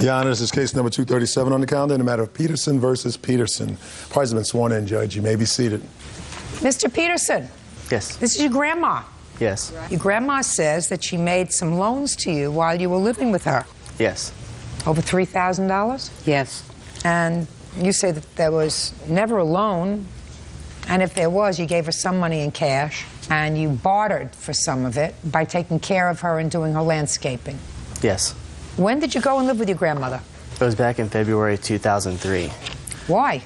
Your Honor, this is case number 237 on the calendar in the matter of Peterson versus Peterson. Parties have been sworn in, Judge. You may be seated. Mr. Peterson. Yes. This is your grandma. Yes. Your grandma says that she made some loans to you while you were living with her. Yes. Over $3,000? Yes. And you say that there was never a loan, and if there was, you gave her some money in cash, and you bartered for some of it by taking care of her and doing her landscaping. Yes. When did you go and live with your grandmother? It was back in February 2003. Why?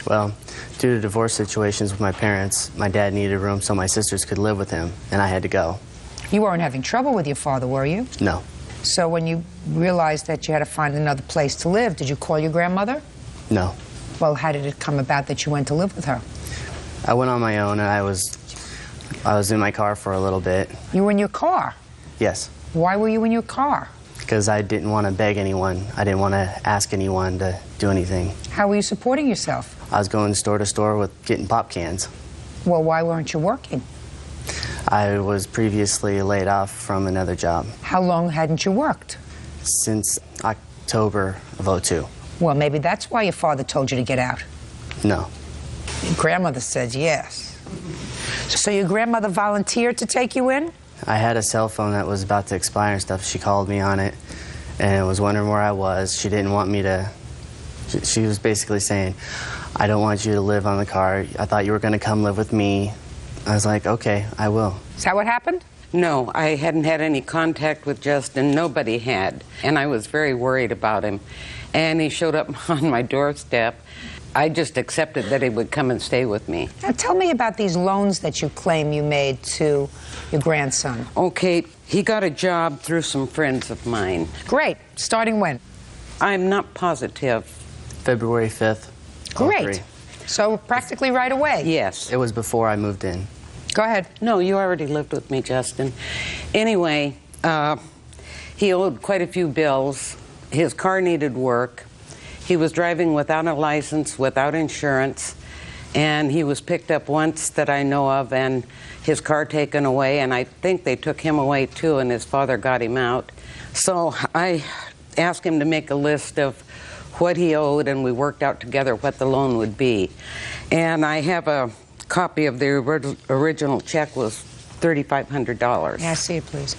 Well, due to divorce situations with my parents, my dad needed a room so my sisters could live with him, and I had to go. You weren't having trouble with your father, were you? No. So when you realized that you had to find another place to live, did you call your grandmother? No. Well, how did it come about that you went to live with her? I went on my own, and I was in my car for a little bit. You were in your car? Yes. Why were you in your car? Because I didn't want to beg anyone. I didn't want to ask anyone to do anything. How were you supporting yourself? I was going store to store with getting pop cans. Well, why weren't you working? I was previously laid off from another job. How long hadn't you worked? Since October of '02. Well, maybe that's why your father told you to get out. No. Your grandmother said yes. So your grandmother volunteered to take you in? I had a cell phone that was about to expire and stuff. She called me on it and was wondering where I was. She didn't want me to... She was basically saying, I don't want you to live on the car. I thought you were going to come live with me. I was like, okay, I will. Is that what happened? No, I hadn't had any contact with Justin. Nobody had. And I was very worried about him. And he showed up on my doorstep. I just accepted that he would come and stay with me. Now tell me about these loans that you claim you made to your grandson. Okay, he got a job through some friends of mine. Great. Starting when? I'm not positive. February 5th. Great. So practically right away? Yes. It was before I moved in. Go ahead. No, you already lived with me, Justin. Anyway, he owed quite a few bills. His car needed work. He was driving without a license, without insurance, and he was picked up once that I know of and his car taken away, and I think they took him away too, and his father got him out. So I asked him to make a list of what he owed, and we worked out together what the loan would be. And I have a copy of the original check was $3,500. Yeah, see it, please.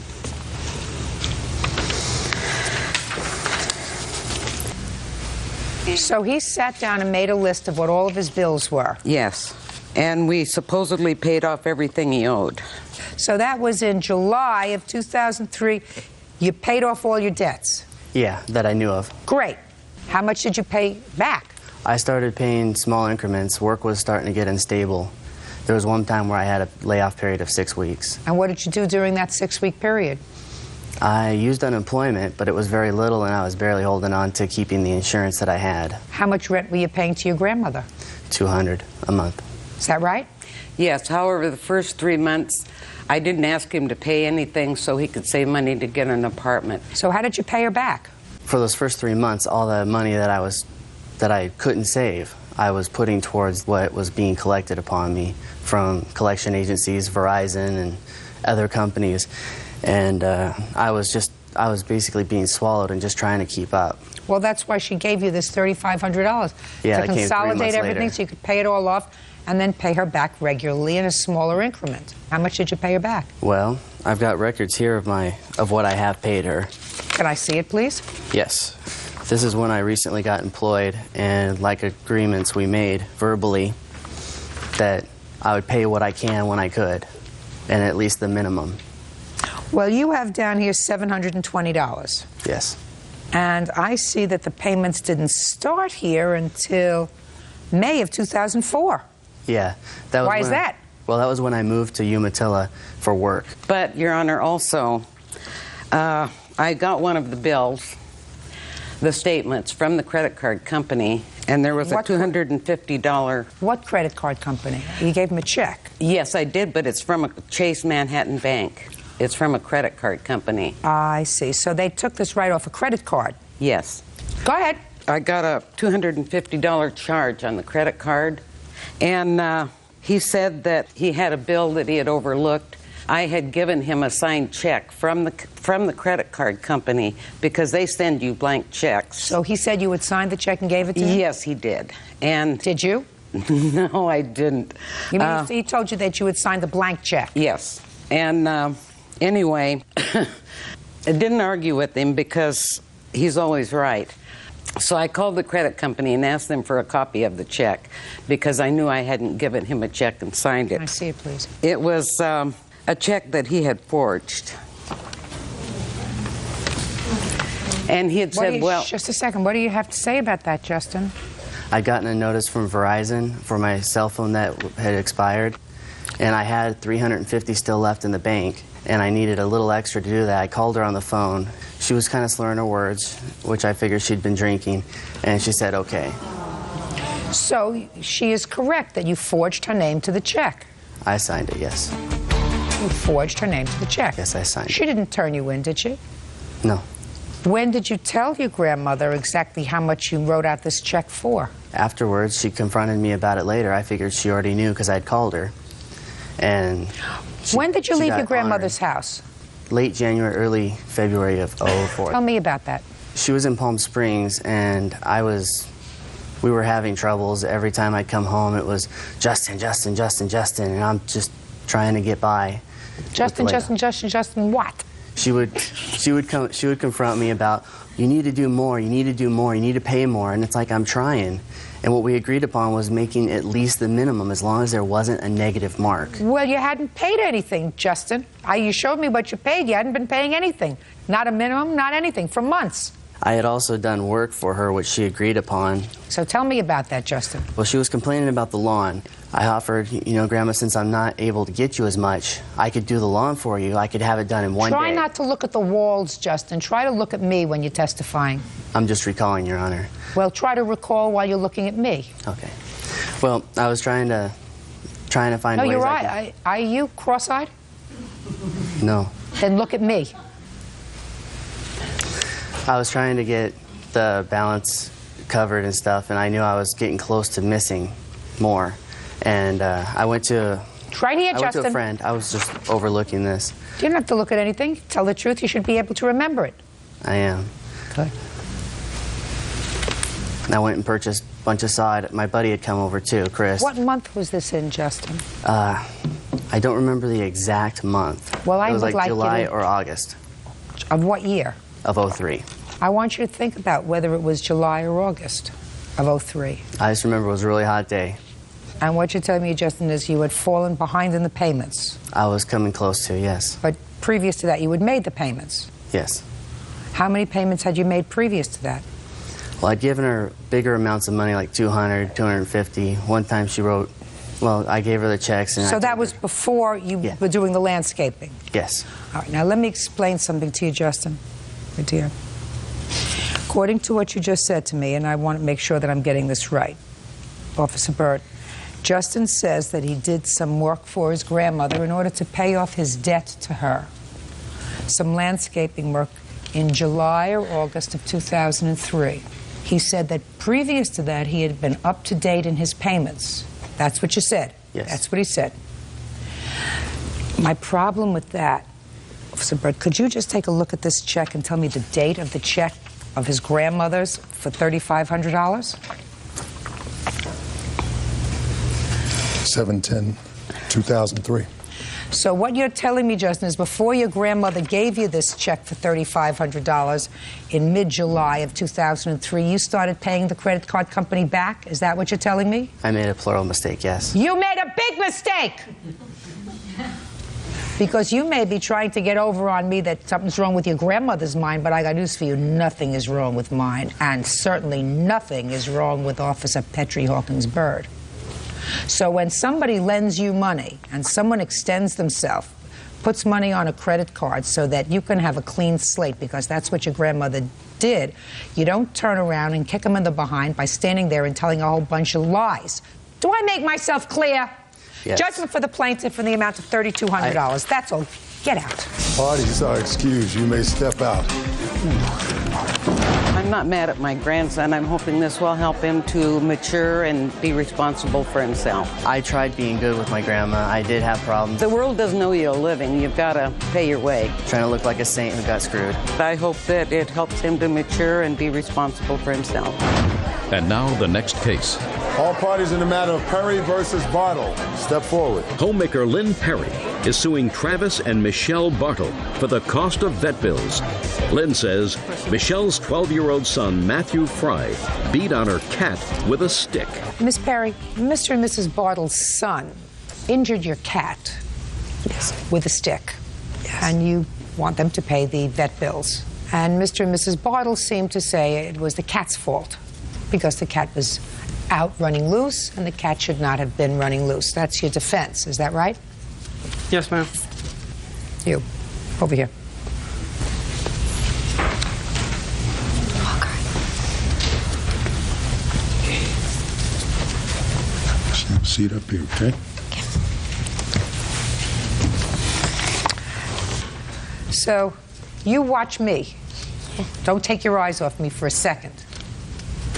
So he sat down and made a list of what all of his bills were. Yes, and we supposedly paid off everything he owed. So that was in July of 2003. You paid off all your debts. Yeah, that I knew of. Great. How much did you pay back? I started paying small increments. Work was starting to get unstable. There was one time where I had a layoff period of 6 weeks. And what did you do during that 6-week period? I used unemployment, but it was very little, and I was barely holding on to keeping the insurance that I had. How much rent were you paying to your grandmother? $200 a month. Is that right? Yes, however, the first 3 months, I didn't ask him to pay anything so he could save money to get an apartment. So how did you pay her back? For those first 3 months, all the money that I couldn't save, I was putting towards what was being collected upon me from collection agencies, Verizon, and other companies. And I was basically being swallowed and just trying to keep up. Well, that's why she gave you this $3,500 Yeah, to consolidate everything later. so you could pay it all off and then pay her back regularly in a smaller increment. How much did you pay her back? Well, I've got records here of what I have paid her. Can I see it, please? Yes. This is when I recently got employed, and like agreements we made verbally that I would pay what I can when I could, and at least the minimum. Well, you have down here $720. Yes. And I see that the payments didn't start here until May of 2004. Yeah. That was Why is that? Well, that was when I moved to Umatilla for work. But, Your Honor, also, I got one of the bills, the statements from the credit card company, and there was a $250... What credit card company? You gave him a check. Yes, I did, but it's from a Chase Manhattan Bank. It's from a credit card company. I see. So they took this right off a credit card. Yes. Go ahead. I got a $250 charge on the credit card, and he said that he had a bill that he had overlooked I had given him a signed check from the credit card company because they send you blank checks. So he said you would sign the check and gave it to him? Yes, he did. And Did you? no, I didn't. You mean he told you that you would sign the blank check? Yes. And anyway, I didn't argue with him because he's always right. So I called the credit company and asked them for a copy of the check because I knew I hadn't given him a check and signed it. Can I see it, please? It was a check that he had forged. And he had said, well... Just a second. What do you have to say about that, Justin? I'd gotten a notice from Verizon for my cell phone that had expired, and I had $350 still left in the bank, and I needed a little extra to do that. I called her on the phone. She was kind of slurring her words, which I figured she'd been drinking, and she said, okay. So she is correct that you forged her name to the check. I signed it, yes. You forged her name to the check. Yes, I signed it. She didn't turn you in, did she? No. When did you tell your grandmother exactly how much you wrote out this check for? Afterwards, she confronted me about it later. I figured she already knew because I'd called her. And when did you leave got your grandmother's house? Late January, early February of 2004. Tell me about that. She was in Palm Springs, and we were having troubles. Every time I'd come home, it was Justin, Justin, Justin, Justin, and I'm just trying to get by. Justin, Justin, Justin, Justin, what? She would confront me about, you need to do more, you need to do more, you need to pay more, and it's like, I'm trying. And what we agreed upon was making at least the minimum as long as there wasn't a negative mark. Well, you hadn't paid anything, Justin. You showed me what you paid. You hadn't been paying anything. Not a minimum, not anything, for months. I had also done work for her, which she agreed upon. So tell me about that, Justin. Well, she was complaining about the lawn. I offered, Grandma, since I'm not able to get you as much, I could do the lawn for you. I could have it done in one day. Try not to look at the walls, Justin. Try to look at me when you're testifying. I'm just recalling, Your Honor. Well, try to recall while you're looking at me. Okay. Well, I was trying to find ways. No, you're right. Are you cross-eyed? No. Then look at me. I was trying to get the balance covered and stuff, and I knew I was getting close to missing more. And I went to Right here, I went Justin. to a friend. I was just overlooking this. You don't have to look at anything. Tell the truth. You should be able to remember it. I am. Okay. And I went and purchased a bunch of sod. My buddy had come over too, Chris. What month was this in, Justin? I don't remember the exact month. Well, I it was would like you July to- or August Of what year? of 2003. I want you to think about whether it was July or August of 2003. I just remember it was a really hot day. And what you're telling me, Justin, is you had fallen behind in the payments. I was coming close to, yes. But previous to that, you had made the payments. Yes. How many payments had you made previous to that? Well, I'd given her bigger amounts of money, like $200, $250. One time she wrote, well, I gave her the checks. And So I that told was her- before you Yeah. were doing the landscaping. Yes. All right, now let me explain something to you, Justin, my dear. According to what you just said to me, and I want to make sure that I'm getting this right, Officer Byrd, Justin says that he did some work for his grandmother in order to pay off his debt to her. Some landscaping work in July or August of 2003. He said that previous to that, he had been up to date in his payments. That's what you said. Yes. That's what he said. My problem with that, Officer Byrd, could you just take a look at this check and tell me the date of the check of his grandmother's for $3,500? 7/10/2003. So what you're telling me, Justin, is before your grandmother gave you this check for $3,500 in mid-July of 2003, you started paying the credit card company back? Is that what you're telling me? I made a plural mistake, yes. You made a big mistake! Because you may be trying to get over on me that something's wrong with your grandmother's mind, but I got news for you. Nothing is wrong with mine, and certainly nothing is wrong with Officer Petrie Hawkins Byrd. So when somebody lends you money and someone extends themselves, puts money on a credit card so that you can have a clean slate, because that's what your grandmother did, you don't turn around and kick them in the behind by standing there and telling a whole bunch of lies. Do I make myself clear? Yes. Judgment for the plaintiff in the amount of $3,200. That's all. Get out. Parties are excused. You may step out. I'm I'm not mad at my grandson. I'm hoping this will help him to mature and be responsible for himself. I tried being good with my grandma. I did have problems. The world doesn't owe you a living. You've got to pay your way. Trying to look like a saint who got screwed. I hope that it helps him to mature and be responsible for himself. And now the next case. All parties in the matter of Perry versus Bartle. Step forward. Homemaker Lynn Perry is suing Travis and Michelle Bartle for the cost of vet bills. Lynn says Michelle's 12-year-old son, Matthew Fry, beat on her cat with a stick. Miss Perry, Mr. and Mrs. Bartle's son injured your cat with a stick. Yes. And you want them to pay the vet bills. And Mr. and Mrs. Bartle seem to say it was the cat's fault because the cat was out running loose and the cat should not have been running loose. That's your defense, is that right? Yes, ma'am. You, over here. Have a seat up here, okay? So, you watch me. Don't take your eyes off me for a second.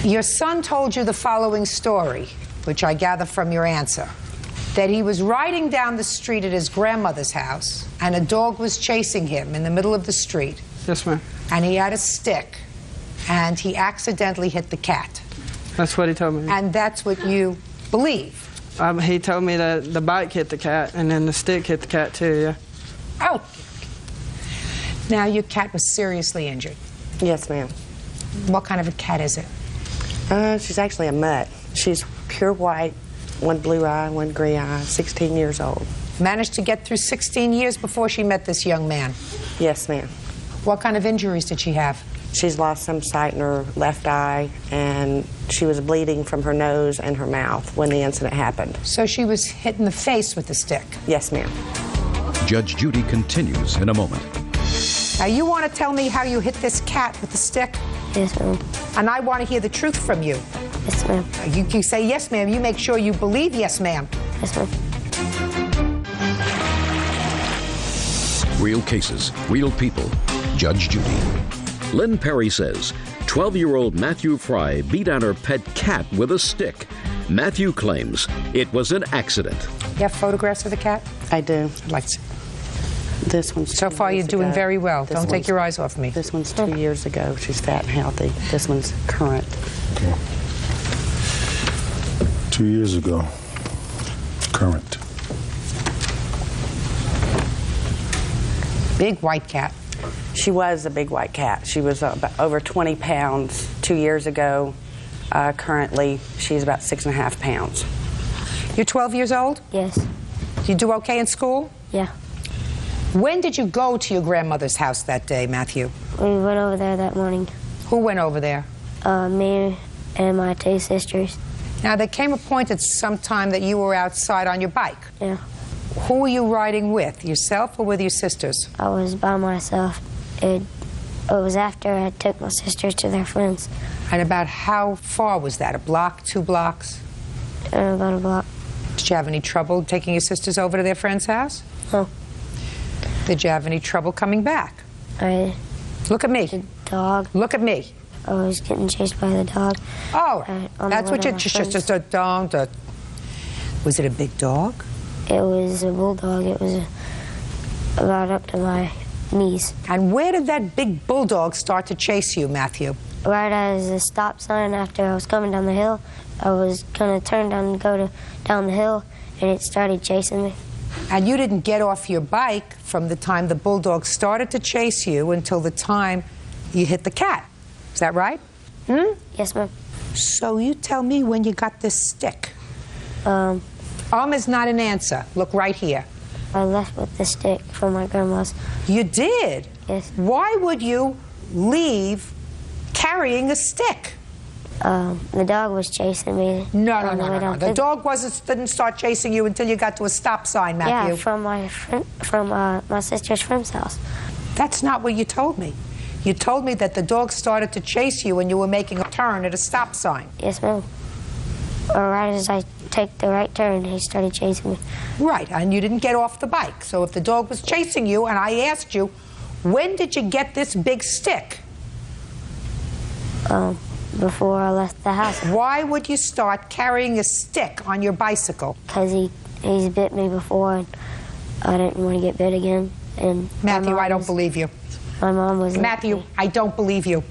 Your son told you the following story, which I gather from your answer, that he was riding down the street at his grandmother's house and a dog was chasing him in the middle of the street. Yes, ma'am. And he had a stick and he accidentally hit the cat. That's what he told me. And that's what you believe. He told me that the bike hit the cat and then the stick hit the cat too, yeah. Oh. Now your cat was seriously injured. Yes, ma'am. What kind of a cat is it? She's actually a mutt. She's pure white, one blue eye, one gray eye, 16 years old. Managed to get through 16 years before she met this young man. Yes, ma'am. What kind of injuries did she have? She's lost some sight in her left eye, and she was bleeding from her nose and her mouth when the incident happened. So she was hit in the face with a stick. Yes, ma'am. Judge Judy continues in a moment. Now you want to tell me how you hit this cat with the stick? Yes, ma'am. And I want to hear the truth from you. Yes, ma'am. You say yes, ma'am. You make sure you believe yes, ma'am. Yes, ma'am. Real cases, real people. Judge Judy. Lynn Perry says 12-year-old Matthew Fry beat on her pet cat with a stick. Matthew claims it was an accident. You have photographs of the cat? I do. I'd like to see. This one's So 2 far, years you're doing ago. very well. This Don't take one's- your eyes off me. This one's 2 years ago. She's fat and healthy. This one's current. 2 years ago. Current. Big white cat. She was a big white cat. She was about over 20 pounds 2 years ago. Currently, she's about 6.5 pounds. You're 12 years old? Yes. You do okay in school? Yeah. When did you go to your grandmother's house that day, Matthew? We went over there that morning. Who went over there? Me and my two sisters. Now, there came a point at some time that you were outside on your bike. Yeah. Who were you riding with, yourself or with your sisters? I was by myself. It was after I took my sisters to their friends. And about how far was that? A block, 2 blocks? About a block. Did you have any trouble taking your sisters over to their friend's house? No. Did you have any trouble coming back? The Look at me. dog. Look at me. I was getting chased by the dog. Oh, on that's one what of you my just friends. don't. Was it a big dog? It was a bulldog. It was about up to my knees. And where did that big bulldog start to chase you, Matthew? Right as a stop sign after I was coming down the hill, I was going to turn down and go down the hill, and it started chasing me. And you didn't get off your bike from the time the bulldog started to chase you until the time you hit the cat. Is that right? Yes, ma'am. So you tell me when you got this stick. Is not an answer. Look right here. I left with the stick from my grandma's. You did? Yes. Why would you leave carrying a stick? The dog was chasing me. No. The dog didn't start chasing you until you got to a stop sign, Matthew. Yeah, from my sister's friend's house. That's not what you told me. You told me that the dog started to chase you when you were making a turn at a stop sign. Yes, ma'am. Or right as I take the right turn, he started chasing me. Right, and you didn't get off the bike. So if the dog was chasing you, and I asked you, when did you get this big stick? before I left the house. Why would you start carrying a stick on your bicycle? Because he's bit me before, and I didn't want to get bit again. And Matthew, I don't believe you. My mom was Matthew, I don't believe you.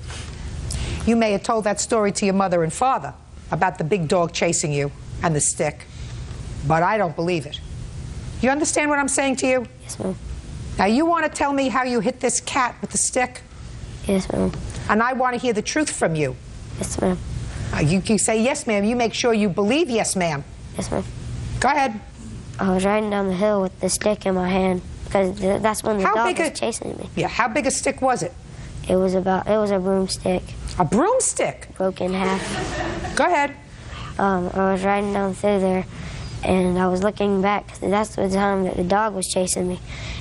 You may have told that story to your mother and father about the big dog chasing you and the stick, but I don't believe it. You understand what I'm saying to you? Yes, ma'am. Now, you want to tell me how you hit this cat with the stick? Yes, ma'am. And I want to hear the truth from you. Yes, ma'am. You say yes, ma'am. You make sure you believe yes, ma'am. Yes, ma'am. Go ahead. I was riding down the hill with the stick in my hand because that's when the How dog big was chasing me. Yeah, how big a stick was it? It was a broomstick. A broomstick? Broke in half. Go ahead. I was riding down through there, and I was looking back. That's the time that the dog was chasing me.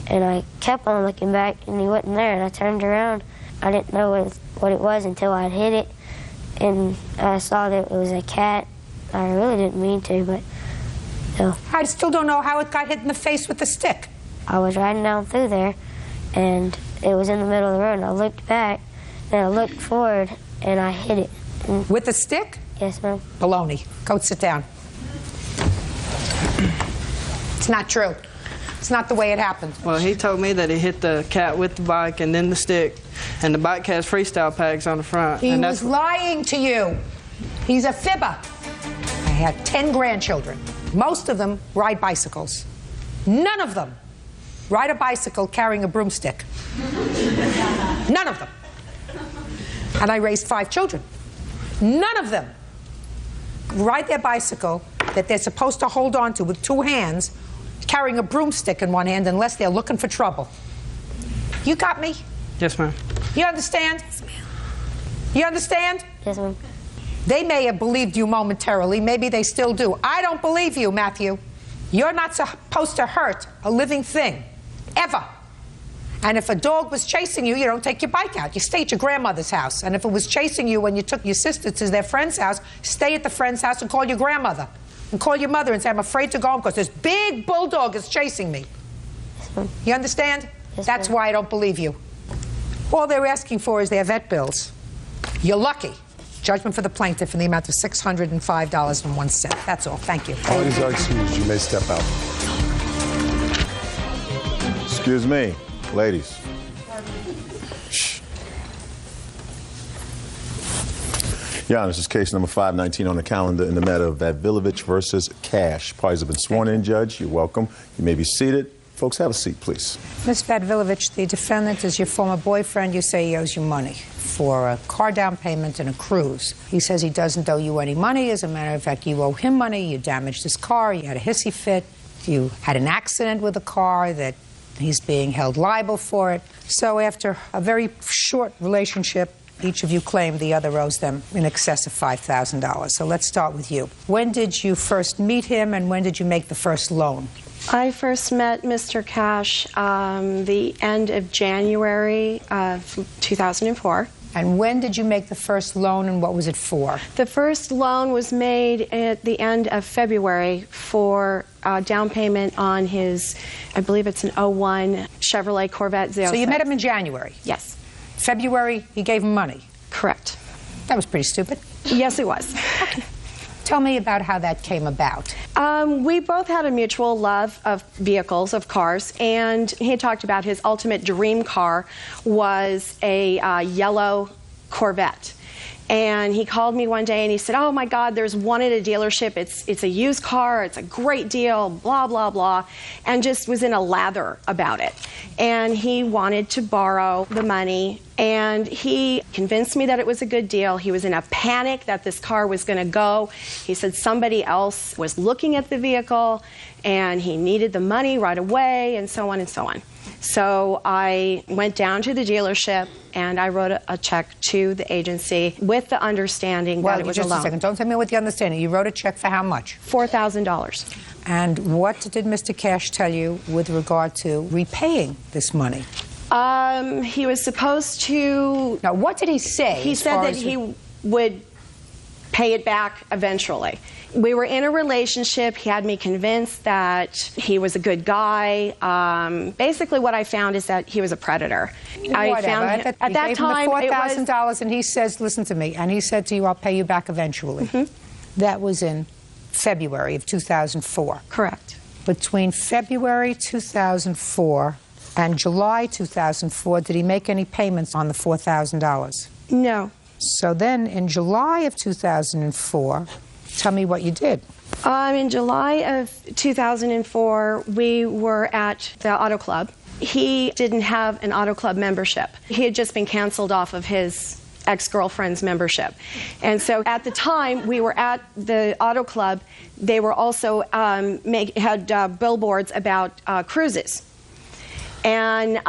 And I kept on looking back, and he wasn't there. And I turned around. I didn't know what it was until I hit it. And I saw that it was a cat. I really didn't mean to, but no. I still don't know how it got hit in the face with the stick. I was riding down through there, and it was in the middle of the road. And I looked back, then I looked forward, and I hit it. And with the stick? Yes, ma'am. Baloney. Go sit down. It's not true. It's not the way it happened. Well, he told me that he hit the cat with the bike and then the stick, and the bike has freestyle pegs on the front. He was lying to you. He's a fibber. I had 10 grandchildren. Most of them ride bicycles. None of them ride a bicycle carrying a broomstick. None of them. And I raised 5 children. None of them ride their bicycle that they're supposed to hold on to with 2 hands, carrying a broomstick in one hand unless they're looking for trouble. You got me? Yes, ma'am. You understand? Yes, ma'am. You understand? Yes, ma'am. They may have believed you momentarily. Maybe they still do. I don't believe you, Matthew. You're not supposed to hurt a living thing, ever. And if a dog was chasing you, you don't take your bike out. You stay at your grandmother's house. And if it was chasing you when you took your sister to their friend's house, stay at the friend's house and call your grandmother. And call your mother and say, I'm afraid to go home because this big bulldog is chasing me. Yes, you understand? Yes, that's why I don't believe you. All they're asking for is their vet bills. You're lucky. Judgment for the plaintiff in the amount of $605.01. That's all. Thank you. Parties are excused. You may step out. Excuse me, ladies. Shh. Your Honor, this is case number 519 on the calendar in the matter of Vadvilovich versus Cash. Parties have been sworn in, Judge. You're welcome. You may be seated. Folks, have a seat, please. Ms. Vadvilovich, the defendant is your former boyfriend. You say he owes you money for a car down payment and a cruise. He says he doesn't owe you any money. As a matter of fact, you owe him money. You damaged his car. You had a hissy fit. You had an accident with a car that he's being held liable for it. So after a very short relationship, each of you claimed the other owes them in excess of $5,000. So let's start with you. When did you first meet him, and when did you make the first loan? I first met Mr. Cash the end of January of 2004. And when did you make the first loan, and what was it for? The first loan was made at the end of February for down payment on his, I believe it's an 01 Chevrolet Corvette Z06. So you met him in January? Yes. February, you gave him money? Correct. That was pretty stupid. Yes, it was. Tell me about how that came about. We both had a mutual love of vehicles, of cars, and he had talked about his ultimate dream car was a yellow Corvette. And he called me one day and he said, oh my God, there's one at a dealership. It's a used car. It's a great deal, blah, blah, blah. And just was in a lather about it. And he wanted to borrow the money. And he convinced me that it was a good deal. He was in a panic that this car was going to go. He said somebody else was looking at the vehicle and he needed the money right away, and so on and so on. So I went down to the dealership and I wrote a check to the agency with the understanding that it was a loan. Just a second. Don't tell me what the understanding. You wrote a check for how much? $4,000. And what did Mr. Cash tell you with regard to repaying this money? He was supposed to... Now, what did he say? He said that he would pay it back eventually. We were in a relationship. He had me convinced that he was a good guy. Basically, what I found is that he was a predator. I found him, at that time, $4,000, and he says, "Listen to me," and he said to you, "I'll pay you back eventually." That was in February of 2004. Correct. Between February 2004 and July 2004, did he make any payments on the $4,000? No. So then, in July of 2004, tell me what you did. In July of 2004, we were at the auto club. He didn't have an auto club membership. He had just been canceled off of his ex-girlfriend's membership. And so at the time we were at the auto club, they were also had billboards about cruises. And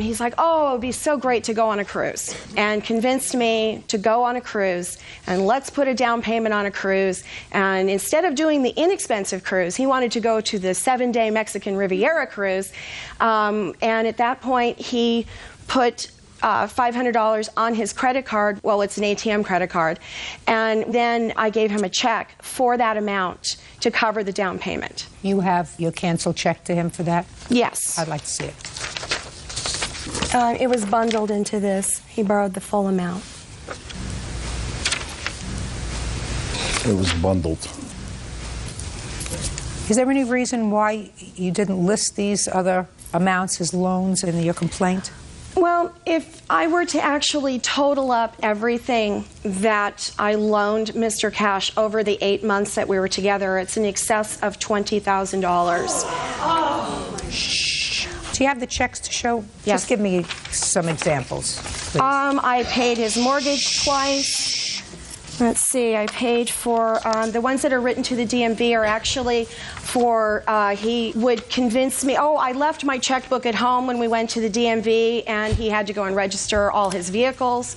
he's like, "Oh, it would be so great to go on a cruise," and convinced me to go on a cruise, and let's put a down payment on a cruise. And instead of doing the inexpensive cruise, he wanted to go to the 7-day Mexican Riviera cruise. And at that point, he put $500 on his credit card. Well, it's an ATM credit card. And then I gave him a check for that amount to cover the down payment. You have your canceled check to him for that? Yes. I'd like to see it. It was bundled into this. He borrowed the full amount. It was bundled. Is there any reason why you didn't list these other amounts as loans in your complaint? Well, if I were to actually total up everything that I loaned Mr. Cash over the 8 months that we were together, it's in excess of $20,000. Do you have the checks to show? Yes. Just give me some examples, please. I paid his mortgage twice. Let's see, I paid for, the ones that are written to the DMV are actually for, he would convince me, oh, I left my checkbook at home when we went to the DMV, and he had to go and register all his vehicles.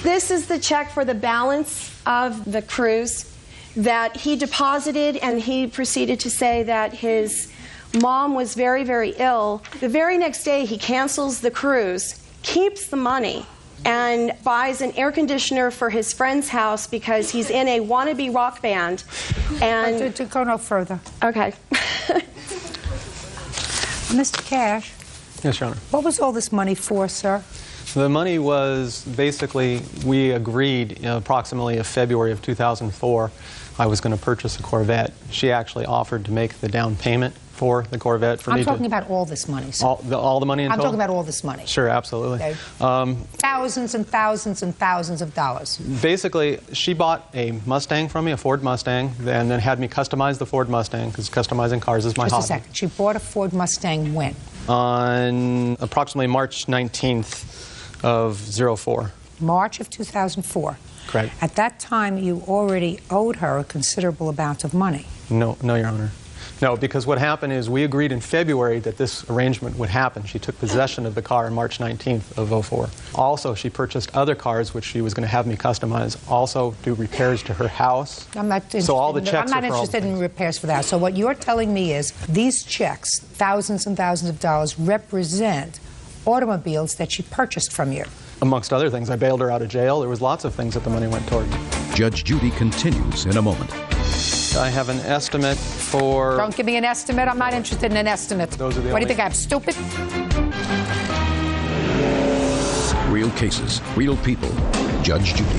This is the check for the balance of the cruise that he deposited, and he proceeded to say that his mom was very, very ill. The very next day, he cancels the cruise, keeps the money, and buys an air conditioner for his friend's house because he's in a wannabe rock band. And to go no further. Okay. Mr. Cash. Yes, Your Honor. What was all this money for, sir? The money was basically, we agreed in approximately in February of 2004, I was going to purchase a Corvette. She actually offered to make the down payment for the Corvette for me to... I'm talking about all this money, sir. All the money in total? I'm talking about all this money. Sure, absolutely. Okay. Thousands and thousands and thousands of dollars. Basically, she bought a Mustang from me, a Ford Mustang, and then had me customize the Ford Mustang, because customizing cars is my hobby. Just a second. She bought a Ford Mustang when? On approximately March 19th of 04. March of 2004. Correct. At that time, you already owed her a considerable amount of money. No, Your Honor. No, because what happened is we agreed in February that this arrangement would happen. She took possession of the car on March 19th of 04. Also, she purchased other cars, which she was going to have me customize, also do repairs to her house. I'm not interested, so all the checks I'm not are for all interested the in things. repairs for that. So what you're telling me is these checks, thousands and thousands of dollars, represent automobiles that she purchased from you. Amongst other things, I bailed her out of jail. There was lots of things that the money went toward. Judge Judy continues in a moment. I have an estimate for... Don't give me an estimate. I'm not interested in an estimate. Those are the What do you only- think, I'm stupid? Real cases, real people. Judge Judy.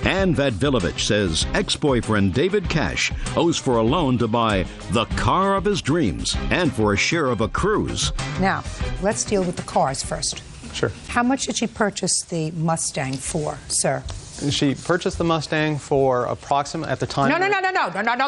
Ann Vadvilovich says ex-boyfriend David Cash owes for a loan to buy the car of his dreams and for a share of a cruise. Now, let's deal with the cars first. Sure. How much did she purchase the Mustang for, sir? She purchased the Mustang for approximately, at the time... No,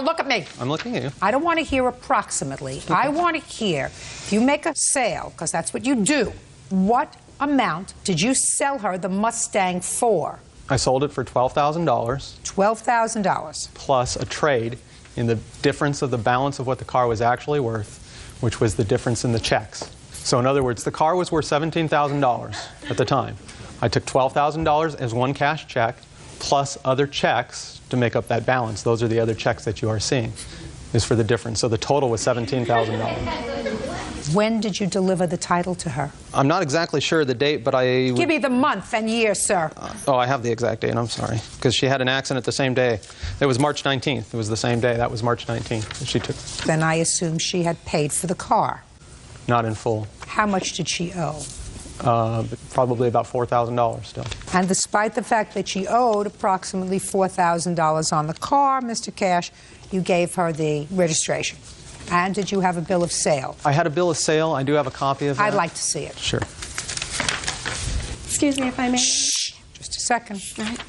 look at me. I'm looking at you. I don't want to hear approximately. Okay. I want to hear, if you make a sale, because that's what you do, what amount did you sell her the Mustang for? I sold it for $12,000. $12,000. Plus a trade in the difference of the balance of what the car was actually worth, which was the difference in the checks. So in other words, the car was worth $17,000 at the time. I took $12,000 as one cash check, plus other checks to make up that balance. Those are the other checks that you are seeing, is for the difference. So the total was $17,000. When did you deliver the title to her? I'm not exactly sure of the date, but I... Give me the month and year, sir. Oh, I have the exact date. I'm sorry. Because she had an accident the same day. It was March 19th. It was the same day. That was March 19th that she took. Then I assume she had paid for the car. Not in full. How much did she owe? Probably about $4,000 still. And despite the fact that she owed approximately $4,000 on the car, Mr. Cash, you gave her the registration. And did you have a bill of sale? I had a bill of sale. I do have a copy of that. I'd like to see it. Sure. Excuse me if I may. Shh. Just a second. All right.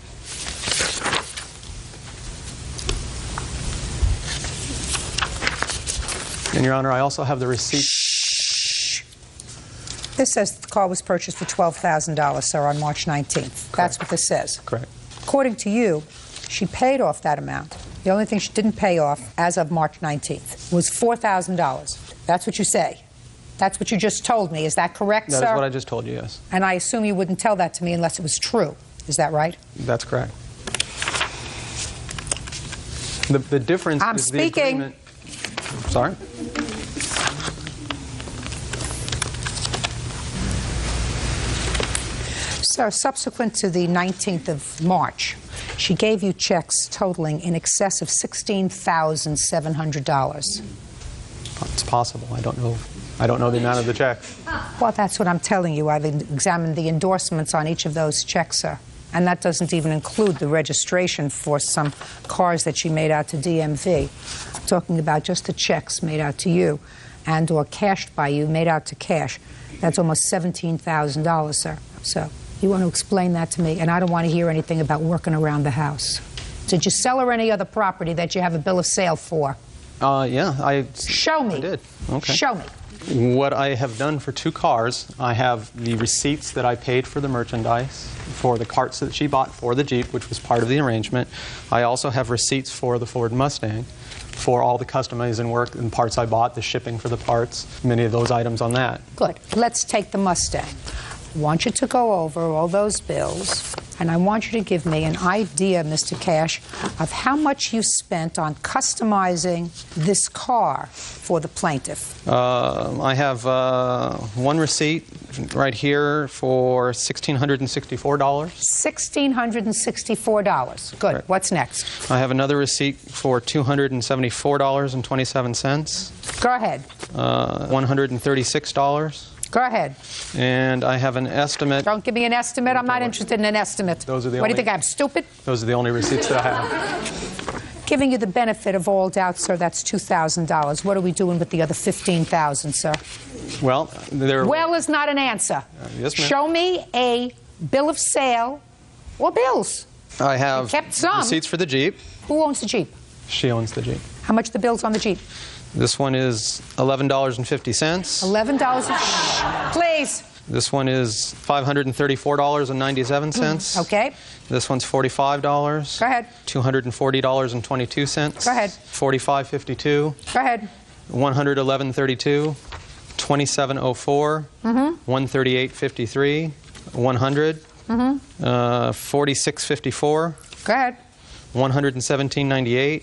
And, Your Honor, I also have the receipt. Shh. This says the car was purchased for $12,000, sir, on March 19th. Correct. That's what this says. Correct. According to you, she paid off that amount. The only thing she didn't pay off as of March 19th was $4,000. That's what you say. That's what you just told me. Is that correct, sir? That is what I just told you, yes. And I assume you wouldn't tell that to me unless it was true. Is that right? That's correct. The difference I'm is speaking. The agreement. Sorry? So, subsequent to the 19th of March, she gave you checks totaling in excess of $16,700. It's possible. I don't know. I don't know the amount of the check. Well, that's what I'm telling you. I've examined the endorsements on each of those checks, sir. And that doesn't even include the registration for some cars that she made out to DMV. I'm talking about just the checks made out to you and or cashed by you, made out to cash. That's almost $17,000, sir. So you want to explain that to me? And I don't want to hear anything about working around the house. Did you sell her any other property that you have a bill of sale for? Yeah, Show me. I did. Okay. Show me. What I have done for 2 cars, I have the receipts that I paid for the merchandise, for the carts that she bought for the Jeep, which was part of the arrangement. I also have receipts for the Ford Mustang, for all the customizing work and parts I bought, the shipping for the parts, many of those items on that. Good. Let's take the Mustang. I want you to go over all those bills, and I want you to give me an idea, Mr. Cash, of how much you spent on customizing this car for the plaintiff. I have one receipt right here for $1,664. $1,664. Good. Right. What's next? I have another receipt for $274.27. Go ahead. $136. Go ahead. And I have an estimate. Don't give me an estimate. I'm not interested in an estimate. Those are the What do only- you think, I'm stupid? Those are the only receipts that I have. Giving you the benefit of all doubt, sir, that's $2,000. What are we doing with the other $15,000, sir? Well, there. Well is not an answer. Yes, ma'am. Show me a bill of sale or bills. I have You kept some. receipts for the Jeep. Who owns the Jeep? She owns the Jeep. How much the bills on the Jeep? This one is $11.50. $11. Shh, please. This one is $534.97. Okay. This one's $45. Go ahead. $240.22. Go ahead. $45.52. Go ahead. $111.32. $27.04. $138.53. $100. $46.54. Go ahead. $117.98.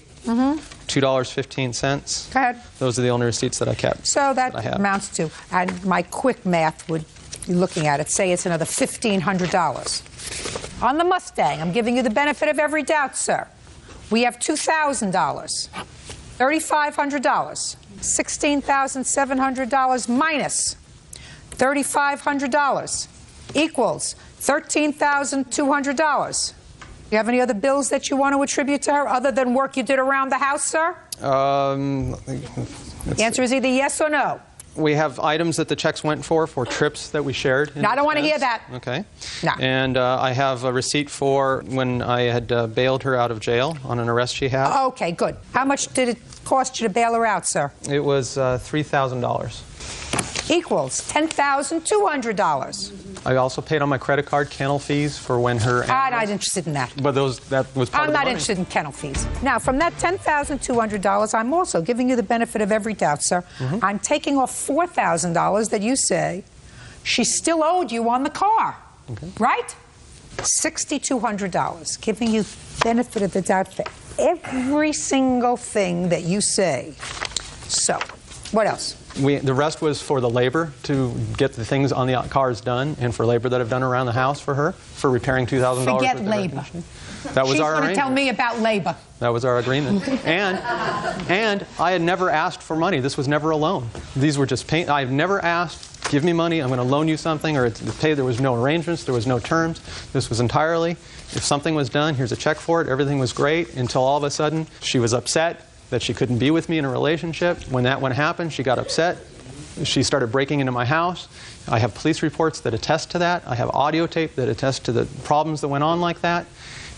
$2.15. Go ahead. Those are the only receipts that I kept. So that I have. amounts to, and my quick math would, be looking at it, say it's another $1,500. On the Mustang, I'm giving you the benefit of every doubt, sir. We have $2,000, $3,500, $16,700 minus $3,500 equals $13,200. You have any other bills that you want to attribute to her other than work you did around the house, sir? The answer is either yes or no. We have items that the checks went for trips that we shared. No, I don't want to hear that. Okay. No. And I have a receipt for when I had bailed her out of jail on an arrest she had. Okay, good. How much did it cost you to bail her out, sir? It was $3,000. Equals $10,200. I also paid on my credit card kennel fees for when her. I'm not interested in that. But that was part I'm of the not money. interested in kennel fees. Now, from that $10,200, I'm also giving you the benefit of every doubt, sir. I'm taking off $4,000 that you say she still owed you on the car. Okay. Right? $6,200, giving you benefit of the doubt for every single thing that you say. So, what else? The rest was for the labor to get the things on the cars done, and for labor that I've done around the house for her, for repairing $2,000. Forget labor. That was She's our going to arrangement. tell me about labor. That was our agreement. And I had never asked for money. This was never a loan. These were just pay. I've never asked, give me money, I'm going to loan you something, or to pay. There was no arrangements, there was no terms. This was entirely, if something was done, here's a check for it. Everything was great until all of a sudden she was upset that she couldn't be with me in a relationship. When that one happened, she got upset. She started breaking into my house. I have police reports that attest to that. I have audio tape that attests to the problems that went on like that.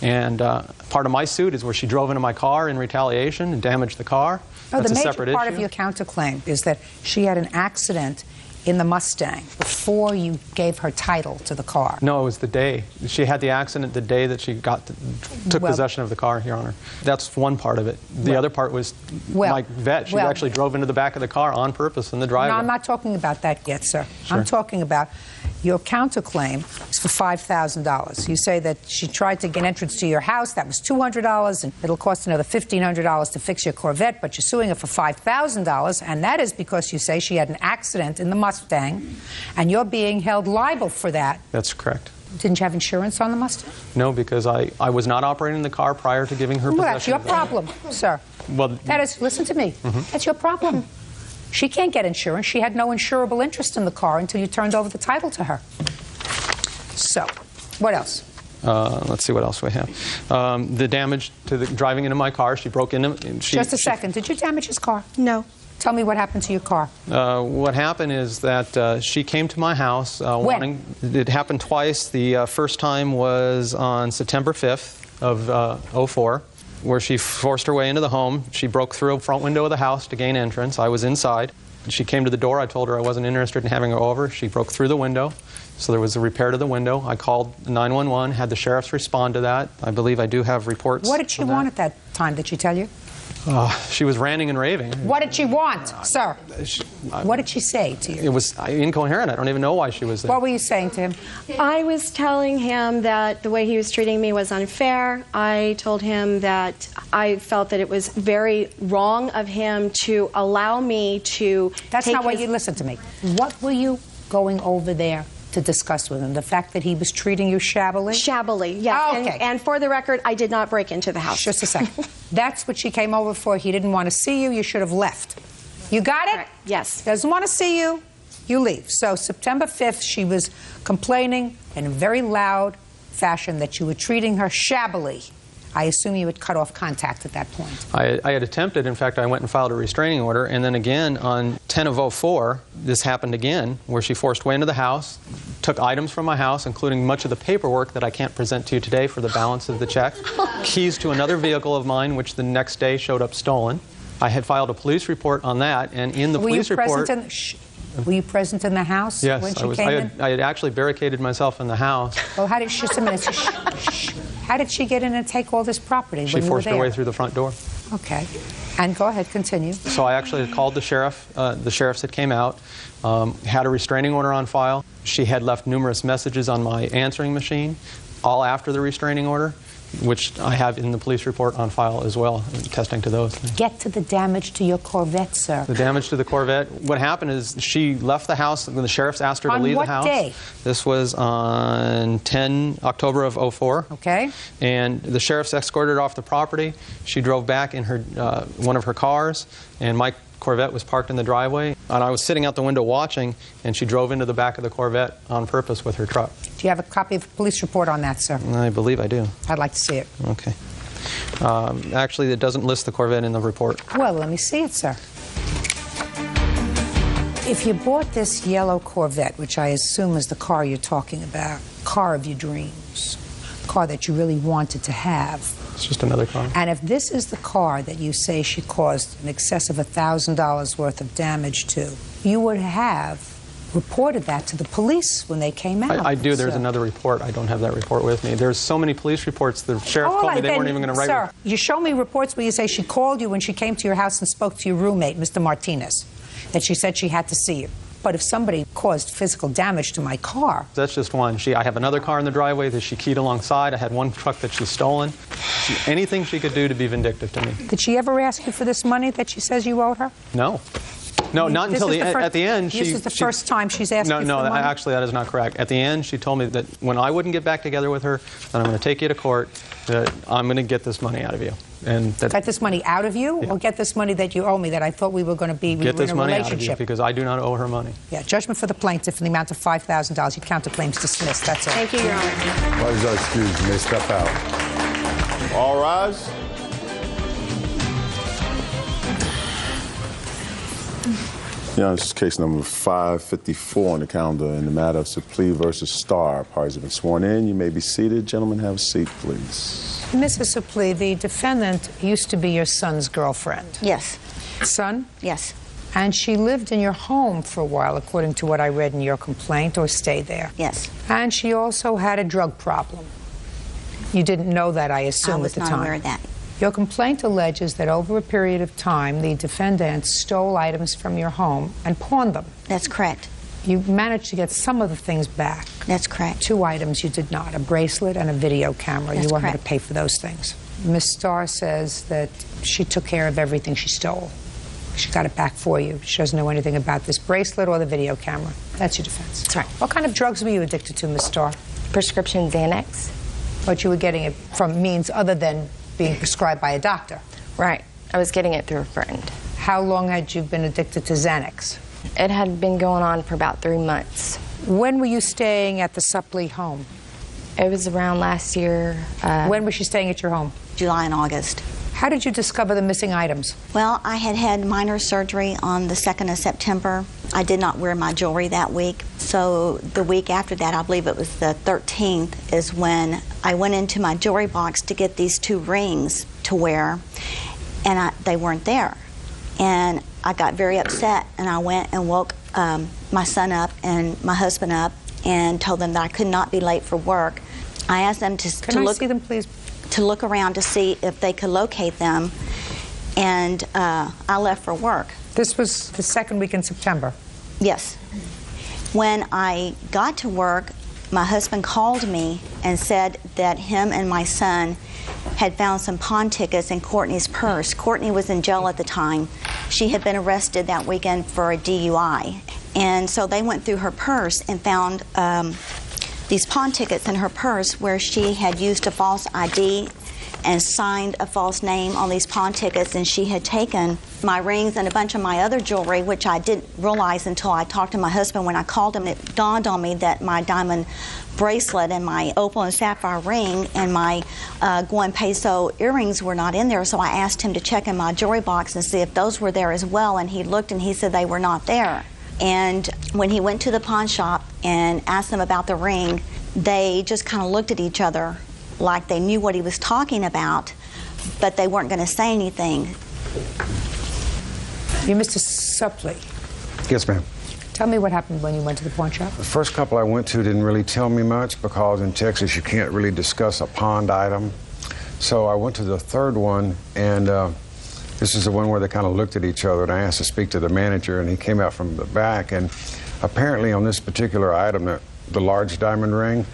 And part of my suit is where she drove into my car in retaliation and damaged the car. Oh, That's the a major separate part issue. of your counterclaim is that she had an accident in the Mustang before you gave her title to the car. No, it was the day. She had the accident the day that she took possession of the car, Your Honor. That's one part of it. The other part was my vet. She actually drove into the back of the car on purpose in the driveway. No, I'm not talking about that yet, sir. Sure. I'm talking about your counterclaim is for $5,000. You say that she tried to get entrance to your house. That was $200, and it'll cost another $1,500 to fix your Corvette, but you're suing her for $5,000, and that is because you say she had an accident in the Mustang, and you're being held liable for that. That's correct. Didn't you have insurance on the Mustang? No, because I was not operating the car prior to giving her Well, possession. that's your of the car. problem, sir. Well, That is, listen to me. That's your problem. She can't get insurance. She had no insurable interest in the car until you turned over the title to her. So, what else? Let's see what else we have. The damage to the driving into my car. She broke into. Just a second. Did you damage his car? No. Tell me what happened to your car. What happened is that she came to my house wanting. It happened twice. The first time was on September 5th of 04. Where she forced her way into the home. She broke through a front window of the house to gain entrance. I was inside. She came to the door. I told her I wasn't interested in having her over. She broke through the window. So there was a repair to the window. I called 911, had the sheriffs respond to that. I believe I do have reports. What did she want at that time? Did she tell you? She was ranting and raving. What did she want, sir? What did she say to you? It was incoherent. I don't even know why she was there. What were you saying to him? I was telling him that the way he was treating me was unfair. I told him that I felt that it was very wrong of him to allow me to That's take not what his- you listen to me. What were you going over there to discuss with him? The fact that he was treating you shabbily? Shabbily, yes. Oh, okay. And for the record, I did not break into the house. Just a second. That's what she came over for. He didn't want to see you. You should have left. You got it? Correct. Yes. Doesn't want to see you. You leave. So September 5th, she was complaining in a very loud fashion that you were treating her shabbily. I assume you had cut off contact at that point. I had attempted. In fact, I went and filed a restraining order. And then again, on 10 of 04, this happened again, where she forced way into the house, took items from my house, including much of the paperwork that I can't present to you today for the balance of the check, keys to another vehicle of mine, which the next day showed up stolen. I had filed a police report on that, and in the police report... Were you present in the house yes, when she I was. came in? I had actually barricaded myself in the house. Well, how did she, just a minute. Shh. How did she get in and take all this property She when you were forced there? her way through the front door. Okay. And go ahead, continue. So I actually called the sheriff. The sheriffs that came out, had a restraining order on file. She had left numerous messages on my answering machine, all after the restraining order, which I have in the police report on file as well, attesting to those things. Get to the damage to your Corvette, sir. The damage to the Corvette. What happened is she left the house when the sheriffs asked her to leave the house. On what day? This was on October of 04. Okay. And the sheriffs escorted her off the property. She drove back in her one of her cars, and my Corvette was parked in the driveway. And I was sitting out the window watching, and she drove into the back of the Corvette on purpose with her truck. Do you have a copy of the police report on that, sir? I believe I do. I'd like to see it. Okay. Actually, it doesn't list the Corvette in the report. Well, let me see it, sir. If you bought this yellow Corvette, which I assume is the car you're talking about, car of your dreams, car that you really wanted to have, It's just another car. and if this is the car that you say she caused in excess of $1,000 worth of damage to, you would have reported that to the police when they came out. I do. There's sir. another report. I don't have that report with me. There's so many police reports. The sheriff All told me right, they then, weren't even going to write. Sir, you show me reports where you say she called you when she came to your house and spoke to your roommate, Mr. Martinez, that she said she had to see you. But if somebody caused physical damage to my car... That's just one. I have another car in the driveway that she keyed alongside. I had one truck that she's stolen. Anything she could do to be vindictive to me. Did she ever ask you for this money that she says you owed her? No. No, not until at the end. This is the first time she's asked you for the money? Actually, that is not correct. At the end, she told me that when I wouldn't get back together with her, that I'm going to take you to court, that I'm going to get this money out of you. And that, get this money out of you, or get this money that you owe me that I thought we were going to be get this in a money relationship? out of you because I do not owe her money. Yeah, judgment for the plaintiff in the amount of $5,000. Your counterclaims dismissed. That's all. Thank you, Your Honor. Parties are excused. You may step out. All rise. Yeah, this is case number 554 on the calendar in the matter of Suplee versus Starr. Parties have been sworn in. You may be seated. Gentlemen, have a seat, please. Mrs. Suplee, the defendant used to be your son's girlfriend. Yes. Son? Yes. And she lived in your home for a while, according to what I read in your complaint, or stayed there? Yes. And she also had a drug problem. You didn't know that, I assume, at the time. I was not aware of that. Your complaint alleges that over a period of time, the defendant stole items from your home and pawned them. That's correct. You managed to get some of the things back. That's correct. 2 items you did not, a bracelet and a video camera. That's you want her to correct. pay for those things. Ms. Starr says that she took care of everything she stole. She got it back for you. She doesn't know anything about this bracelet or the video camera. That's your defense. That's right. What kind of drugs were you addicted to, Ms. Starr? Prescription Xanax. But you were getting it from means other than being prescribed by a doctor. Right. I was getting it through a friend. How long had you been addicted to Xanax? It had been going on for about 3 months. When were you staying at the Suplee home? It was around last year. When was she staying at your home? July and August. How did you discover the missing items? Well, I had had minor surgery on the 2nd of September. I did not wear my jewelry that week. So the week after that, I believe it was the 13th, is when I went into my jewelry box to get these 2 rings to wear, and they weren't there. And I got very upset, and I went and woke my son up and my husband up and told them that I could not be late for work. I asked them to see them, please? To look around to see if they could locate them, and I left for work. This was the 2nd week in September? Yes. When I got to work, my husband called me and said that him and my son had found some pawn tickets in Courtney's purse. Courtney was in jail at the time. She had been arrested that weekend for a DUI. And so they went through her purse and found these pawn tickets in her purse where she had used a false ID and signed a false name on these pawn tickets, and she had taken my rings and a bunch of my other jewelry, which I didn't realize until I talked to my husband. When I called him, it dawned on me that my diamond bracelet and my opal and sapphire ring and my Guan peso earrings were not in there, so I asked him to check in my jewelry box and see if those were there as well, and he looked and he said they were not there. And when he went to the pawn shop and asked them about the ring, they just kind of looked at each other like they knew what he was talking about, but they weren't going to say anything. You're Mr. Suplee. Yes, ma'am. Tell me what happened when you went to the pawn shop. The first couple I went to didn't really tell me much because in Texas you can't really discuss a pawned item. So I went to the third one, and this is the one where they kind of looked at each other, and I asked to speak to the manager, and he came out from the back, and apparently on this particular item, the large diamond ring,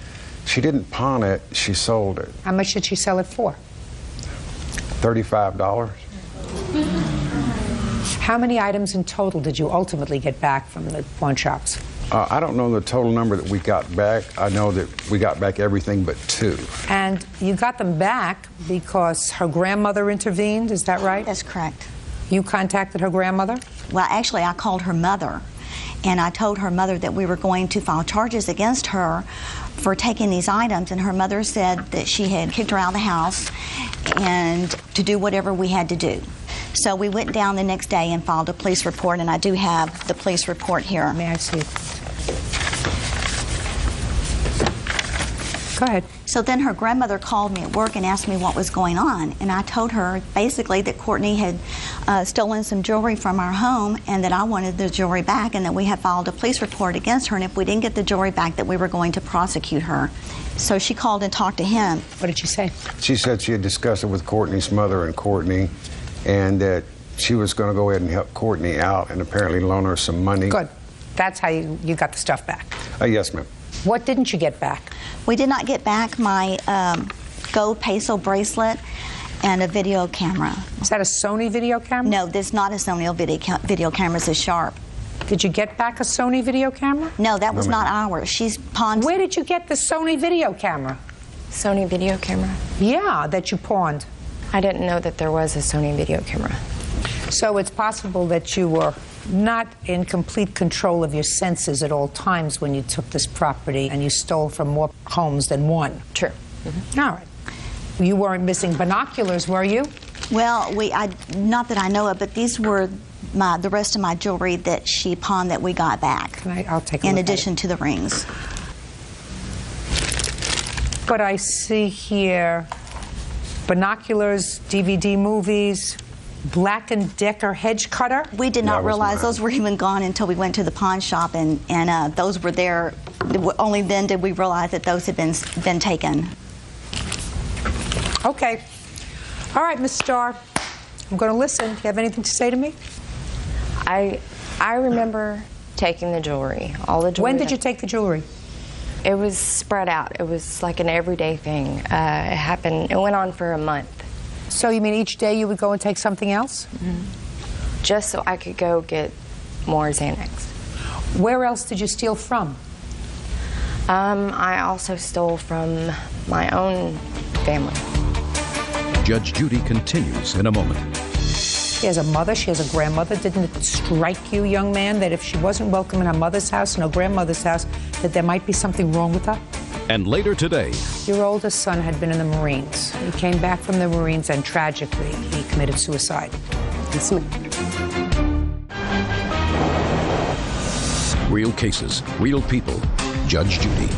she didn't pawn it, she sold it. How much did she sell it for? $35. How many items in total did you ultimately get back from the pawn shops? I don't know the total number that we got back. I know that we got back everything but 2. And you got them back because her grandmother intervened, is that right? That's correct. You contacted her grandmother? Well, actually, I called her mother, and I told her mother that we were going to file charges against her for taking these items, and her mother said that she had kicked her out of the house and to do whatever we had to do. So we went down the next day and filed a police report, and I do have the police report here. May I see it? Go ahead. So then her grandmother called me at work and asked me what was going on, and I told her basically that Courtney had stolen some jewelry from our home and that I wanted the jewelry back, and that we had filed a police report against her, and if we didn't get the jewelry back that we were going to prosecute her. So she called and talked to him. What did she say? She said she had discussed it with Courtney's mother and Courtney, and that she was going to go ahead and help Courtney out and apparently loan her some money. Good. That's how you got the stuff back. Yes, ma'am. What didn't you get back? We did not get back my gold peso bracelet and a video camera. Is that a Sony video camera? No, this is not a Sony video camera. It's a Sharp. Did you get back a Sony video camera? No, that was not ours. She's pawned. Where did you get the Sony video camera? Sony video camera? Yeah, that you pawned. I didn't know that there was a Sony video camera. So it's possible that you were not in complete control of your senses at all times when you took this property and you stole from more homes than one. True. All right. You weren't missing binoculars, were you? Well, not that I know of, but these were the rest of my jewelry that she pawned that we got back. I'll take a in look addition to the rings. But I see here binoculars, DVD movies, Black & Decker hedge cutter. We did not realize those were even gone until we went to the pawn shop, and those were there. Only then did we realize that those had been taken. Okay. All right, Miss Starr. I'm going to listen. Do you have anything to say to me? I remember taking the jewelry, all the jewelry. When did you take the jewelry? It was spread out. It was like an everyday thing. It happened. It went on for a month. So you mean each day you would go and take something else? Mm-hmm. Just so I could go get more Xanax. Where else did you steal from? I also stole from my own family. Judge Judy continues in a moment. She has a mother, she has a grandmother. Didn't it strike you, young man, that if she wasn't welcome in her mother's house and her grandmother's house, that there might be something wrong with her? And later today, your oldest son had been in the Marines. He came back from the Marines and tragically he committed suicide. Yes, ma'am. real cases, real people. Judge Judy.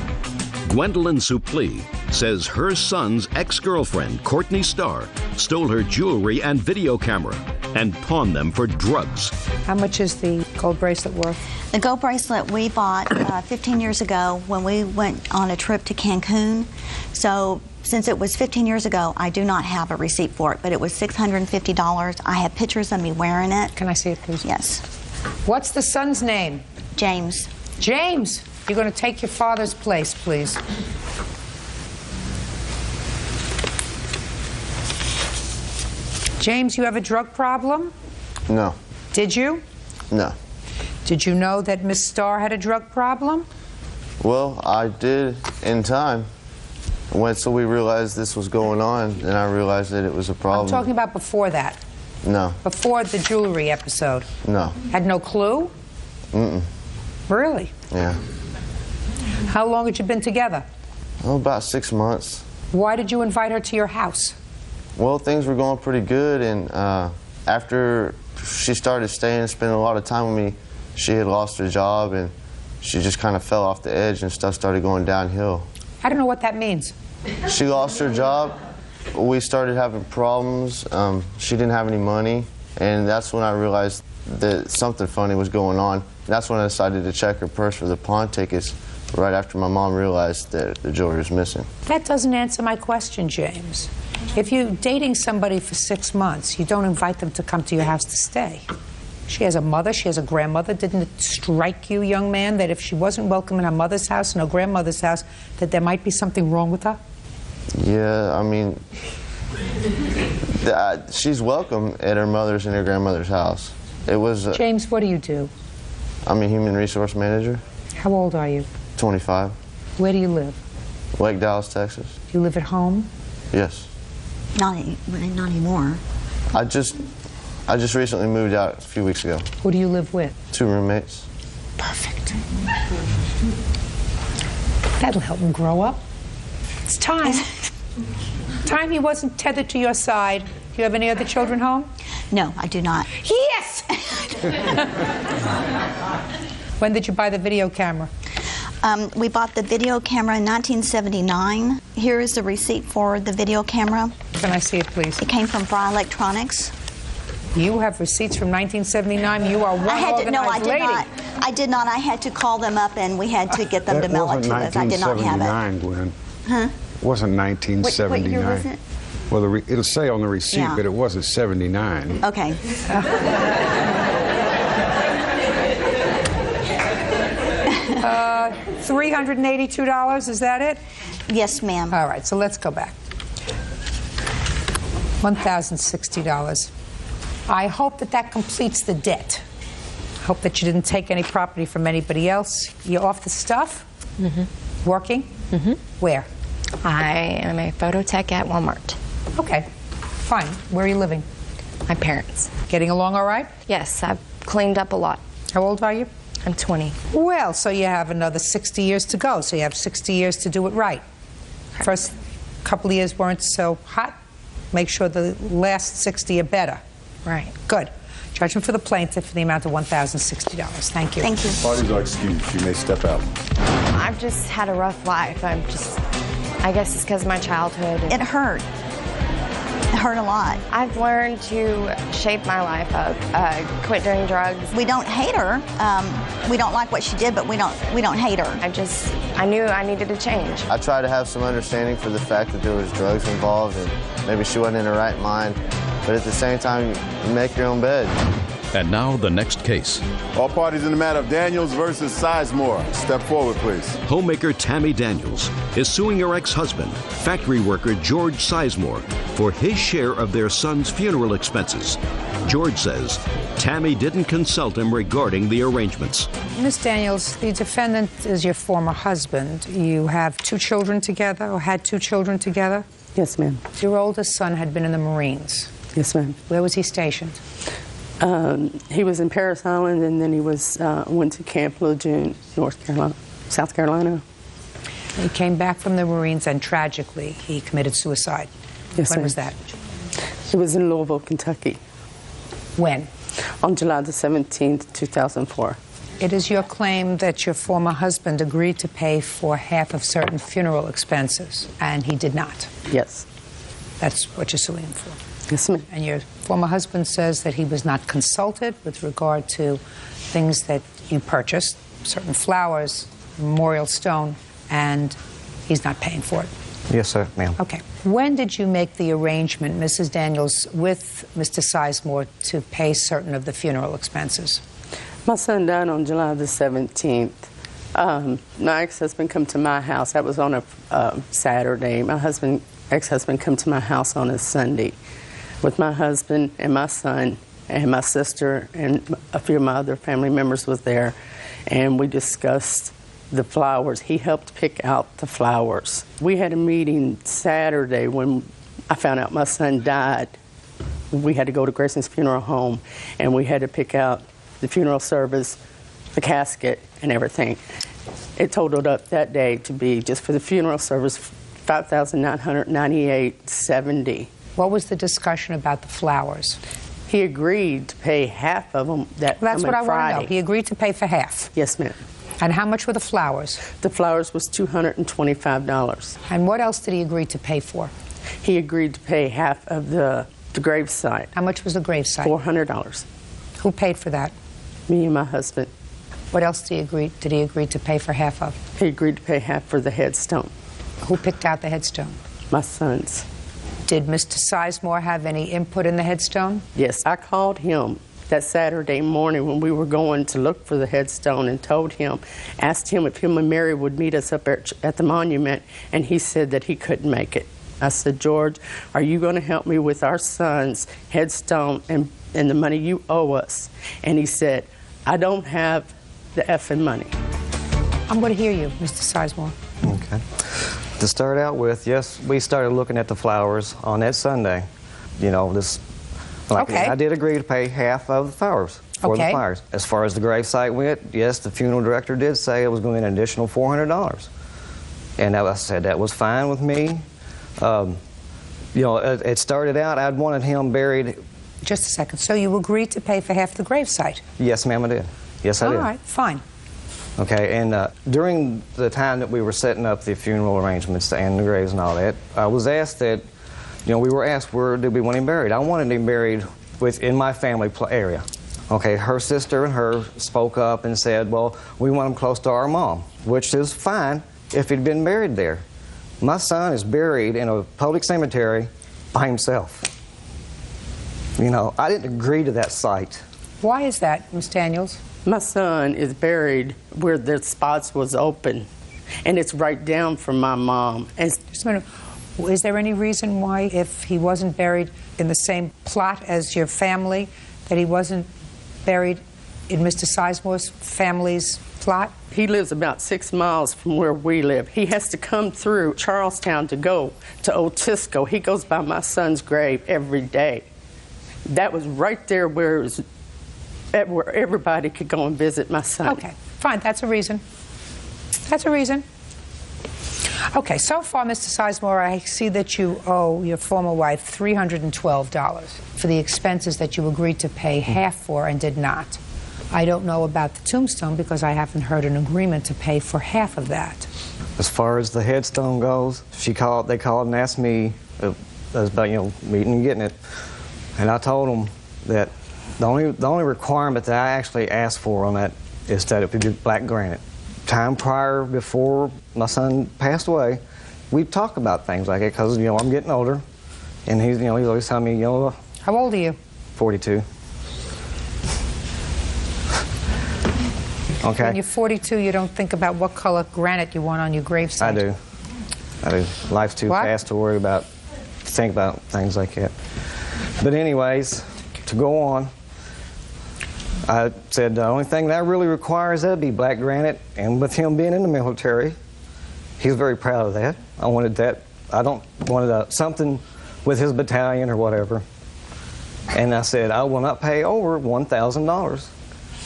Gwendolyn Suplee says her son's ex-girlfriend, Courtney Starr, stole her jewelry and video camera and pawned them for drugs. How much is the gold bracelet worth? The gold bracelet we bought 15 years ago when we went on a trip to Cancun. So since it was 15 years ago, I do not have a receipt for it, but it was $650. I have pictures of me wearing it. Can I see it, please? Yes. What's the son's name? James. James, you're going to take your father's place, please. James, you have a drug problem? No. Did you? No. Did you know that Miss Starr had a drug problem? Well, I did in time. So we realized this was going on, and I realized that it was a problem. I'm talking about before that. No. Before the jewelry episode. No. Had no clue? Mm-mm. Really? Yeah. How long had you been together? Oh, about 6 months. Why did you invite her to your house? Well, things were going pretty good, and after she started staying and spending a lot of time with me, she had lost her job, and she just kind of fell off the edge, and stuff started going downhill. I don't know what that means. She lost her job. We started having problems. She didn't have any money, and that's when I realized that something funny was going on. That's when I decided to check her purse for the pawn tickets, right after my mom realized that the jewelry was missing. That doesn't answer my question, James. If you're dating somebody for 6 months, you don't invite them to come to your house to stay. She has a mother, she has a grandmother. Didn't it strike you, young man, that if she wasn't welcome in her mother's house and her grandmother's house, that there might be something wrong with her? Yeah, I mean, she's welcome at her mother's and her grandmother's house. It was... James, what do you do? I'm a human resource manager. How old are you? 25. Where do you live? Lake Dallas, Texas. Do you live at home? Yes. Not anymore. I just recently moved out a few weeks ago. Who do you live with? 2 roommates. Perfect. That'll help him grow up. It's time. Time he wasn't tethered to your side. Do you have any other children home? No, I do not. Yes! When did you buy the video camera? We bought the video camera in 1979. Here is the receipt for the video camera. Can I see it, please? It came from Fry Electronics. You have receipts from 1979. You are one organized lady. I did not. I had to call them up, and we had to get them to mail it to us. I did not have it. 1979, Gwen. Huh? It wasn't 1979. What year was it? Well, it'll say on the receipt, Yeah. but it wasn't 79. Okay. $382, is that it? Yes, ma'am. All right, so let's go back. $1,060. I hope that that completes the debt. I hope that you didn't take any property from anybody else. You're off the stuff? Mm-hmm. Working? Mm-hmm. Where? I am a photo tech at Walmart. Okay, fine. Where are you living? My parents. Getting along all right? Yes, I've cleaned up a lot. How old are you? I'm 20. Well, so you have another 60 years to go. So you have 60 years to do it right. First couple of years weren't so hot. Make sure the last 60 are better. Right. Good. Judgment for the plaintiff for the amount of $1,060. Thank you. Thank you. Parties are excused. You may step out. I've just had a rough life. I guess it's because of my childhood. It hurt. It hurt a lot. I've learned to shape my life up, quit doing drugs. We don't hate her. We don't like what she did, but we don't hate her. I knew I needed to change. I tried to have some understanding for the fact that there was drugs involved and maybe she wasn't in her right mind. But at the same time, you make your own bed. And now the next case. All parties in the matter of Daniels versus Sizemore. Step forward, please. Homemaker Tammy Daniels is suing her ex-husband, factory worker George Sizemore, for his share of their son's funeral expenses. George says Tammy didn't consult him regarding the arrangements. Miss Daniels, the defendant is your former husband. You have 2 children together, or had 2 children together? Yes, ma'am. Your oldest son had been in the Marines. Yes, ma'am. Where was he stationed? He was in Paris Island, and then he went to Camp Lejeune, South Carolina. He came back from the Marines, and tragically, he committed suicide. Yes, when ma'am. was that? It was in Louisville, Kentucky. When? On July the 17th, 2004. It is your claim that your former husband agreed to pay for half of certain funeral expenses, and he did not. Yes. That's what you're suing him for. Yes, ma'am. And your former husband says that he was not consulted with regard to things that you purchased, certain flowers, memorial stone, and he's not paying for it. Yes, sir, ma'am. Okay. When did you make the arrangement, Mrs. Daniels, with Mr. Sizemore to pay certain of the funeral expenses? My son died on July the 17th. My ex-husband come to my house. That was on a Saturday. My ex-husband come to my house on a Sunday with my husband and my son, and my sister and a few of my other family members was there, and we discussed the flowers. He helped pick out the flowers. We had a meeting Saturday when I found out my son died. We had to go to Grayson's funeral home, and we had to pick out the funeral service, the casket, and everything. It totaled up that day to be, just for the funeral service, $5,998.70. What was the discussion about the flowers? He agreed to pay half of them that That's what I Friday. want to know. He agreed to pay for half. Yes, ma'am. And how much were the flowers? The flowers was $225. And what else did he agree to pay for? He agreed to pay half of the gravesite. How much was the gravesite? $400. Who paid for that? Me and my husband. What else did he agree to pay for half of? He agreed to pay half for the headstone. Who picked out the headstone? My sons. Did Mr. Sizemore have any input in the headstone? Yes, I called him that Saturday morning when we were going to look for the headstone and asked him if him and Mary would meet us up at the monument, and he said that he couldn't make it. I said, George, are you going to help me with our son's headstone and the money you owe us? And he said, I don't have the effing money. I'm going to hear you, Mr. Sizemore. Okay. To start out with, yes, we started looking at the flowers on that Sunday. You know, Okay. I did agree to pay half of the flowers for the flowers. As far as the gravesite went, yes, the funeral director did say it was going to be an additional $400. And I said that was fine with me. You know, it started out, I'd wanted him buried. Just a second. So you agreed to pay for half the gravesite? Yes, ma'am, I did. Yes, I did. All right, fine. Okay, and during the time that we were setting up the funeral arrangements and the graves and all that, I was asked that, you know, we were asked where did we want him buried. I wanted him buried in my family area. Okay, her sister and her spoke up and said, well, we want him close to our mom, which is fine if he'd been buried there. My son is buried in a public cemetery by himself. You know, I didn't agree to that site. Why is that, Ms. Daniels? My son is buried where the spots was open, and it's right down from my mom. And just a minute. Is there any reason why, if he wasn't buried in the same plot as your family, that he wasn't buried in Mr. Sizemore's family's plot? He lives about 6 miles from where we live. He has to come through Charlestown to go to Otisco. He goes by my son's grave every day. That was right there where everybody could go and visit my son. Okay, fine, that's a reason. That's a reason. Okay, so far, Mr. Sizemore, I see that you owe your former wife $312 for the expenses that you agreed to pay half for and did not. I don't know about the tombstone because I haven't heard an agreement to pay for half of that. As far as the headstone goes, they called and asked me about, meeting and getting it. And I told them that the only requirement that I actually asked for on that is that it be black granite. Time prior, before my son passed away, we talk about things like that because, I'm getting older. And he's always telling me, How old are you? 42. Okay. When you're 42, you don't think about what color granite you want on your gravesite. I do. Life's too fast to think about things like that. But anyways, to go on, I said the only thing that I really require is that it be black granite, and with him being in the military, he's very proud of that. I wanted that. I wanted something with his battalion or whatever. And I said, I will not pay over $1,000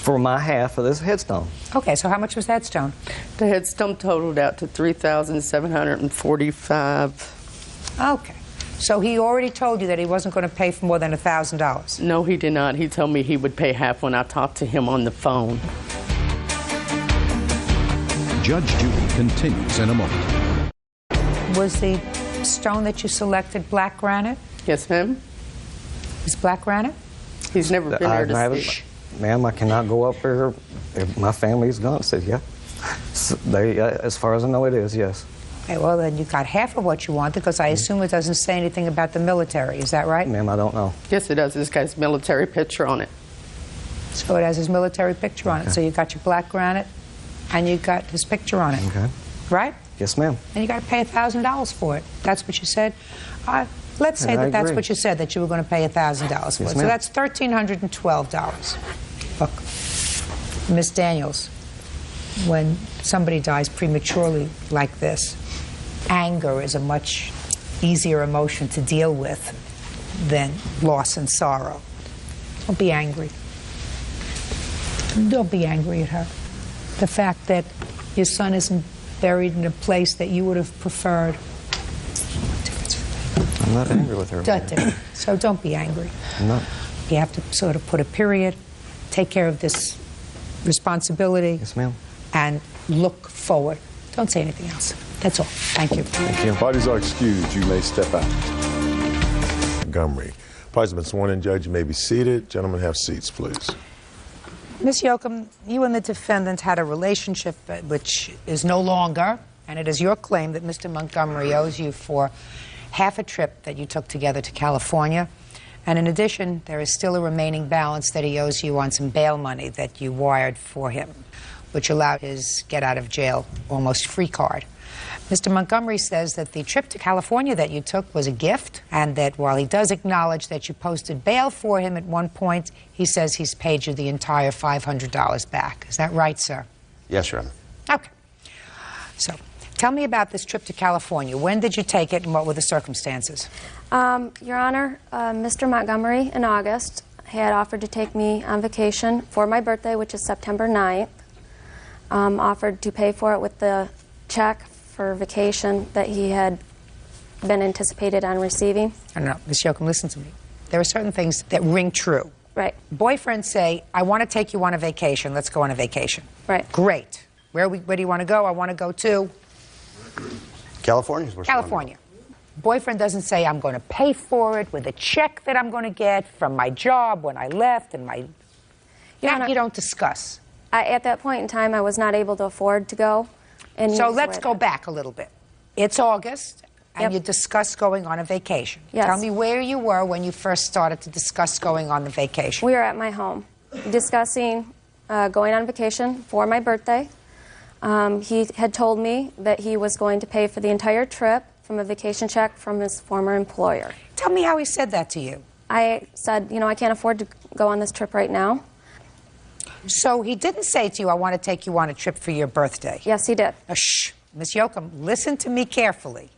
for my half of this headstone. Okay, so how much was that stone? The headstone totaled out to $3,745. Okay. So he already told you that he wasn't going to pay for more than $1,000? No, he did not. He told me he would pay half when I talked to him on the phone. Judge Judy continues in a moment. Was the stone that you selected black granite? Yes, ma'am. Is black granite? He's never been there to see. Ma'am, I cannot go up there. If my family's gone. I said, yeah. So as far as I know, it is, yes. Okay, well, then you got half of what you wanted because I assume it doesn't say anything about the military. Is that right? Ma'am, I don't know. Yes, it does. This guy's military picture on it. So it has his military picture on it. So you got your black granite and you got his picture on it. Okay. Right? Yes, ma'am. And you got to pay $1,000 for it. That's what you said. Let's say that that's what you said, that you were going to pay $1,000 for it. So that's $1,312. Look, Miss Daniels, when somebody dies prematurely like this, anger is a much easier emotion to deal with than loss and sorrow. Don't be angry. Don't be angry at her. The fact that your son isn't buried in a place that you would have preferred. I'm not angry with her. So don't be angry. I'm not. You have to sort of put a period, take care of this responsibility. Yes, ma'am. And look forward. Don't say anything else. That's all. Thank you. Thank you. Parties are excused. You may step out. Montgomery. Parties have been sworn in, Judge. You may be seated. Gentlemen, have seats, please. Ms. Yoakum, you and the defendant had a relationship which is no longer, and it is your claim that Mr. Montgomery owes you for half a trip that you took together to California. And in addition, there is still a remaining balance that he owes you on some bail money that you wired for him, which allowed his get-out-of-jail almost free card. Mr. Montgomery says that the trip to California that you took was a gift, and that while he does acknowledge that you posted bail for him at one point, he says he's paid you the entire $500 back. Is that right, sir? Yes, Your Honor. Okay. So, tell me about this trip to California. When did you take it, and what were the circumstances? Your Honor, Mr. Montgomery in August had offered to take me on vacation for my birthday, which is September 9th. Offered to pay for it with the check for vacation that he had been anticipated on receiving. I don't know. Ms. Yoakum, listen to me. There are certain things that ring true. Right. Boyfriends say, I want to take you on a vacation. Let's go on a vacation. Right. Great. Where do you want to go? I want to go to California. California. Boyfriend doesn't say, I'm going to pay for it with a check that I'm going to get from my job when I left and my... That you don't discuss. At that point in time, I was not able to afford to go. So let's go back a little bit. It's August, and you discussed going on a vacation. Yes. Tell me where you were when you first started to discuss going on the vacation. We were at my home discussing going on vacation for my birthday. He had told me that he was going to pay for the entire trip from a vacation check from his former employer. Tell me how he said that to you. I said, you know, I can't afford to go on this trip right now. So he didn't say to you, I want to take you on a trip for your birthday. Yes, he did. Shh. Miss Yoakum, listen to me carefully.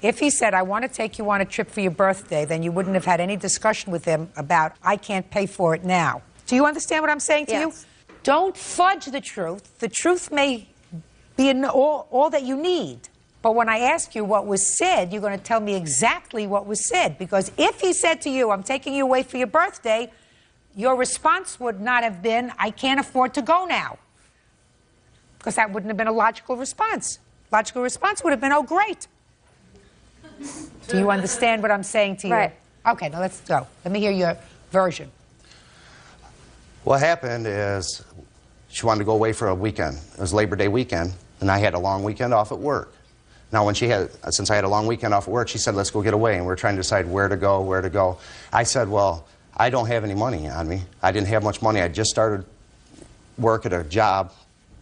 If he said, I want to take you on a trip for your birthday, then you wouldn't have had any discussion with him about, I can't pay for it now. Do you understand what I'm saying to you? Don't fudge the truth. The truth may be all that you need. But when I ask you what was said, you're going to tell me exactly what was said. Because if he said to you, I'm taking you away for your birthday, your response would not have been, I can't afford to go now. Because that wouldn't have been a logical response. Logical response would have been, oh, great. Do you understand what I'm saying to you? Right. Okay, now let's go. Let me hear your version. What happened is she wanted to go away for a weekend. It was Labor Day weekend, and I had a long weekend off at work. Now, since I had a long weekend off at work, she said, let's go get away, and we were trying to decide where to go. I said, well, I don't have any money on me. I didn't have much money. I just started work at a job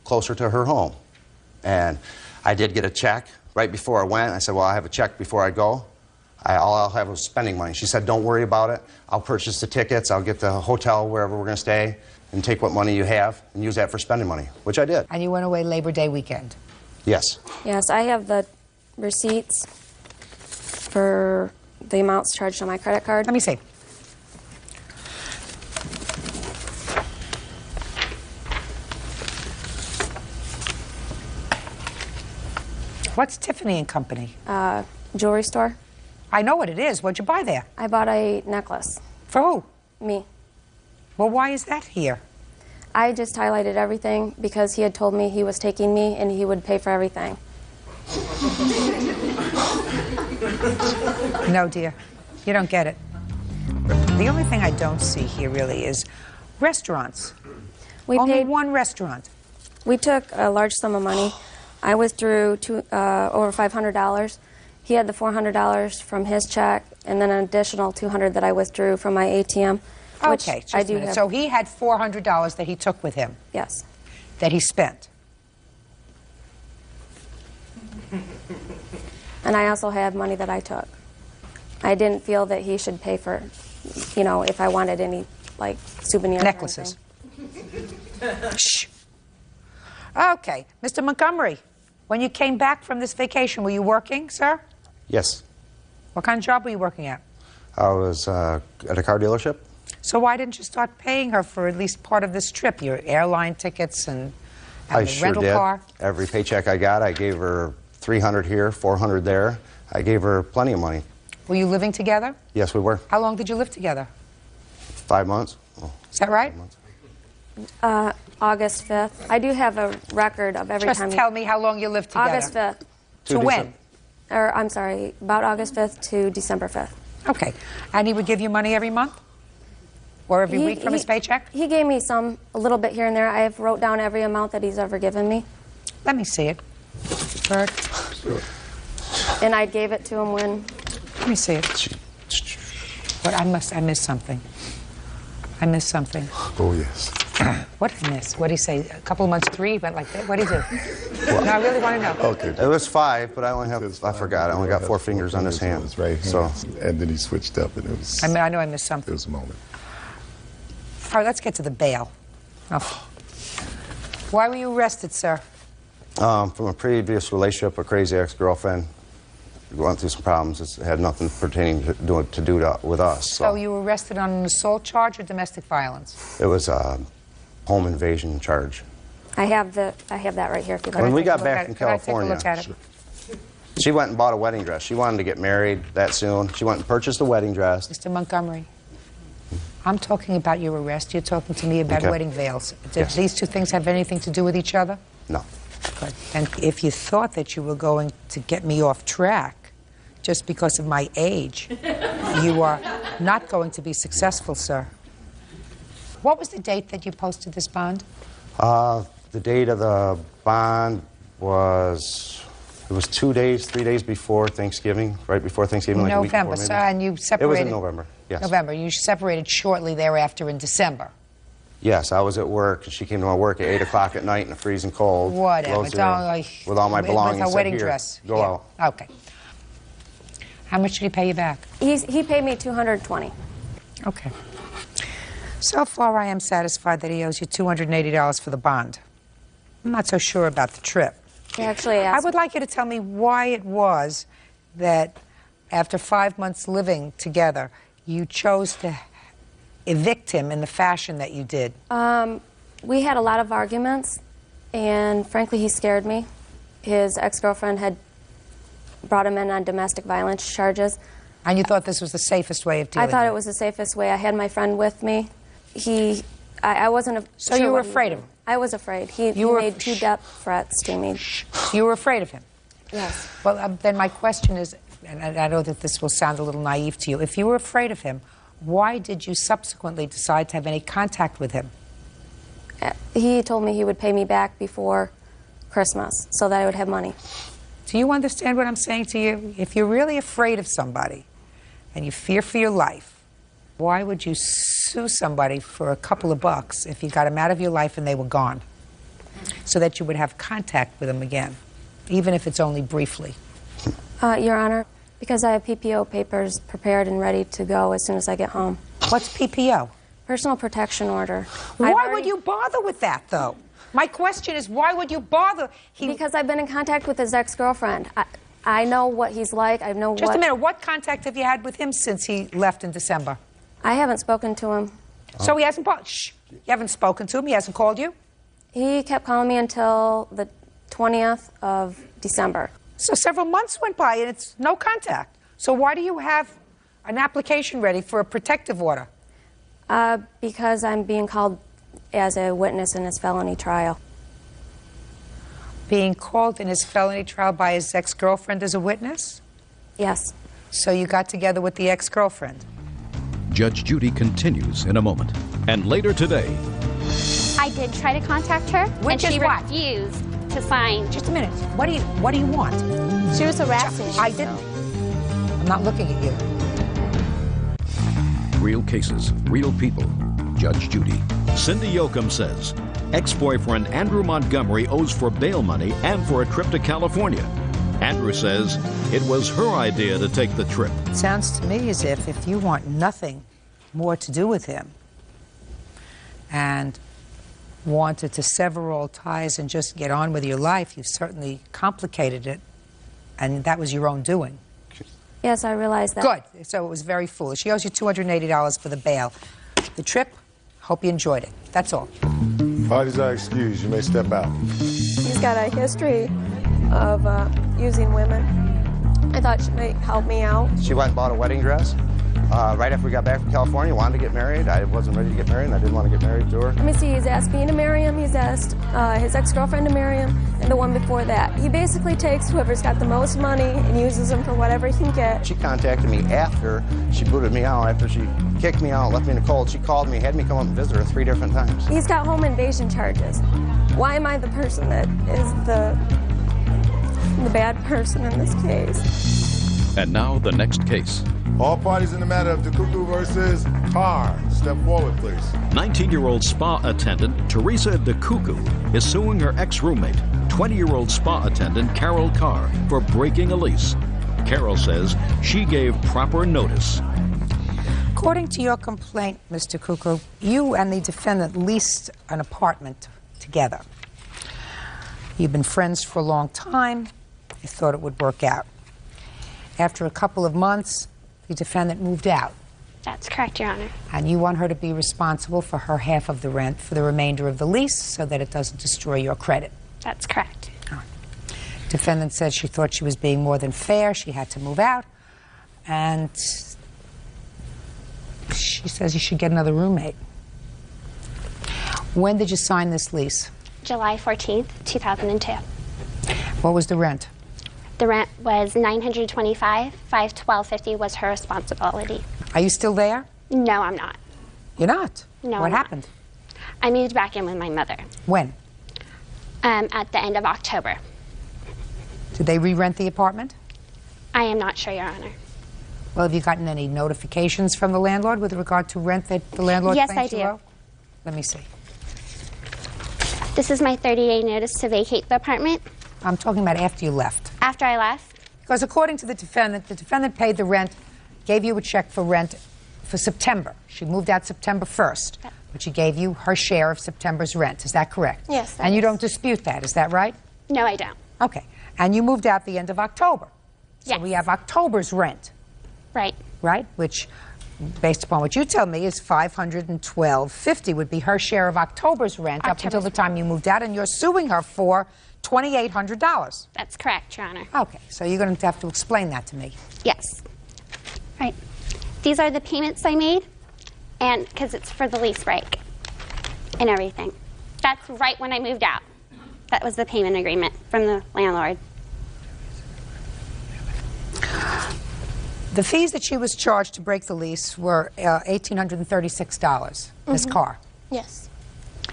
closer to her home. And I did get a check right before I went. I said, well, I have a check before I go. All I'll have is spending money. She said, don't worry about it. I'll purchase the tickets. I'll get the hotel wherever we're going to stay and take what money you have and use that for spending money, which I did. And you went away Labor Day weekend? Yes. Yes, I have the receipts for the amounts charged on my credit card. Let me see. What's Tiffany & Company? Jewelry store. I know what it is. What'd you buy there? I bought a necklace. For who? Me. Well, why is that here? I just highlighted everything because he had told me he was taking me and he would pay for everything. No, dear. You don't get it. The only thing I don't see here really is restaurants. Only one restaurant. We took a large sum of money. I withdrew over $500. He had the $400 from his check, and then an additional $200 that I withdrew from my ATM. Okay, just a minute. So he had $400 that he took with him? Yes. That he spent? And I also have money that I took. I didn't feel that he should pay for, you know, if I wanted any, like, souvenirs. Necklaces. Shh. Okay. Mr. Montgomery, when you came back from this vacation, were you working, sir? Yes. What kind of job were you working at? I was at a car dealership. So why didn't you start paying her for at least part of this trip, your airline tickets and the rental car? Every paycheck I got, I gave her $300 here, $400 there. I gave her plenty of money. Were you living together? Yes, we were. How long did you live together? 5 months. Oh, is that right? 5 months. August 5th. I do have a record of every time. Just tell me how long you lived together. August 5th. To when? Or, I'm sorry, about August 5th to December 5th. Okay. And he would give you money every month? Or every week from his paycheck? He gave me a little bit here and there. I have wrote down every amount that he's ever given me. Let me see it. Bert. And I gave it to him when... Let me see it. What, I missed something. I missed something. Oh, yes. What did I miss? What did he say? A couple of months free, but like that? What did he do? No, I really want to know. Okay. It was 5, but I forgot. I only got 4 fingers on his hand. Right. So. And then he switched up, and it was... I know I missed something. It was a moment. All right, let's get to the bail. Oh. Why were you arrested, sir? From a previous relationship, a crazy ex-girlfriend. Going through some problems. It had nothing pertaining to do with us. So you were arrested on an assault charge or domestic violence? It was a home invasion charge. I have that right here if you'd like. When we got back from California, Can I take a look at it? she went and bought a wedding dress. She wanted to get married that soon. She went and purchased a wedding dress. Mr. Montgomery, I'm talking about your arrest. You're talking to me about wedding veils. Did these two things have anything to do with each other? No. Good. And if you thought that you were going to get me off track just because of my age, you are not going to be successful, sir. What was the date that you posted this bond? The date of the bond was, it was 3 days before Thanksgiving, right before Thanksgiving, like a week November, before, sir, and you separated... It was in November, yes. November. You separated shortly thereafter in December. Yes, I was at work, and she came to my work at 8 o'clock at night in the freezing cold. Whatever. With all my belongings. With her wedding Said, dress. Go out. Okay. How much did he pay you back? He paid me $220. Okay. So far, I am satisfied that he owes you $280 for the bond. I'm not so sure about the trip. He actually asked. I would like you to tell me why it was that after 5 months living together, you chose to evict him in the fashion that you did. We had a lot of arguments, and frankly, he scared me. His ex-girlfriend had brought him in on domestic violence charges. And you thought this was the safest way of dealing I thought with it was the safest way. I had my friend with me. I wasn't So sure you were what he afraid would of do. him? I was afraid. He made 2 death threats to me. You were afraid of him? Yes. Well, then my question is, and I know that this will sound a little naive to you, if you were afraid of him, why did you subsequently decide to have any contact with him? He told me he would pay me back before Christmas so that I would have money. Do you understand what I'm saying to you? If you're really afraid of somebody and you fear for your life, why would you sue somebody for a couple of bucks if you got them out of your life and they were gone? So that you would have contact with them again, even if it's only briefly. Your Honor, because I have PPO papers prepared and ready to go as soon as I get home. What's PPO? Personal protection order. Why would you bother with that, though? My question is, why would you bother? Because I've been in contact with his ex-girlfriend. I know what he's like. I know Just a minute. What contact have you had with him since he left in December? I haven't spoken to him. So he hasn't... Shh. You haven't spoken to him? He hasn't called you? He kept calling me until the 20th of December. So several months went by and it's no contact. So why do you have an application ready for a protective order? Because I'm being called as a witness in his felony trial. Being called in his felony trial by his ex-girlfriend as a witness? Yes. So you got together with the ex-girlfriend? Judge Judy continues in a moment. And later today, I did try to contact her, and she refused to sign. Just a minute. What do you want? She was harassing me. I didn't. I'm not looking at you. real cases, real people. Judge Judy. Cindy Yoakum says ex-boyfriend Andrew Montgomery owes for bail money and for a trip to California. Andrew says it was her idea to take the trip. It sounds to me as if you want nothing more to do with him and wanted to sever all ties and just get on with your life, you've certainly complicated it, and that was your own doing. Yes, I realize that. Good. So it was very foolish. She owes you $280 for the bail. The trip, hope you enjoyed it. That's all. Parties are excused. You may step out. He's got a history of using women. I thought she might help me out. She went and bought a wedding dress. Right after we got back from California, wanted to get married. I wasn't ready to get married, and I didn't want to get married to her. Let me see, he's asked me to marry him, he's asked his ex-girlfriend to marry him, and the one before that. He basically takes whoever's got the most money and uses them for whatever he can get. She contacted me after she booted me out, after she kicked me out, left me in the cold. She called me, had me come up and visit her 3 different times. He's got home invasion charges. Why am I the person that is the bad person in this case? And now the next case. All parties in the matter of DeCuckoo versus Carr. Step forward, please. 19-year-old spa attendant Teresa DeCuckoo is suing her ex-roommate, 20-year-old spa attendant Carol Carr, for breaking a lease. Carol says she gave proper notice. According to your complaint, Mr. Cuckoo, you and the defendant leased an apartment together. You've been friends for a long time. You thought it would work out. After a couple of months, the defendant moved out. That's correct, Your Honor. And you want her to be responsible for her half of the rent for the remainder of the lease so that it doesn't destroy your credit. That's correct. Defendant said she thought she was being more than fair. She had to move out. And she says you should get another roommate. When did you sign this lease? July 14th, 2002. What was the rent? The rent was $925. $512.50 was her responsibility. Are you still there? No, I'm not. You're not? No, What I'm not. happened? I moved back in with my mother. When? At the end of October. Did they re-rent the apartment? I am not sure, Your Honor. Well, have you gotten any notifications from the landlord with regard to rent that the landlord Yes, claims I you do. owe? Let me see. This is my 30-day notice to vacate the apartment. I'm talking about after you left. After I left, Because according to the defendant paid the rent, gave you a check for rent for September. She moved out September 1st, but she gave you her share of September's rent. Is that correct? Yes. And you don't dispute that, is that right? No, I don't. Okay. And you moved out the end of October. So Yes. we have October's rent. Right. Right? Which, based upon what you tell me, is $512.50 would be her share of October's rent up until the time you moved out, and you're suing her for $2,800. That's correct, Your Honor. Okay, so you're going to have to explain that to me. Yes. Right. These are the payments I made, and because it's for the lease break and everything. That's right when I moved out. That was the payment agreement from the landlord. The fees that she was charged to break the lease were $1,836, Ms. Carr. Yes.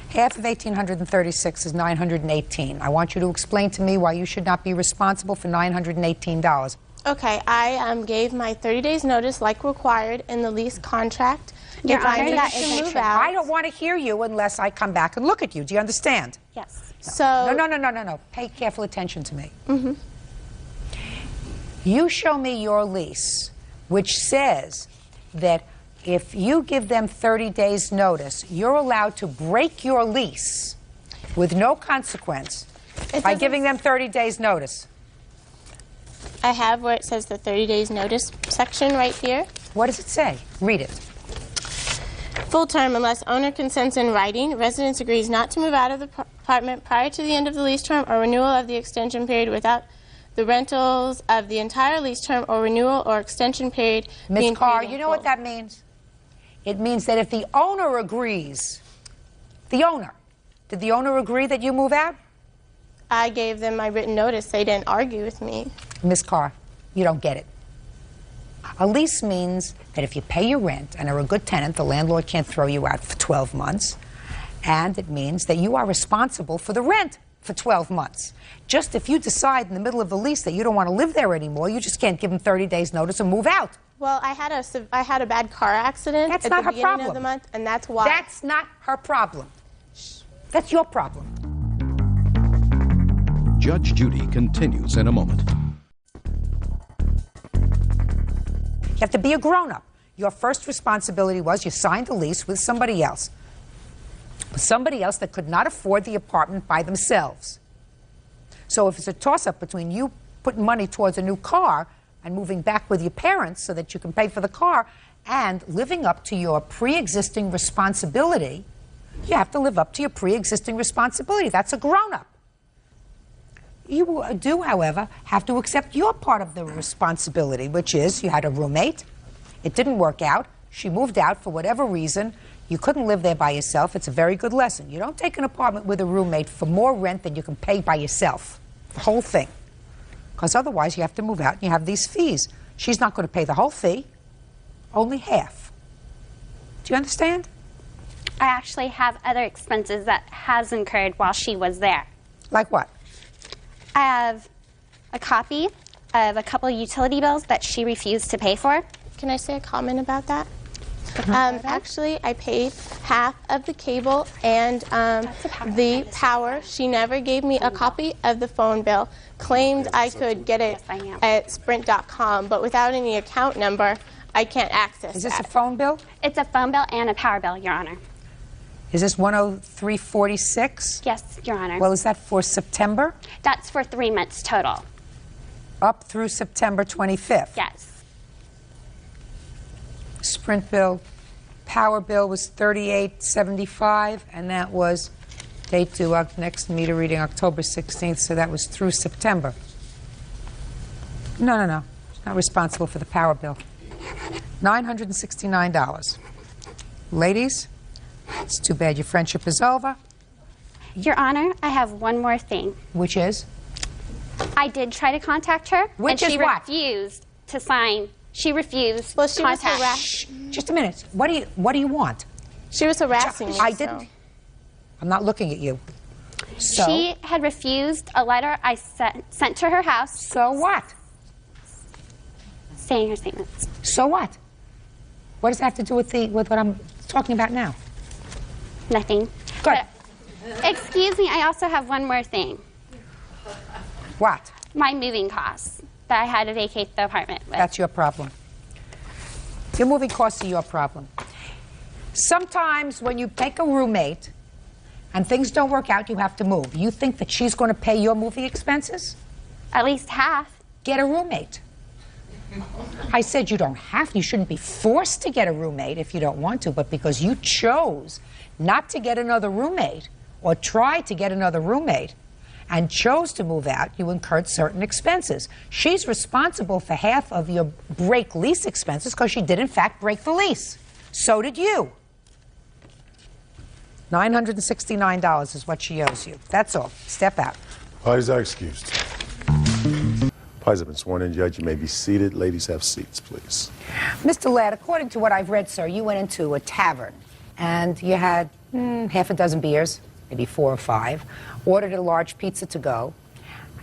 Half of $1,836 is $918. I want you to explain to me why you should not be responsible for $918. Okay, I gave my 30 days notice like required in the lease contract. Your If I Honor, needed that to is move true. out. I don't want to hear you unless I come back and look at you. Do you understand? Yes. So No. Pay careful attention to me. Mm-hmm. You show me your lease, which says that if you give them 30 days notice, you're allowed to break your lease with no consequence by giving them 30 days notice. I have where it says the 30 days notice section right here. What does it say? Read it. Full term unless owner consents in writing, residence agrees not to move out of the apartment prior to the end of the lease term or renewal of the extension period without the rentals of the entire lease term or renewal or extension period. Ms. Carr, you know what that means? It means that if the owner agrees, did the owner agree that you move out? I gave them my written notice. They didn't argue with me. Ms. Carr, you don't get it. A lease means that if you pay your rent and are a good tenant, the landlord can't throw you out for 12 months. And it means that you are responsible for the rent for 12 months. Just if you decide in the middle of the lease that you don't want to live there anymore, you just can't give them 30 days notice and move out. Well, I had a bad car accident That's at not the her beginning problem. of the month, and that's why. That's not her problem. That's your problem. Judge Judy continues in a moment. You have to be a grown-up. Your first responsibility was you signed a lease with somebody else. Somebody else that could not afford the apartment by themselves. So if it's a toss-up between you putting money towards a new car and moving back with your parents so that you can pay for the car and living up to your pre-existing responsibility, you have to live up to your pre-existing responsibility. That's a grown-up. You do, however, have to accept your part of the responsibility, which is you had a roommate. It didn't work out. She moved out for whatever reason. You couldn't live there by yourself. It's a very good lesson. You don't take an apartment with a roommate for more rent than you can pay by yourself. The whole thing. Because otherwise you have to move out and you have these fees. She's not going to pay the whole fee, only half. Do you understand? I actually have other expenses that has incurred while she was there. Like what? I have a copy of a couple utility bills that she refused to pay for. Can I say a comment about that? Actually, I paid half of the cable and the power. She never gave me a copy of the phone bill. Claimed I could get it at Sprint.com, but without any account number, I can't access it. Is this a phone bill? It's a phone bill and a power bill, Your Honor. Is this 10346? Yes, Your Honor. Well, is that for September? That's for 3 months total. Up through September 25th? Yes. Sprint bill, power bill was $38.75, and that was date due next meter reading October 16th, so that was through September. No. She's not responsible for the power bill. $969. Ladies, it's too bad your friendship is over. Your Honor, I have one more thing. Which is? I did try to contact her, Which and is she what? refused to sign. She refused Well, she was contact. Shh, just a minute. What do you want? She was harassing me. I didn't. I'm not looking at you. So? She had refused a letter I sent to her house. So what? Saying her statements. So what? What does that have to do with what I'm talking about now? Nothing. Good. But, excuse me, I also have one more thing. What? My moving costs. that I had to vacate the apartment with. That's your problem. Your moving costs are your problem. Sometimes when you take a roommate and things don't work out, you have to move. You think that she's going to pay your moving expenses? At least half. Get a roommate. I said you don't have to. You shouldn't be forced to get a roommate if you don't want to, but because you chose not to get another roommate or try to get another roommate and chose to move out, you incurred certain expenses. She's responsible for half of your break lease expenses because she did in fact break the lease. So did you. $969 is what she owes you. That's all. Step out. Parties are excused. Parties have been sworn in, Judge. You may be seated. Ladies, have seats, please. Mr. Ladd, according to what I've read, sir, you went into a tavern and you had half a dozen beers, maybe 4 or 5, ordered a large pizza to go,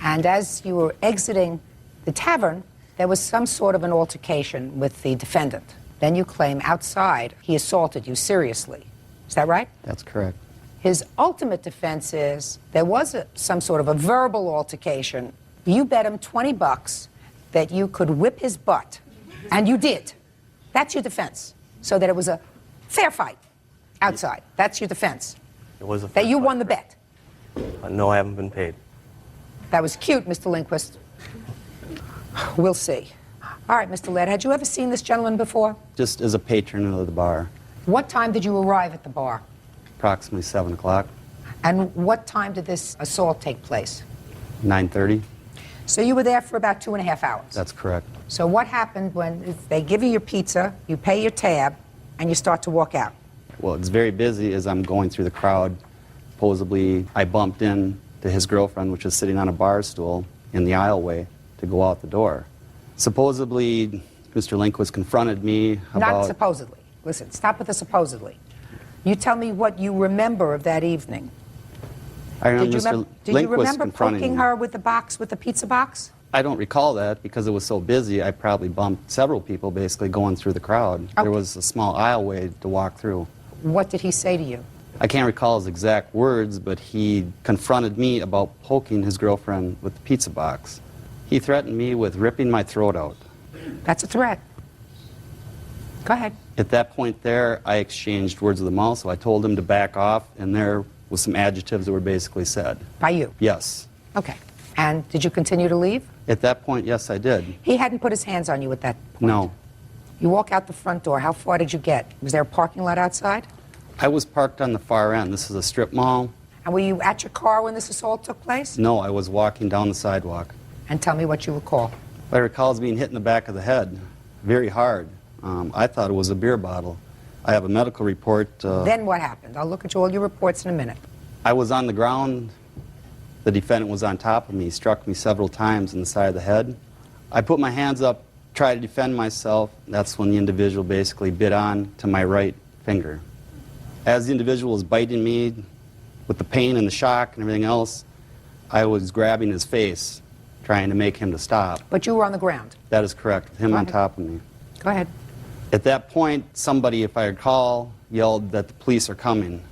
and as you were exiting the tavern, there was some sort of an altercation with the defendant. Then you claim outside he assaulted you seriously. Is that right? That's correct. His ultimate defense is there was some sort of a verbal altercation. You bet him $20 that you could whip his butt, and you did. That's your defense. So that it was a fair fight outside. That's your defense. It was a that you won the bet. No, I haven't been paid. That was cute, Mr. Lindquist. We'll see. All right, Mr. Ladd, had you ever seen this gentleman before? Just as a patron of the bar, What time did you arrive at the bar? approximately 7 o'clock, And what time did this assault take place? 9:30. So you were there for about 2.5 hours. That's correct. So what happened when they give you your pizza, you pay your tab, and you start to walk out? Well, it's very busy as I'm going through the crowd. Supposedly, I bumped in to his girlfriend, which was sitting on a bar stool in the aisleway to go out the door. Supposedly, Mr. Lindquist confronted me about... Not supposedly. Listen, stop with the supposedly. You tell me what you remember of that evening. I remember Did you, Mr. did you Lindquist remember confronting poking me. her with the box, with the pizza box? I don't recall that because it was so busy. I probably bumped several people basically going through the crowd. Okay. There was a small aisleway to walk through. What did he say to you? I can't recall his exact words, but he confronted me about poking his girlfriend with the pizza box. He threatened me with ripping my throat out. That's a threat. Go ahead. At that point there, I exchanged words of the mouth, so I told him to back off, and there was some adjectives that were basically said. By you? Yes. Okay. And did you continue to leave? At that point, yes, I did. He hadn't put his hands on you at that point? No. You walk out the front door. How far did you get? Was there a parking lot outside? I was parked on the far end. This is a strip mall. And were you at your car when this assault took place? No, I was walking down the sidewalk. And tell me what you recall. What I recall is being hit in the back of the head, very hard. I thought it was a beer bottle. I have a medical report. Then what happened? I'll look at all your reports in a minute. I was on the ground. The defendant was on top of me. He struck me several times in the side of the head. I put my hands up, tried to defend myself. That's when the individual basically bit on to my right finger. As the individual was biting me with the pain and the shock and everything else, I was grabbing his face, trying to make him to stop. But you were on the ground? That is correct, with him Go on ahead. top of me. Go ahead. At that point, somebody, if I recall, yelled that the police are coming.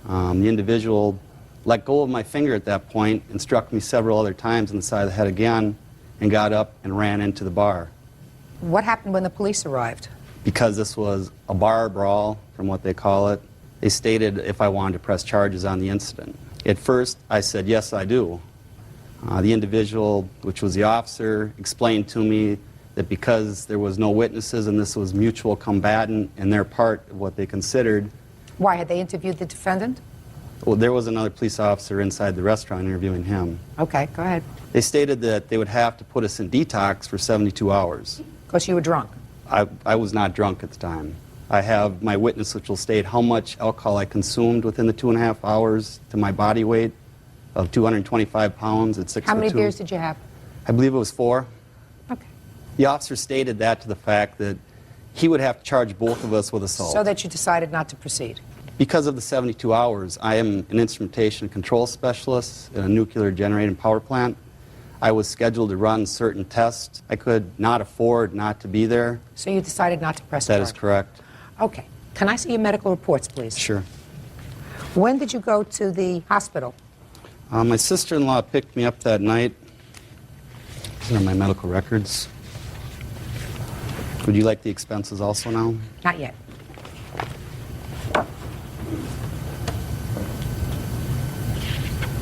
The individual let go of my finger at that point and struck me several other times in the side of the head again and got up and ran into the bar. What happened when the police arrived? Because this was a bar brawl, from what they call it, they stated if I wanted to press charges on the incident. At first, I said, yes, I do. The individual, which was the officer, explained to me that because there was no witnesses and this was mutual combatant and their part of what they considered. Why, had they interviewed the defendant? Well, there was another police officer inside the restaurant interviewing him. Okay, go ahead. They stated that they would have to put us in detox for 72 hours. Because you were drunk? I was not drunk at the time. I have my witness which will state how much alcohol I consumed within the 2.5 hours to my body weight of 225 pounds at 6'2". How many beers did you have? I believe it was 4. Okay. The officer stated that to the fact that he would have to charge both of us with assault. So that you decided not to proceed? Because of the 72 hours, I am an instrumentation control specialist in a nuclear generating power plant. I was scheduled to run certain tests. I could not afford not to be there. So you decided not to press That charge? is correct. Okay. Can I see your medical reports, please? Sure. When did you go to the hospital? My sister-in-law picked me up that night. These are my medical records. Would you like the expenses also now? Not yet.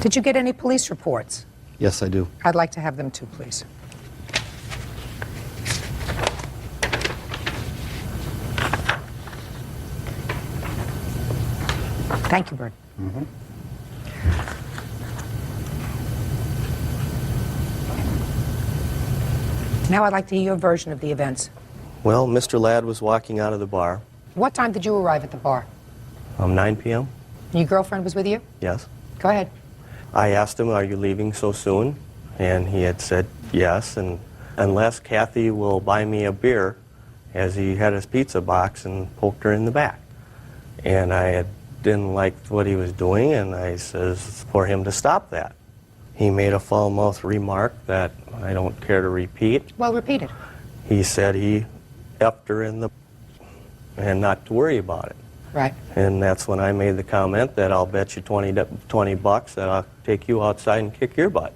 Did you get any police reports? Yes, I do. I'd like to have them too, please. Thank you, Bert. Now I'd like to hear your version of the events. Well, Mr. Ladd was walking out of the bar. What time did you arrive at the bar? 9 p.m. Your girlfriend was with you? Yes. Go ahead. I asked him, are you leaving so soon? And he had said yes, and unless Kathy will buy me a beer, as he had his pizza box and poked her in the back. And didn't like what he was doing, and I says for him to stop that. He made a foul-mouthed remark that I don't care to repeat. Well, repeat it. He said he effed her in the and not to worry about it. Right. And that's when I made the comment that I'll bet you 20 bucks that I'll take you outside and kick your butt.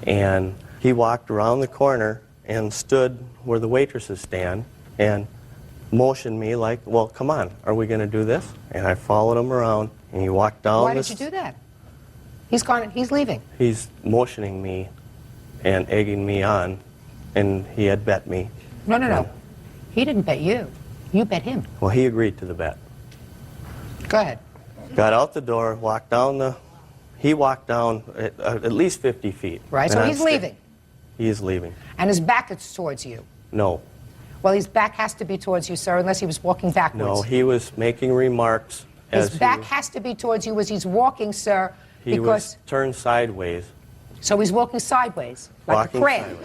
And he walked around the corner and stood where the waitresses stand and motioned me like, well, come on, are we going to do this? And I followed him around, and he walked down Why did you do that? He's gone. He's leaving. He's motioning me and egging me on, and he had bet me. No. He didn't bet you. You bet him. Well, he agreed to the bet. Go ahead. Got out the door, walked down he walked down at least 50 feet. Right, so he's leaving. He is leaving. And his back is towards you. No. Well, his back has to be towards you, sir, unless he was walking backwards. No, he was making remarks. His back has to be towards you as he's walking, sir, He was turned sideways. So he's walking sideways, like a crab.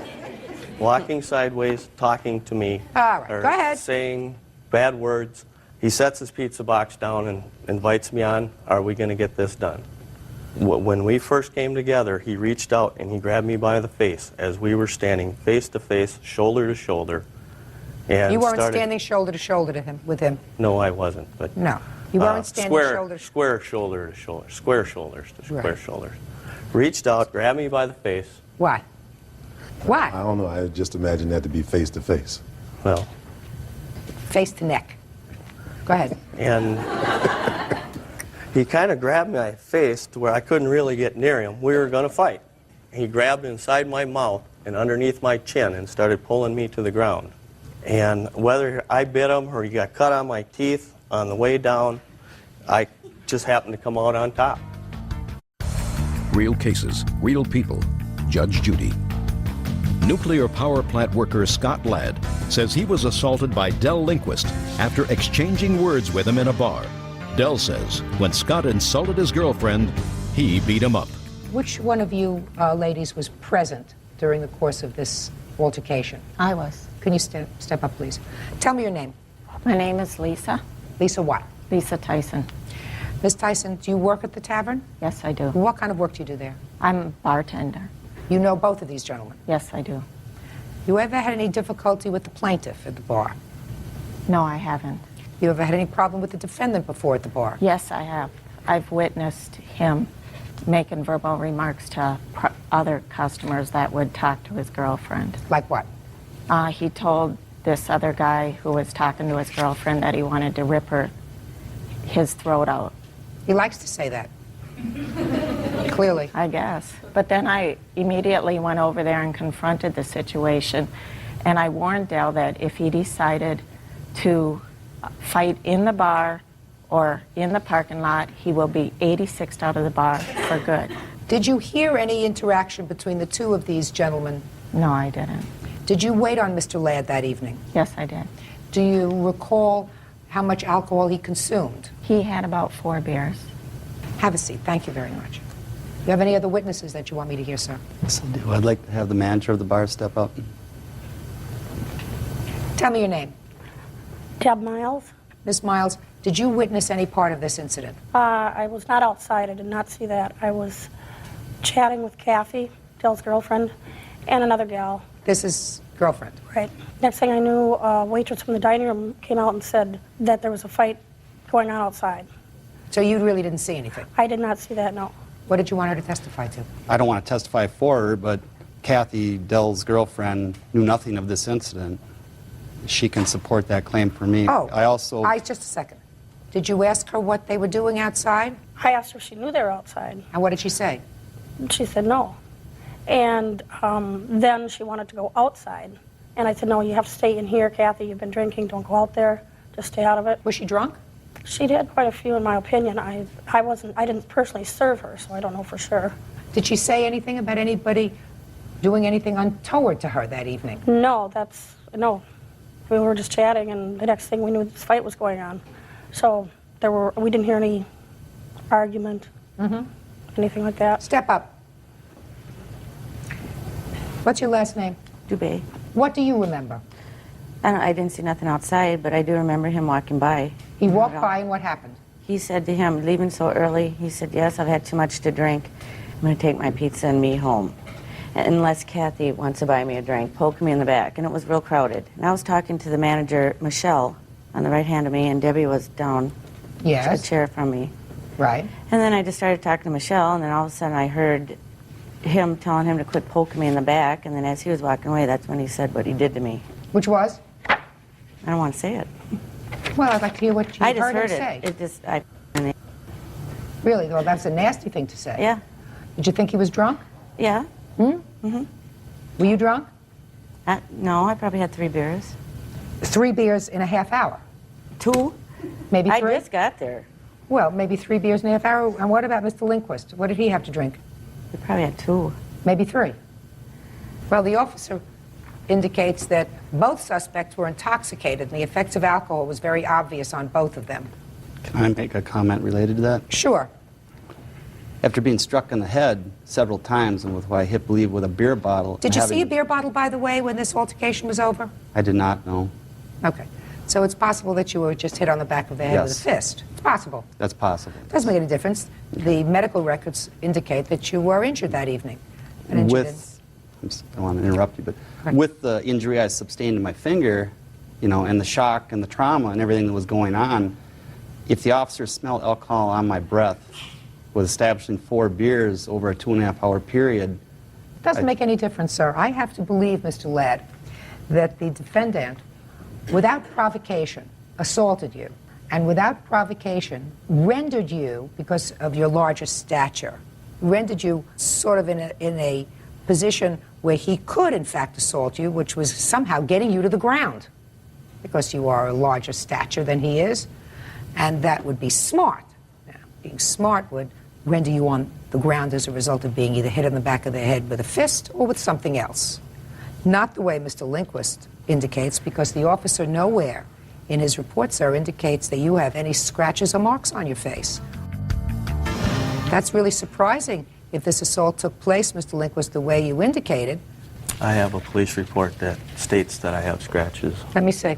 Walking sideways, talking to me. All right, go ahead. Saying bad words. He sets his pizza box down and invites me on, are we going to get this done? When we first came together, he reached out and he grabbed me by the face as we were standing face to face, shoulder to shoulder. And you weren't standing shoulder to shoulder with him? No, I wasn't. But no, you weren't standing shoulder to square shoulder to shoulder, square shoulders to square shoulders. Reached out, grabbed me by the face. Why? Why? I don't know. I just imagine that to be face to face. Well. Face to neck. Go ahead. And he kind of grabbed my face to where I couldn't really get near him. We were going to fight. He grabbed inside my mouth and underneath my chin and started pulling me to the ground. And whether I bit him or he got cut on my teeth on the way down, I just happened to come out on top. Real cases, real people. Judge Judy. Nuclear power plant worker Scott Ladd says he was assaulted by Del Lindquist after exchanging words with him in a bar. Del says when Scott insulted his girlfriend, he beat him up. Which one of you ladies was present during the course of this altercation? I was. Can you step up, please? Tell me your name. My name is Lisa. Lisa what? Lisa Tyson. Ms. Tyson, do you work at the tavern? Yes, I do. What kind of work do you do there? I'm a bartender. You know both of these gentlemen? Yes, I do. You ever had any difficulty with the plaintiff at the bar? No, I haven't. You ever had any problem with the defendant before at the bar? Yes, I have. I've witnessed him making verbal remarks to other customers that would talk to his girlfriend. Like what? He told this other guy who was talking to his girlfriend that he wanted to rip his throat out. He likes to say that. Clearly. I guess. But then I immediately went over there and confronted the situation, and I warned Del that if he decided to fight in the bar or in the parking lot, he will be 86'd out of the bar for good. Did you hear any interaction between the two of these gentlemen? No, I didn't. Did you wait on Mr. Ladd that evening? Yes, I did. Do you recall how much alcohol he consumed? He had about 4 beers. Have a seat. Thank you very much. Do you have any other witnesses that you want me to hear, sir? Yes, I do. I'd like to have the manager of the bar step up. Tell me your name. Deb Miles. Miss Miles, did you witness any part of this incident? I was not outside. I did not see that. I was chatting with Kathy, Dell's girlfriend, and another gal. This is girlfriend? Right. Next thing I knew, a waitress from the dining room came out and said that there was a fight going on outside. So you really didn't see anything? I did not see that, no. What did you want her to testify to? I don't want to testify for her, but Kathy, Dell's girlfriend, knew nothing of this incident, she can support that claim for me. Oh, Just a second. Did you ask her what they were doing outside? I asked her if she knew they were outside. And what did she say? She said no. And then she wanted to go outside. And I said, no, you have to stay in here, Kathy. You've been drinking. Don't go out there. Just stay out of it. Was she drunk? She did quite a few, in my opinion. I didn't personally serve her, so I don't know for sure. Did she say anything about anybody doing anything untoward to her that evening? No. We were just chatting, and the next thing we knew, this fight was going on. So we didn't hear any argument, anything like that. Step up. What's your last name? Dubé. What do you remember? I didn't see nothing outside, but I do remember him walking by. He walked by, and what happened? He said to him, leaving so early, he said, yes, I've had too much to drink. I'm going to take my pizza and me home. Unless Kathy wants to buy me a drink, poke me in the back. And it was real crowded. And I was talking to the manager, Michelle, on the right hand of me, and Debbie was down a chair from me. Right. And then I just started talking to Michelle, and then all of a sudden I heard him telling him to quit poking me in the back, and then as he was walking away, that's when he said what he did to me. Which was? I don't want to say it. Well, I'd like to hear what you I just heard heard him it. say. Really? Well, that's a nasty thing to say. Yeah. Did you think he was drunk? Yeah. Mm-hmm. Were you drunk? No, I probably had 3 beers. 3 beers in a half hour? 2. Maybe 3? I just got there. Well, maybe 3 beers in a half hour. And what about Mr. Lindquist? What did he have to drink? He probably had 2. Maybe 3. Well, the officer indicates that both suspects were intoxicated, and the effects of alcohol was very obvious on both of them. Can I make a comment related to that? Sure. After being struck in the head several times and with what I believe with a beer bottle. Did you see a beer bottle, by the way, when this altercation was over? I did not know. Okay. So it's possible that you were just hit on the back of the head with a fist. It's possible. That's possible. Doesn't make any difference. The medical records indicate that you were injured that evening. I don't want to interrupt you, but with the injury I sustained in my finger, and the shock and the trauma and everything that was going on, if the officer smelled alcohol on my breath, was establishing 4 beers over a 2.5-hour period. It doesn't make any difference, sir. I have to believe, Mr. Ladd, that the defendant, without provocation, assaulted you, and without provocation, rendered you, because of your larger stature, rendered you sort of in a position where he could, in fact, assault you, which was somehow getting you to the ground, because you are a larger stature than he is, and that would be smart. Now, being smart would render you on the ground as a result of being either hit in the back of the head with a fist or with something else. Not the way Mr. Lindquist indicates, because the officer nowhere in his report, sir, indicates that you have any scratches or marks on your face. That's really surprising if this assault took place, Mr. Lindquist, the way you indicated. I have a police report that states that I have scratches. Let me see.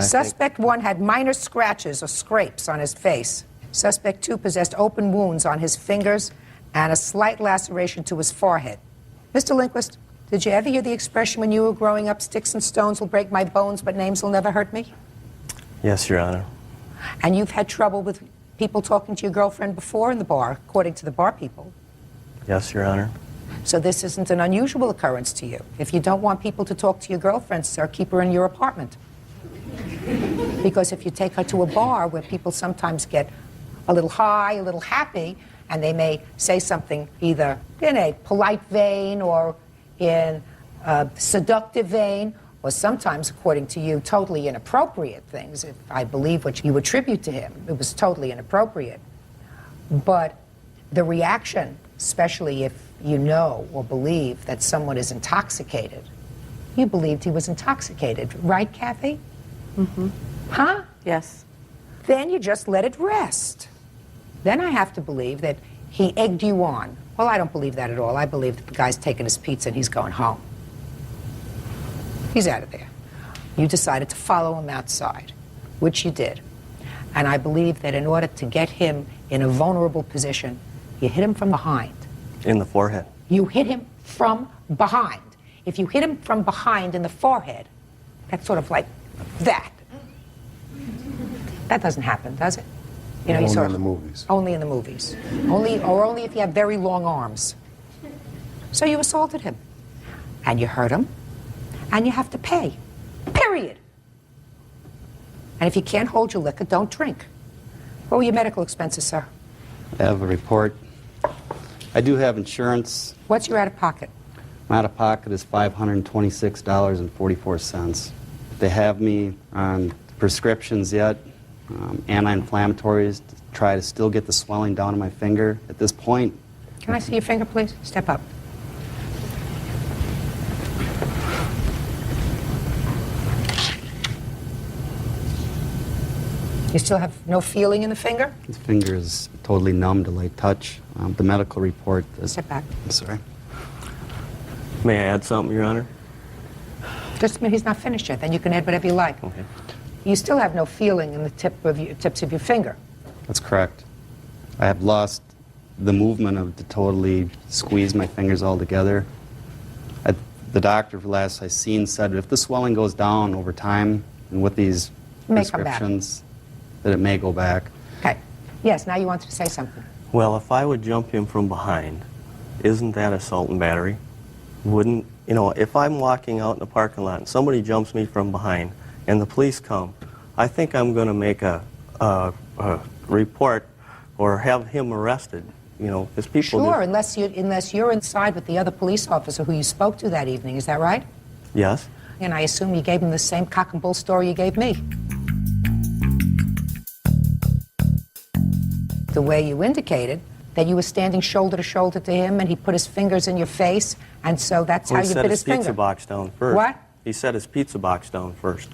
Suspect 1 had minor scratches or scrapes on his face. Suspect 2 possessed open wounds on his fingers and a slight laceration to his forehead. Mr. Lindquist, did you ever hear the expression when you were growing up, sticks and stones will break my bones, but names will never hurt me? Yes, Your Honor. And you've had trouble with people talking to your girlfriend before in the bar, according to the bar people? Yes, Your Honor. So this isn't an unusual occurrence to you. If you don't want people to talk to your girlfriend, sir, keep her in your apartment. Because if you take her to a bar where people sometimes get a little high, a little happy, and they may say something either in a polite vein or in a seductive vein, or sometimes, according to you, totally inappropriate things. If I believe what you attribute to him, it was totally inappropriate. But the reaction, especially if you know or believe that someone is intoxicated, you believed he was intoxicated, right, Kathy? Mm-hmm. Huh? Yes. Then you just let it rest. Then I have to believe that he egged you on. Well, I don't believe that at all. I believe that the guy's taking his pizza and he's going home. He's out of there. You decided to follow him outside, which you did. And I believe that in order to get him in a vulnerable position, you hit him from behind. In the forehead. You hit him from behind. If you hit him from behind in the forehead, that's sort of like that. That doesn't happen, does it? You know, Only you sort in of, the movies. Only in the movies. Only if you have very long arms. So you assaulted him, and you hurt him, and you have to pay. Period. And if you can't hold your liquor, don't drink. What were your medical expenses, sir? I have a report. I do have insurance. What's your out-of-pocket? My out-of-pocket is $526.44. They have me on prescriptions yet, anti-inflammatories, to try to still get the swelling down in my finger. At this point... Can I see your finger, please? Step up. You still have no feeling in the finger? This finger is totally numb to light touch. The medical report... Step back. I'm sorry. May I add something, Your Honor? Just a minute, he's not finished yet. Then you can add whatever you like. Okay. You still have no feeling in the tips of your finger. That's correct. I have lost the movement of to totally squeeze my fingers all together. The doctor last I seen said if the swelling goes down over time and with these prescriptions, that it may go back. Okay. Yes, now you wanted to say something. Well, if I would jump him from behind, isn't that assault and battery? Wouldn't, you know, if I'm walking out in the parking lot and somebody jumps me from behind and the police come, I think I'm going to make a report or have him arrested, you know, because people... Sure, unless you're inside with the other police officer who you spoke to that evening. Is that right? Yes. And I assume you gave him the same cock and bull story you gave me. The way you indicated that you were standing shoulder to shoulder to him and he put his fingers in your face, and so that's how you bit his finger. He set his pizza box down first. What? He set his pizza box down first.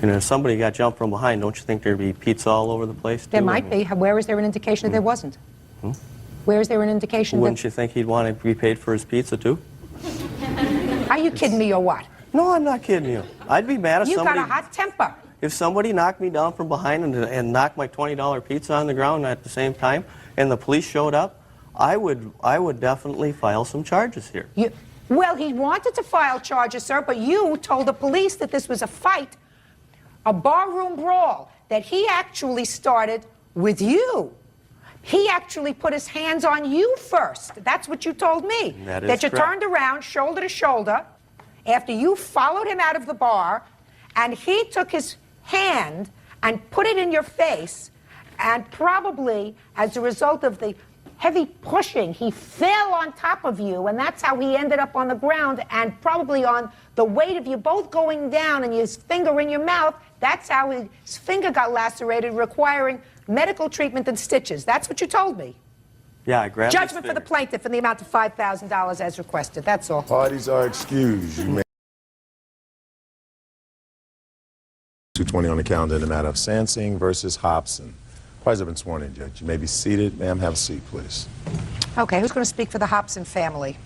And if somebody got jumped from behind, don't you think there'd be pizza all over the place, too? There might be. Where is there an indication that there wasn't? Where is there an indication Wouldn't you think he'd want to be paid for his pizza, too? Are you kidding me or what? No, I'm not kidding you. I'd be mad if You somebody... got a hot temper. If somebody knocked me down from behind and knocked my $20 pizza on the ground at the same time, and the police showed up, I would definitely file some charges here. Well, he wanted to file charges, sir, but you told the police that this was a fight, a barroom brawl, that he actually started with you. He actually put his hands on you first. That's what you told me. That is That you correct. turned around, shoulder to shoulder, after you followed him out of the bar, and he took his hand and put it in your face, and probably as a result of the heavy pushing, he fell on top of you, and that's how he ended up on the ground, and probably on the weight of you both going down and his finger in your mouth, that's how his finger got lacerated, requiring medical treatment and stitches. That's what you told me. Yeah, I grabbed his Judgment for the finger. plaintiff in the amount of $5,000 as requested. That's all. Parties are excused. You may 2:20 on the calendar in the matter of Sansing versus Hobson. Parties have been sworn in, Judge. You may be seated. Ma'am, have a seat, please. Okay, who's going to speak for the Hobson family?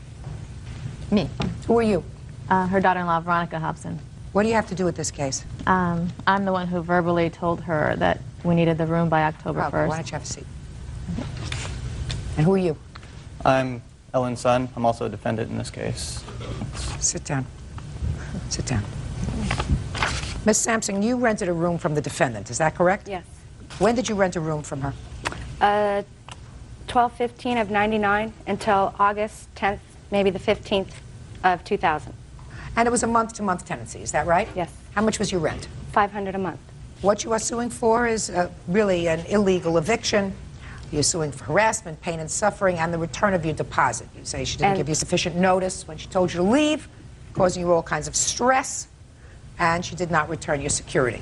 Me. Who are you? Her daughter-in-law, Veronica Hobson. What do you have to do with this case? I'm the one who verbally told her that we needed the room by October 1st. Why don't you have a seat? And who are you? I'm Ellen's son. I'm also a defendant in this case. Sit down. Sit down. Miss Sampson, you rented a room from the defendant, is that correct? Yes. When did you rent a room from her? 12/15 of 99 until August 10th, maybe the 15th of 2000. And it was a month-to-month tenancy, is that right? Yes. How much was your rent? $500 a month. What you are suing for is really an illegal eviction. You're suing for harassment, pain and suffering, and the return of your deposit. You say she didn't give you sufficient notice when she told you to leave, causing you all kinds of stress, and she did not return your security.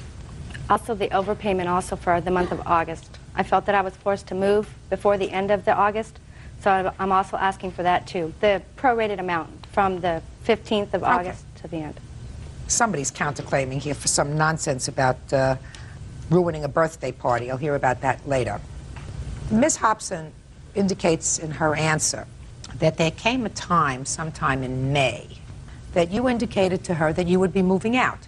Also, the overpayment also for the month of August. I felt that I was forced to move before the end of the August, so I'm also asking for that too. The prorated amount from the 15th of August to the end. Somebody's counterclaiming here for some nonsense about ruining a birthday party. I'll hear about that later. Ms. Hobson indicates in her answer that there came a time, sometime in May, that you indicated to her that you would be moving out.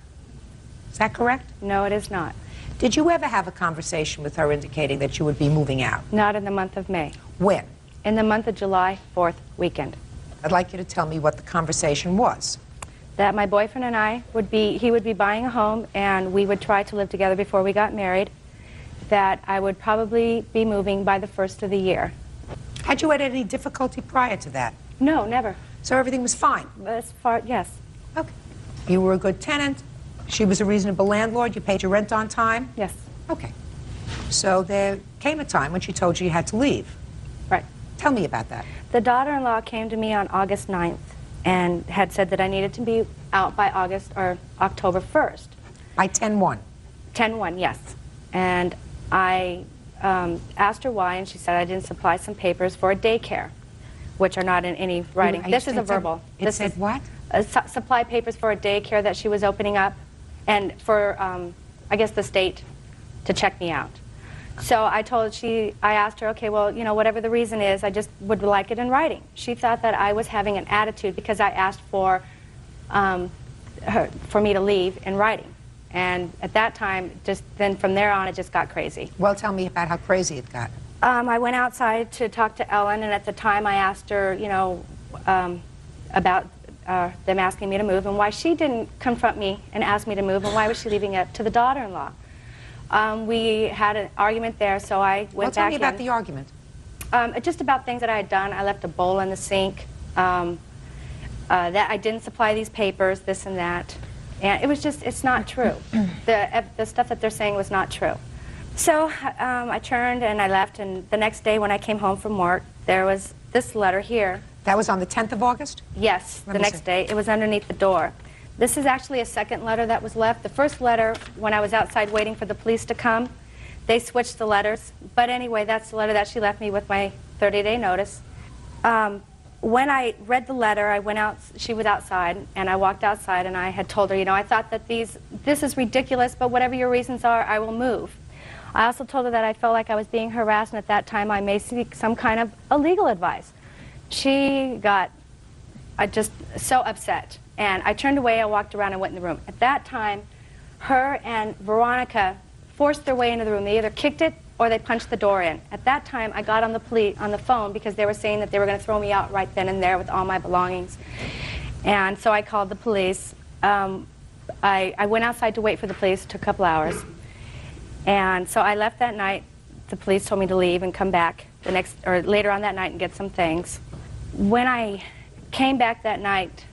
Is that correct? No, it is not. Did you ever have a conversation with her indicating that you would be moving out? Not in the month of May. When? In the month of July, 4th weekend. I'd like you to tell me what the conversation was. That my boyfriend and I he would be buying a home, and we would try to live together before we got married. that I would probably be moving by the 1st of the year. Had you had any difficulty prior to that? No, never. So everything was fine? As far, yes. Okay. You were a good tenant. She was a reasonable landlord. You paid your rent on time? Yes. Okay. So there came a time when she told you you had to leave. Right. Tell me about that. The daughter-in-law came to me on August 9th and had said that I needed to be out by October 1st. By 10/1? 10/1, yes. And I asked her why, and she said I didn't supply some papers for a daycare, which are not in any writing. This is a verbal. It said what? Supply papers for a daycare that she was opening up, and for, I guess, the state to check me out. So I asked her, okay, well, you know, whatever the reason is, I just would like it in writing. She thought that I was having an attitude because I asked for me to leave in writing. And at that time, then from there on, it just got crazy. Well, tell me about how crazy it got. I went outside to talk to Ellen, and at the time I asked her, you know, about them asking me to move and why she didn't confront me and ask me to move, and why was she leaving it to the daughter-in-law. We had an argument there, so I went back in. Tell me about the argument. Just about things that I had done. I left a bowl in the sink, that I didn't supply these papers, this and that. And it was just, it's not true. The stuff that they're saying was not true. So I turned and I left, and the next day when I came home from work, there was this letter here. That was on the 10th of August? Yes, the next day. It was underneath the door. This is actually a second letter that was left. The first letter, when I was outside waiting for the police to come, they switched the letters. But anyway, that's the letter that she left me with my 30-day notice. When I read the letter, I went out, she was outside, and I walked outside, and I had told her, you know, I thought that this is ridiculous, but whatever your reasons are, I will move. I also told her that I felt like I was being harassed, and at that time I may seek some kind of legal advice. She got just so upset, and I turned away, I walked around and went in the room. At that time, her and Veronica forced their way into the room. They either kicked it or they punched the door in. At that time, I got on the phone because they were saying that they were going to throw me out right then and there with all my belongings. And so I called the police. I went outside to wait for the police. It took a couple hours. And so I left that night. The police told me to leave and come back later on that night and get some things. When I came back that night,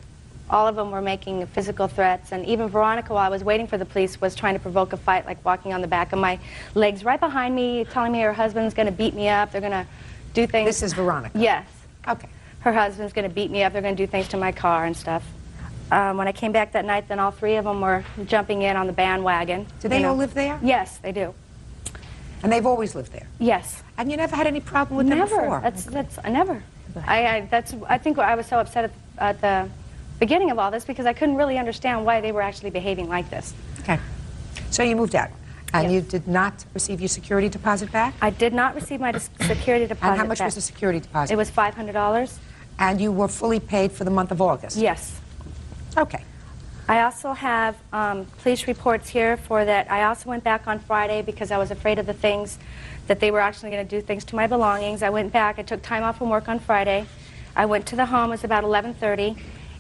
all of them were making physical threats, and even Veronica, while I was waiting for the police, was trying to provoke a fight, like walking on the back of my legs right behind me, telling me her husband's going to beat me up, they're going to do things. This is Veronica? Yes. Okay. Her husband's going to beat me up, they're going to do things to my car and stuff. When I came back that night, then all three of them were jumping in on the bandwagon. Do they all live there? Yes, they do. And they've always lived there? Yes. And you never had any problem with them before? Never. I think I was so upset at the beginning of all this because I couldn't really understand why they were actually behaving like this. Okay. So you moved out, and you did not receive your security deposit back? I did not receive my security deposit back. And how much was the security deposit? It was $500. And you were fully paid for the month of August? Yes. Okay. I also have police reports here for that. I also went back on Friday because I was afraid of the things that they were actually going to do things to my belongings. I went back. I took time off from work on Friday. I went to the home. It was about 11:30.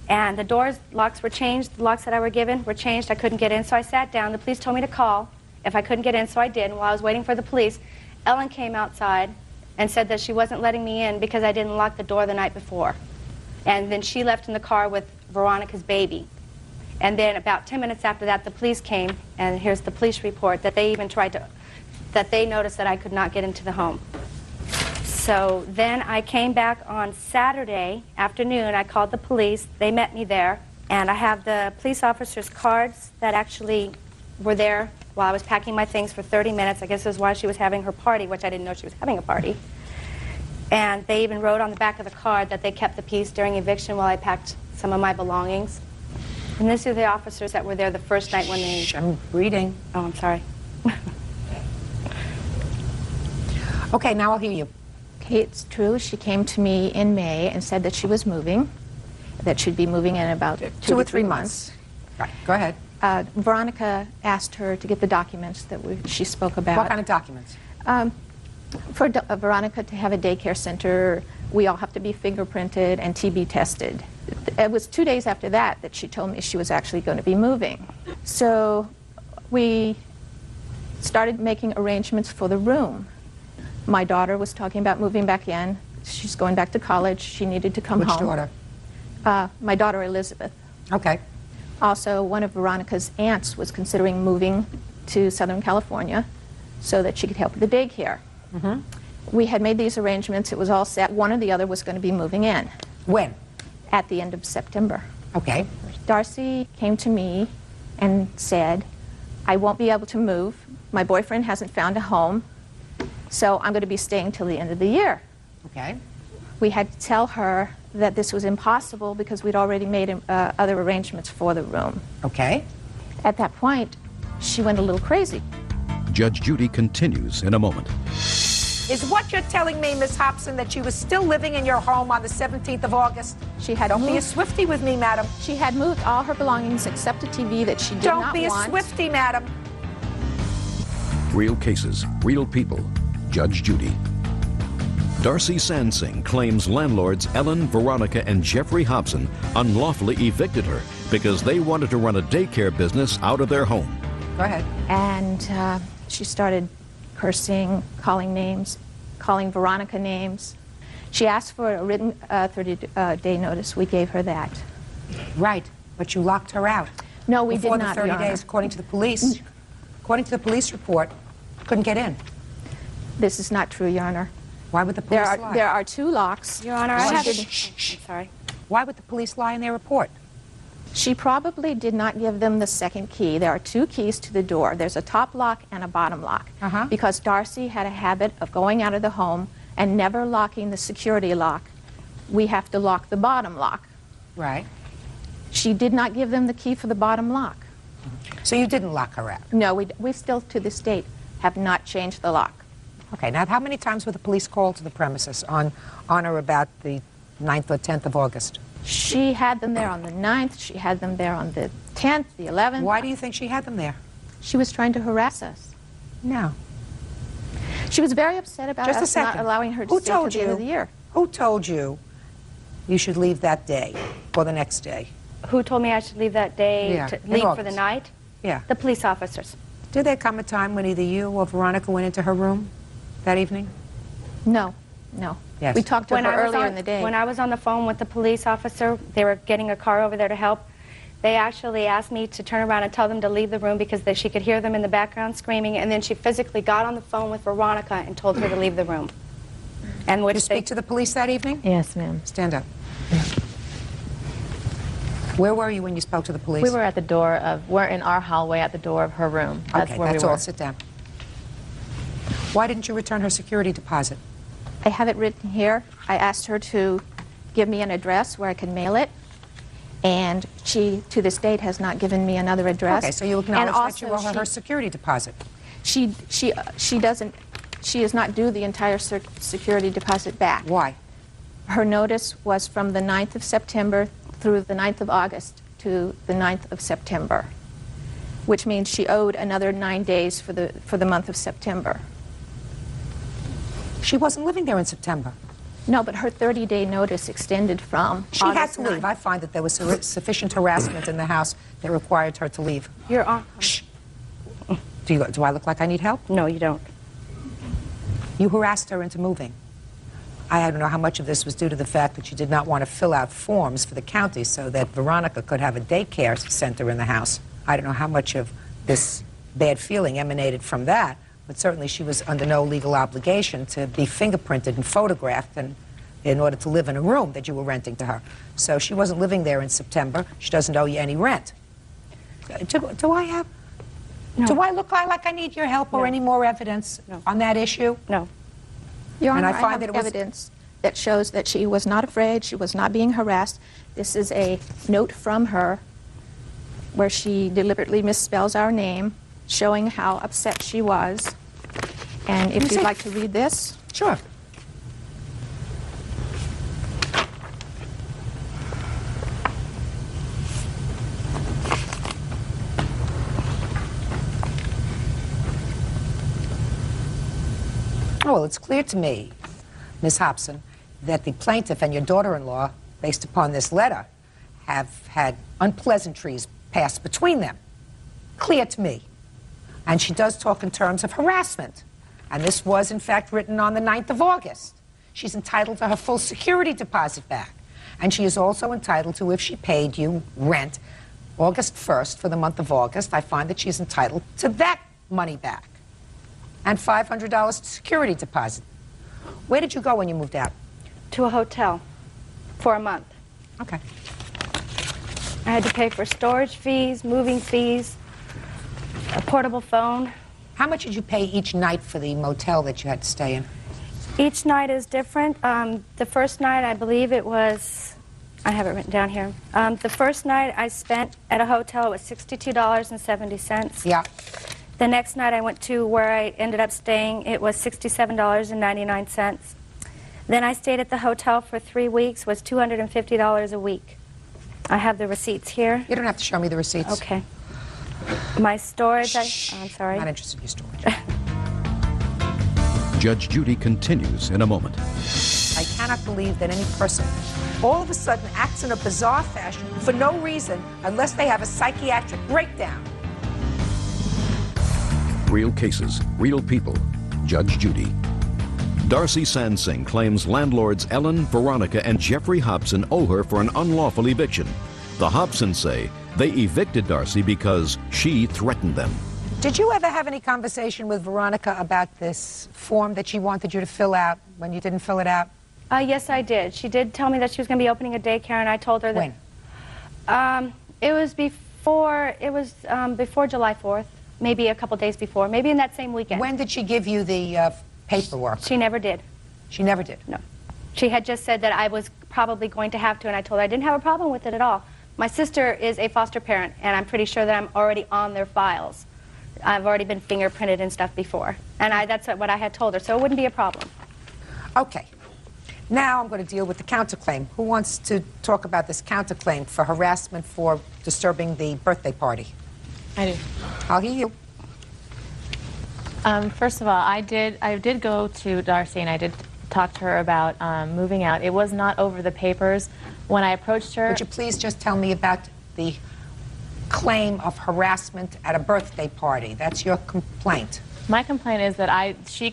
And the locks were changed. The locks that I were given were changed. I couldn't get in, so I sat down. The police told me to call if I couldn't get in, so I did. And while I was waiting for the police, Ellen came outside and said that she wasn't letting me in because I didn't lock the door the night before. And then she left in the car with Veronica's baby. And then about 10 minutes after that, the police came, and here's the police report that they even that they noticed that I could not get into the home. So then I came back on Saturday afternoon. I called the police. They met me there. And I have the police officer's cards that actually were there while I was packing my things for 30 minutes. I guess this is why she was having her party, which I didn't know she was having a party. And they even wrote on the back of the card that they kept the peace during eviction while I packed some of my belongings. And these are the officers that were there the first night when they... I'm reading. Oh, I'm sorry. Okay, now I'll hear you. Okay, it's true. She came to me in May and said that she was moving, that she'd be moving in about 2 or 3 months. Right, go ahead. Veronica asked her to get the documents that she spoke about. What kind of documents? For Veronica to have a daycare center, we all have to be fingerprinted and TB tested. It was 2 days after that she told me she was actually going to be moving. So we started making arrangements for the room. My daughter was talking about moving back in. She's going back to college. She needed to come Which home. daughter? My daughter, Elizabeth. Okay. Also, one of Veronica's aunts was considering moving to Southern California so that she could help with the daycare. Mm-hmm. We had made these arrangements. It was all set. One or the other was going to be moving in. When? At the end of September. Okay. Darcy came to me and said, I won't be able to move. My boyfriend hasn't found a home, so I'm going to be staying till the end of the year. Okay. We had to tell her that this was impossible because we'd already made other arrangements for the room. Okay. At that point, she went a little crazy. Judge Judy continues in a moment. Is what you're telling me, Miss Hobson, that she was still living in your home on the 17th of August? She had Don't be a moved- Swiftie with me, madam. She had moved all her belongings except a TV that she did Don't not be want. a Swiftie, madam. Real cases, real people. Judge Judy. Darcy Sansing claims landlords Ellen, Veronica, and Jeffrey Hobson unlawfully evicted her because they wanted to run a daycare business out of their home. Go ahead. And she started cursing, calling names, calling Veronica names. She asked for a written 30-day notice. We gave her that. Right, but you locked her out. No, we Before did not, the 30 Your Honor. days, according to the police. According to the police report, couldn't get in. This is not true, Your Honor. Why would the police lie? There are 2 locks. Your Honor, I have... I'm sorry. Why would the police lie in their report? She probably did not give them the second key. There are 2 keys to the door. There's a top lock and a bottom lock. Because Darcy had a habit of going out of the home and never locking the security lock, we have to lock the bottom lock. Right. She did not give them the key for the bottom lock. So you didn't lock her out? No, we still, to this date, have not changed the lock. Okay, now how many times were the police called to the premises on or about the 9th or 10th of August? She had them there on the 9th. She had them there on the 10th, the 11th. Why do you think she had them there? She was trying to harass us. No. She was very upset about Just a us second. not allowing her to Who stay till told the end you? of the year. Who told you you should leave that day or the next day? Who told me I should leave that day Yeah, to in leave for August. the night? Yeah. The police officers. Did there come a time when either you or Veronica went into her room that evening? No, no. Yes. We talked to her earlier in the day. When I was on the phone with the police officer, they were getting a car over there to help. They actually asked me to turn around and tell them to leave the room because she could hear them in the background screaming, and then she physically got on the phone with Veronica and told her to leave the room. And Did you speak to the police that evening? Yes, ma'am. Stand up. Where were you when you spoke to the police? We were at the door of, we're in our hallway at the door of her room. That's Okay, where that's we were. all. Sit down. Why didn't you return her security deposit? I have it written here. I asked her to give me an address where I could mail it, and she, to this date, has not given me another address. Okay, so you acknowledge And that you also owe her her security deposit. She does not do the entire security deposit back. Why? Her notice was from the 9th of September through the 9th of August to the 9th of September, which means she owed another 9 days for the month of September. She wasn't living there in September. No, but her 30-day notice extended from She had August to leave. 9th. I find that there was sufficient harassment in the house that required her to leave. You're on. Shh. Do I look like I need help? No, you don't. You harassed her into moving. I don't know how much of this was due to the fact that you did not want to fill out forms for the county so that Veronica could have a daycare center in the house. I don't know how much of this bad feeling emanated from that, but certainly she was under no legal obligation to be fingerprinted and photographed in order to live in a room that you were renting to her. So she wasn't living there in September. She doesn't owe you any rent. Do I look like I need your help or any more evidence on that issue? No. Your And Honor, I I find have that it was- evidence that shows that she was not afraid, she was not being harassed. This is a note from her where she deliberately misspells our name, showing how upset she was. And if you'd like to read this. Sure. Oh, well, it's clear to me, Ms. Hobson, that the plaintiff and your daughter-in-law, based upon this letter, have had unpleasantries passed between them. Clear to me. And she does talk in terms of harassment. And this was, in fact, written on the 9th of August. She's entitled to her full security deposit back. And she is also entitled to, if she paid you rent August 1st for the month of August, I find that she's entitled to that money back. And $500 security deposit. Where did you go when you moved out? To a hotel for a month. Okay. I had to pay for storage fees, moving fees, a portable phone. How much did you pay each night for the motel that you had to stay in? Each night is different. The first night, I believe it was, I have it written down here. The first night I spent at a hotel was $62.70. Yeah. The next night I went to where I ended up staying, it was $67.99. Then I stayed at the hotel for 3 weeks, was $250 a week. I have the receipts here. You don't have to show me the receipts. Okay. My storage, I'm sorry. Not interested in your storage. Judge Judy continues in a moment. I cannot believe that any person all of a sudden acts in a bizarre fashion for no reason unless they have a psychiatric breakdown. Real cases, real people. Judge Judy. Darcy Sansing claims landlords Ellen, Veronica, and Jeffrey Hobson owe her for an unlawful eviction. The Hobsons say they evicted Darcy because she threatened them. Did you ever have any conversation with Veronica about this form that she wanted you to fill out when you didn't fill it out? Yes, I did. She did tell me that she was going to be opening a daycare, and I told her that... When? It was before July 4th, maybe a couple days before, maybe in that same weekend. When did she give you the paperwork? She never did. She never did? No. She had just said that I was probably going to have to, and I told her I didn't have a problem with it at all. My sister is a foster parent, and I'm pretty sure that I'm already on their files. I've already been fingerprinted and stuff before, and that's what I had told her, so it wouldn't be a problem. Okay. Now I'm going to deal with the counterclaim. Who wants to talk about this counterclaim for harassment for disturbing the birthday party? I do. I'll hear you. First of all, I did go to Darcy and I did talk to her about moving out. It was not over the papers. When I approached her... Would you please just tell me about the claim of harassment at a birthday party? That's your complaint. My complaint is that she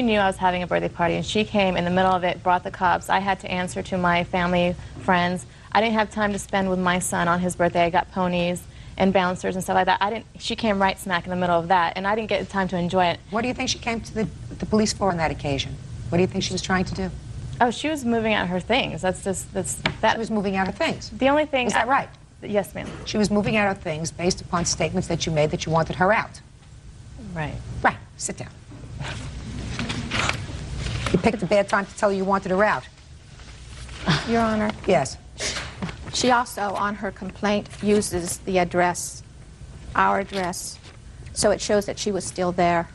knew I was having a birthday party, and she came in the middle of it, brought the cops. I had to answer to my family, friends. I didn't have time to spend with my son on his birthday. I got ponies and bouncers and stuff like that. She came right smack in the middle of that, and I didn't get time to enjoy it. What do you think she came to the police for on that occasion? What do you think she was trying to do? Oh, she was moving out her things. She was moving out her things? The only thing... Is that right? Yes, ma'am. She was moving out her things based upon statements that you made that you wanted her out. Right. Right. Sit down. You picked a bad time to tell her you wanted her out. Your Honor. Yes. She also, on her complaint, uses the address, our address, so it shows that she was still there.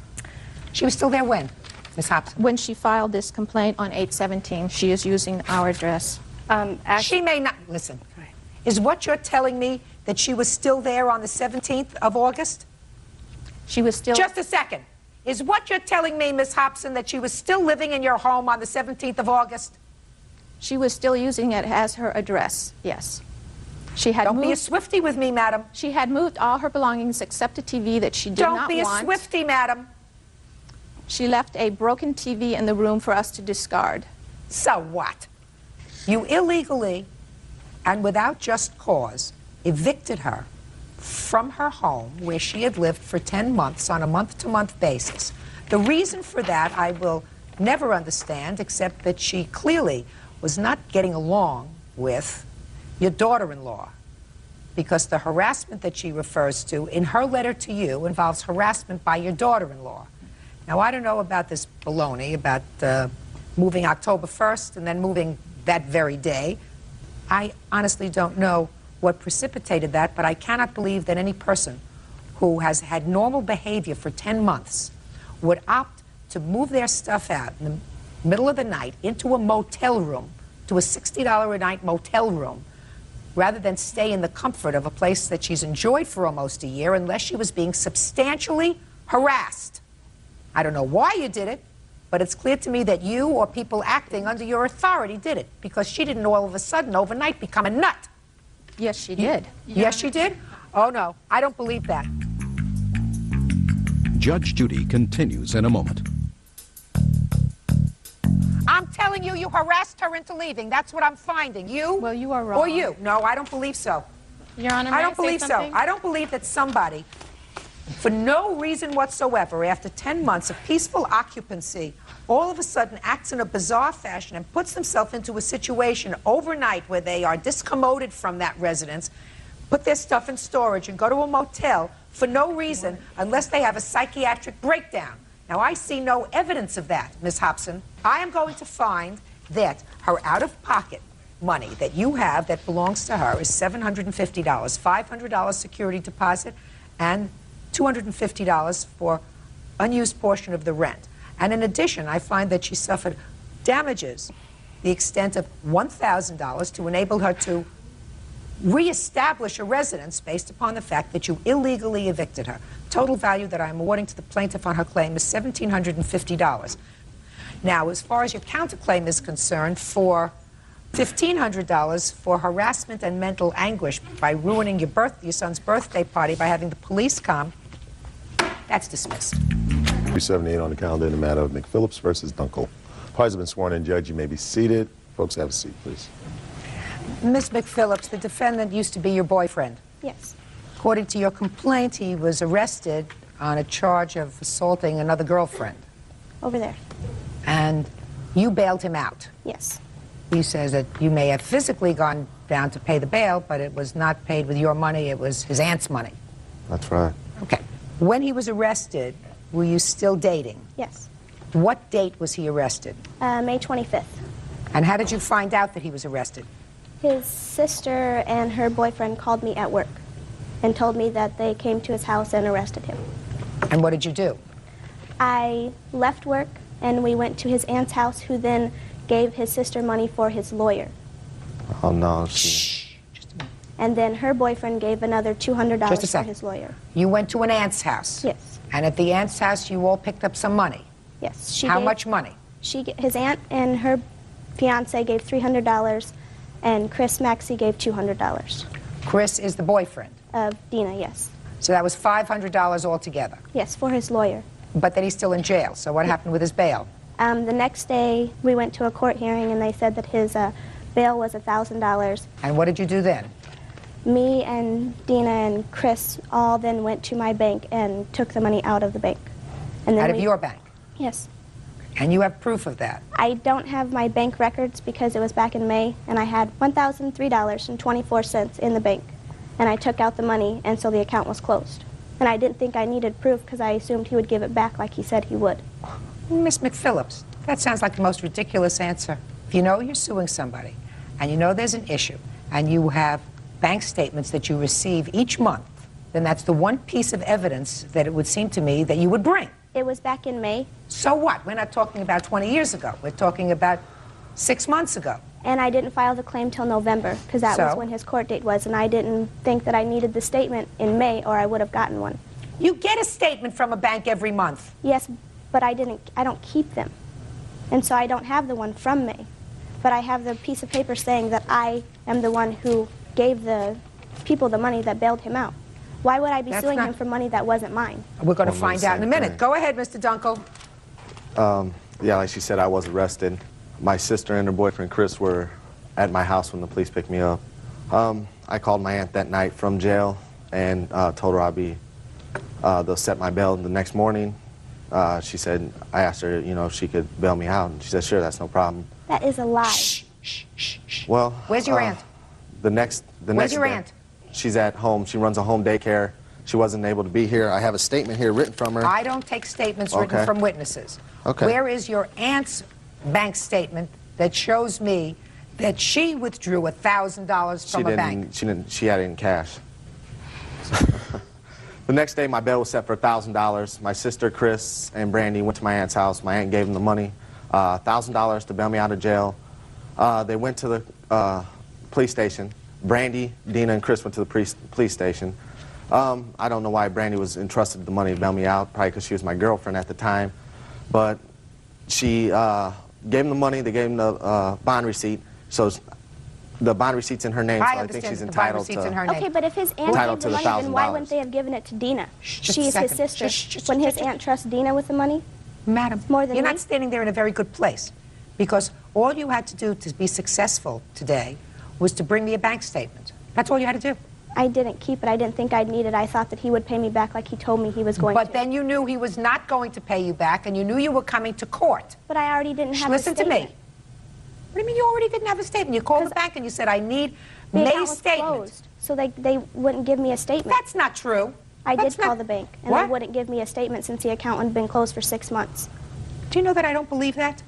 She was still there when, Ms. Hobson? When she filed this complaint on 8/17, she is using our address. She may not... Listen. Is what you're telling me that she was still there on the 17th of August? She was still... Just a second. Is what you're telling me, Ms. Hobson, that she was still living in your home on the 17th of August? She was still using it as her address, yes. She had Don't be a Swiftie with me, madam. She had moved all her belongings except a TV that she did not want. Don't be a Swiftie, madam. She left a broken TV in the room for us to discard. So what? You illegally and without just cause evicted her from her home where she had lived for 10 months on a month-to-month basis. The reason for that I will never understand, except that she clearly was not getting along with your daughter-in-law, because the harassment that she refers to in her letter to you involves harassment by your daughter-in-law. Now, I don't know about this baloney about moving October 1st and then moving that very day. I honestly don't know what precipitated that, but I cannot believe that any person who has had normal behavior for 10 months would opt to move their stuff out in the middle of the night into a motel room, to a $60 a night motel room, rather than stay in the comfort of a place that she's enjoyed for almost a year, unless she was being substantially harassed. I don't know why you did it, but it's clear to me that you or people acting under your authority did it, because she didn't all of a sudden overnight become a nut. Yes, she did. Yes, she did? Oh, no, I don't believe that. Judge Judy continues in a moment. I'm telling you, you harassed her into leaving. That's what I'm finding. You? Well, you are wrong. Or you? No, I don't believe so. Your Honor, may I don't say believe something? so. I don't believe that somebody, for no reason whatsoever, after 10 months of peaceful occupancy, all of a sudden acts in a bizarre fashion and puts themselves into a situation overnight where they are discommoded from that residence, put their stuff in storage, and go to a motel for no reason unless they have a psychiatric breakdown. Now, I see no evidence of that, Ms. Hobson. I am going to find that her out-of-pocket money that you have that belongs to her is $750, $500 security deposit, and $250 for unused portion of the rent. And in addition, I find that she suffered damages the extent of $1,000 to enable her to reestablish a residence based upon the fact that you illegally evicted her. Total value that I am awarding to the plaintiff on her claim is $1,750. Now, as far as your counterclaim is concerned, for $1,500 for harassment and mental anguish by ruining your son's birthday party by having the police come, that's dismissed. 378 on the calendar in the matter of McPhillips versus Dunkel. Parties have been sworn in. Judge, you may be seated. Folks, have a seat, please. Ms. McPhillips, the defendant used to be your boyfriend. Yes. According to your complaint, he was arrested on a charge of assaulting another girlfriend. Over there. And you bailed him out. Yes. He says that you may have physically gone down to pay the bail, but it was not paid with your money, it was his aunt's money. That's right. Okay. When he was arrested, were you still dating? Yes. What date was he arrested? May 25th. And how did you find out that he was arrested? His sister and her boyfriend called me at work and told me that they came to his house and arrested him. And what did you do? I left work and we went to his aunt's house, who then gave his sister money for his lawyer. Oh, no. And then her boyfriend gave another $200 Just a for second. his lawyer. You went to an aunt's house? Yes. And at the aunt's house, you all picked up some money? Yes. How much money? His aunt and her fiance gave $300, and Chris Maxey gave $200. Chris is the boyfriend? Of Dina, yes. So that was $500 altogether? Yes, for his lawyer. But then he's still in jail, so what happened with his bail? The next day, we went to a court hearing, and they said that his bail was $1,000. And what did you do then? Me and Dina and Chris all then went to my bank and took the money out of the bank. And then Out of your bank? Yes. And you have proof of that? I don't have my bank records because it was back in May, and I had $1,003.24 in the bank. And I took out the money, and so the account was closed. And I didn't think I needed proof because I assumed he would give it back like he said he would. Miss McPhillips, that sounds like the most ridiculous answer. If you know you're suing somebody, and you know there's an issue, and you have bank statements that you receive each month, then that's the one piece of evidence that it would seem to me that you would bring. It was back in May. So what? We're not talking about 20 years ago. We're talking about 6 months ago. And I didn't file the claim till November because that was So? when his court date was, and I didn't think that I needed the statement in May or I would have gotten one. You get a statement from a bank every month. Yes, but I don't keep them. And so I don't have the one from May. But I have the piece of paper saying that I am the one who gave the people the money that bailed him out. Why would I be That's suing not- him for money that wasn't mine? We're going to Well, find out in a same minute. thing. Go ahead, Mr. Dunkel. Yeah, like she said, I was arrested. My sister and her boyfriend, Chris, were at my house when the police picked me up. I called my aunt that night from jail and told her they'll set my bail the next morning. She said, I asked her, if she could bail me out, and she said, sure, that's no problem. That is a lie. Well, Where's your aunt? Where's your aunt? She's at home. She runs a home daycare. She wasn't able to be here. I have a statement here written from her. I don't take statements written Okay. from witnesses. Okay. Where is your aunt's bank statement that shows me that she withdrew $1,000 from a bank? She had it in cash. The next day, my bail was set for $1,000. My sister, Chris, and Brandy went to my aunt's house. My aunt gave them the money, $1,000 to bail me out of jail. They went to the police station. Brandy, Dina, and Chris went to the police station. I don't know why Brandy was entrusted the money to bail me out, probably because she was my girlfriend at the time. But she gave them the money. They gave them the bond receipt. So The bond receipt's in her name, so I think understand she's that the bond entitled receipt's in to. her name. Okay, but if his aunt Entitled gave the to the money, then why $1,000. wouldn't they have given it to Dina? Just a She's his second. sister. Just- Wouldn't his aunt trust Dina with the money? Madam, More than you're me? not standing there in a very good place, because all you had to do to be successful today was to bring me a bank statement. That's all you had to do. I didn't keep it. I didn't think I'd need it. I thought that he would pay me back like he told me he was going to. But then you knew he was not going to pay you back, and you knew you were coming to court. But I already didn't have Listen a to me. statement. What do you mean you already didn't have a statement? You called the bank and you said, I need The account May's was statement. closed, so they wouldn't give me a statement. That's not true. I That's did call not- the bank, and What? they wouldn't give me a statement since the account had been closed for 6 months. Do you know that I don't believe that?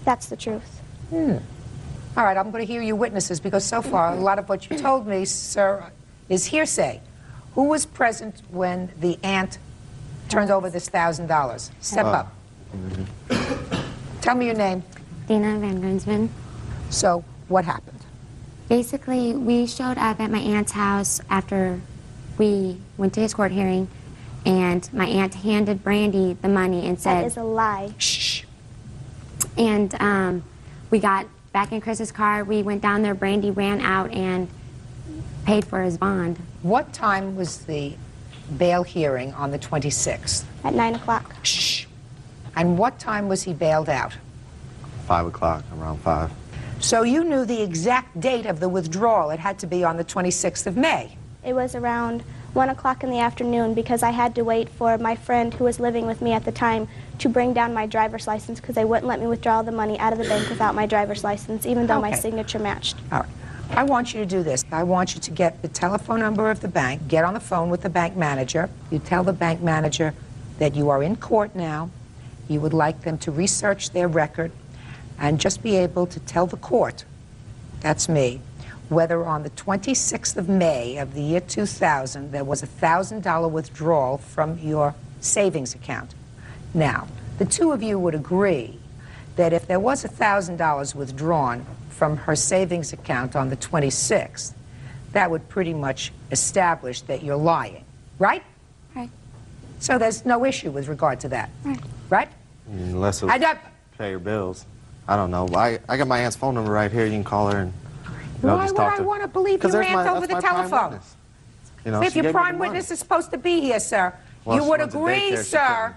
That's the truth. All right, I'm going to hear you witnesses, because so far, a lot of what you told me, sir, is hearsay. Who was present when the aunt turned over this $1,000? Step up. Tell me your name. Dina Van Grunsven. So, what happened? Basically, we showed up at my aunt's house after we went to his court hearing, and my aunt handed Brandy the money and said... That is a lie. Shh. And we got back in Chris's car. We went down there. Brandy ran out and paid for his bond. What time was the bail hearing on the 26th? At 9 o'clock. Shh. And what time was he bailed out? 5 o'clock, around 5. So you knew the exact date of the withdrawal. It had to be on the 26th of May. It was around 1 o'clock in the afternoon because I had to wait for my friend who was living with me at the time to bring down my driver's license because they wouldn't let me withdraw the money out of the bank without my driver's license, even though my Okay. signature matched. All right. I want you to do this. I want you to get the telephone number of the bank, get on the phone with the bank manager. You tell the bank manager that you are in court now. You would like them to research their record and just be able to tell the court, that's me, whether on the 26th of May of the year 2000 there was a $1,000 withdrawal from your savings account. Now, the two of you would agree that if there was $1,000 withdrawn from her savings account on the 26th, that would pretty much establish that you're lying, right? Right. So there's no issue with regard to that, right? Unless it I was don't- pay your bills. I don't know. I got my aunt's phone number right here. You can call her and Why just would talk I to. want to believe 'Cause your there's aunt my- over that's the my prime telephone? witness. You know, If she your gave me the prime money. witness is supposed to be here, sir, Well, you she would went to agree, daycare, she sir,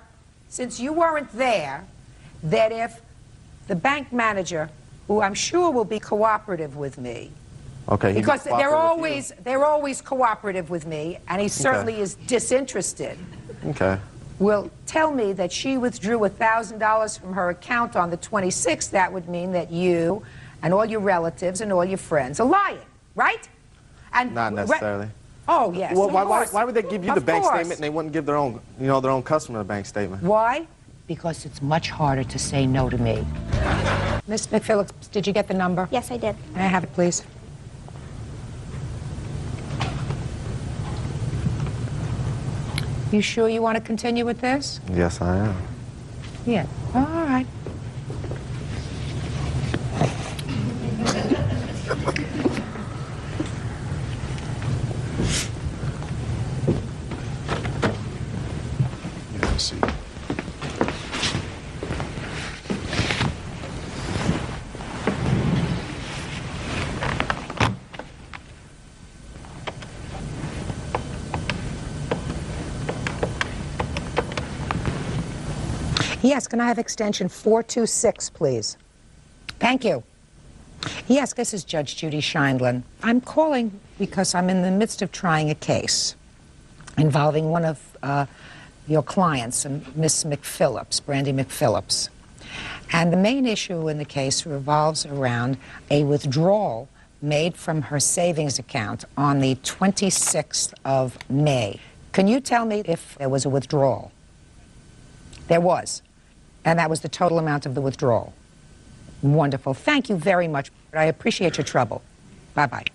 since you weren't there, that if the bank manager, who I'm sure will be cooperative with me, Okay. he because can cooperate with you. they're always cooperative with me, and he certainly is disinterested, Okay. will tell me that she withdrew $1,000 from her account on the 26th, that would mean that you and all your relatives and all your friends are lying, right? And Not necessarily. Oh, yes. Well, of why course. would they give you the Of bank course. statement and they wouldn't give their own, their own customer the bank statement? Why? Because it's much harder to say no to me. Miss McPhillips, did you get the number? Yes, I did. May I have it, please? You sure you want to continue with this? Yes, I am. Yeah. All right. Let's see. Yes, can I have extension 426, please? Thank you. Yes, this is Judge Judy Sheindlin. I'm calling because I'm in the midst of trying a case involving one of your clients, Miss McPhillips, Brandy McPhillips. And the main issue in the case revolves around a withdrawal made from her savings account on the 26th of May. Can you tell me if there was a withdrawal? There was. And that was the total amount of the withdrawal. Wonderful. Thank you very much. I appreciate your trouble. Bye-bye.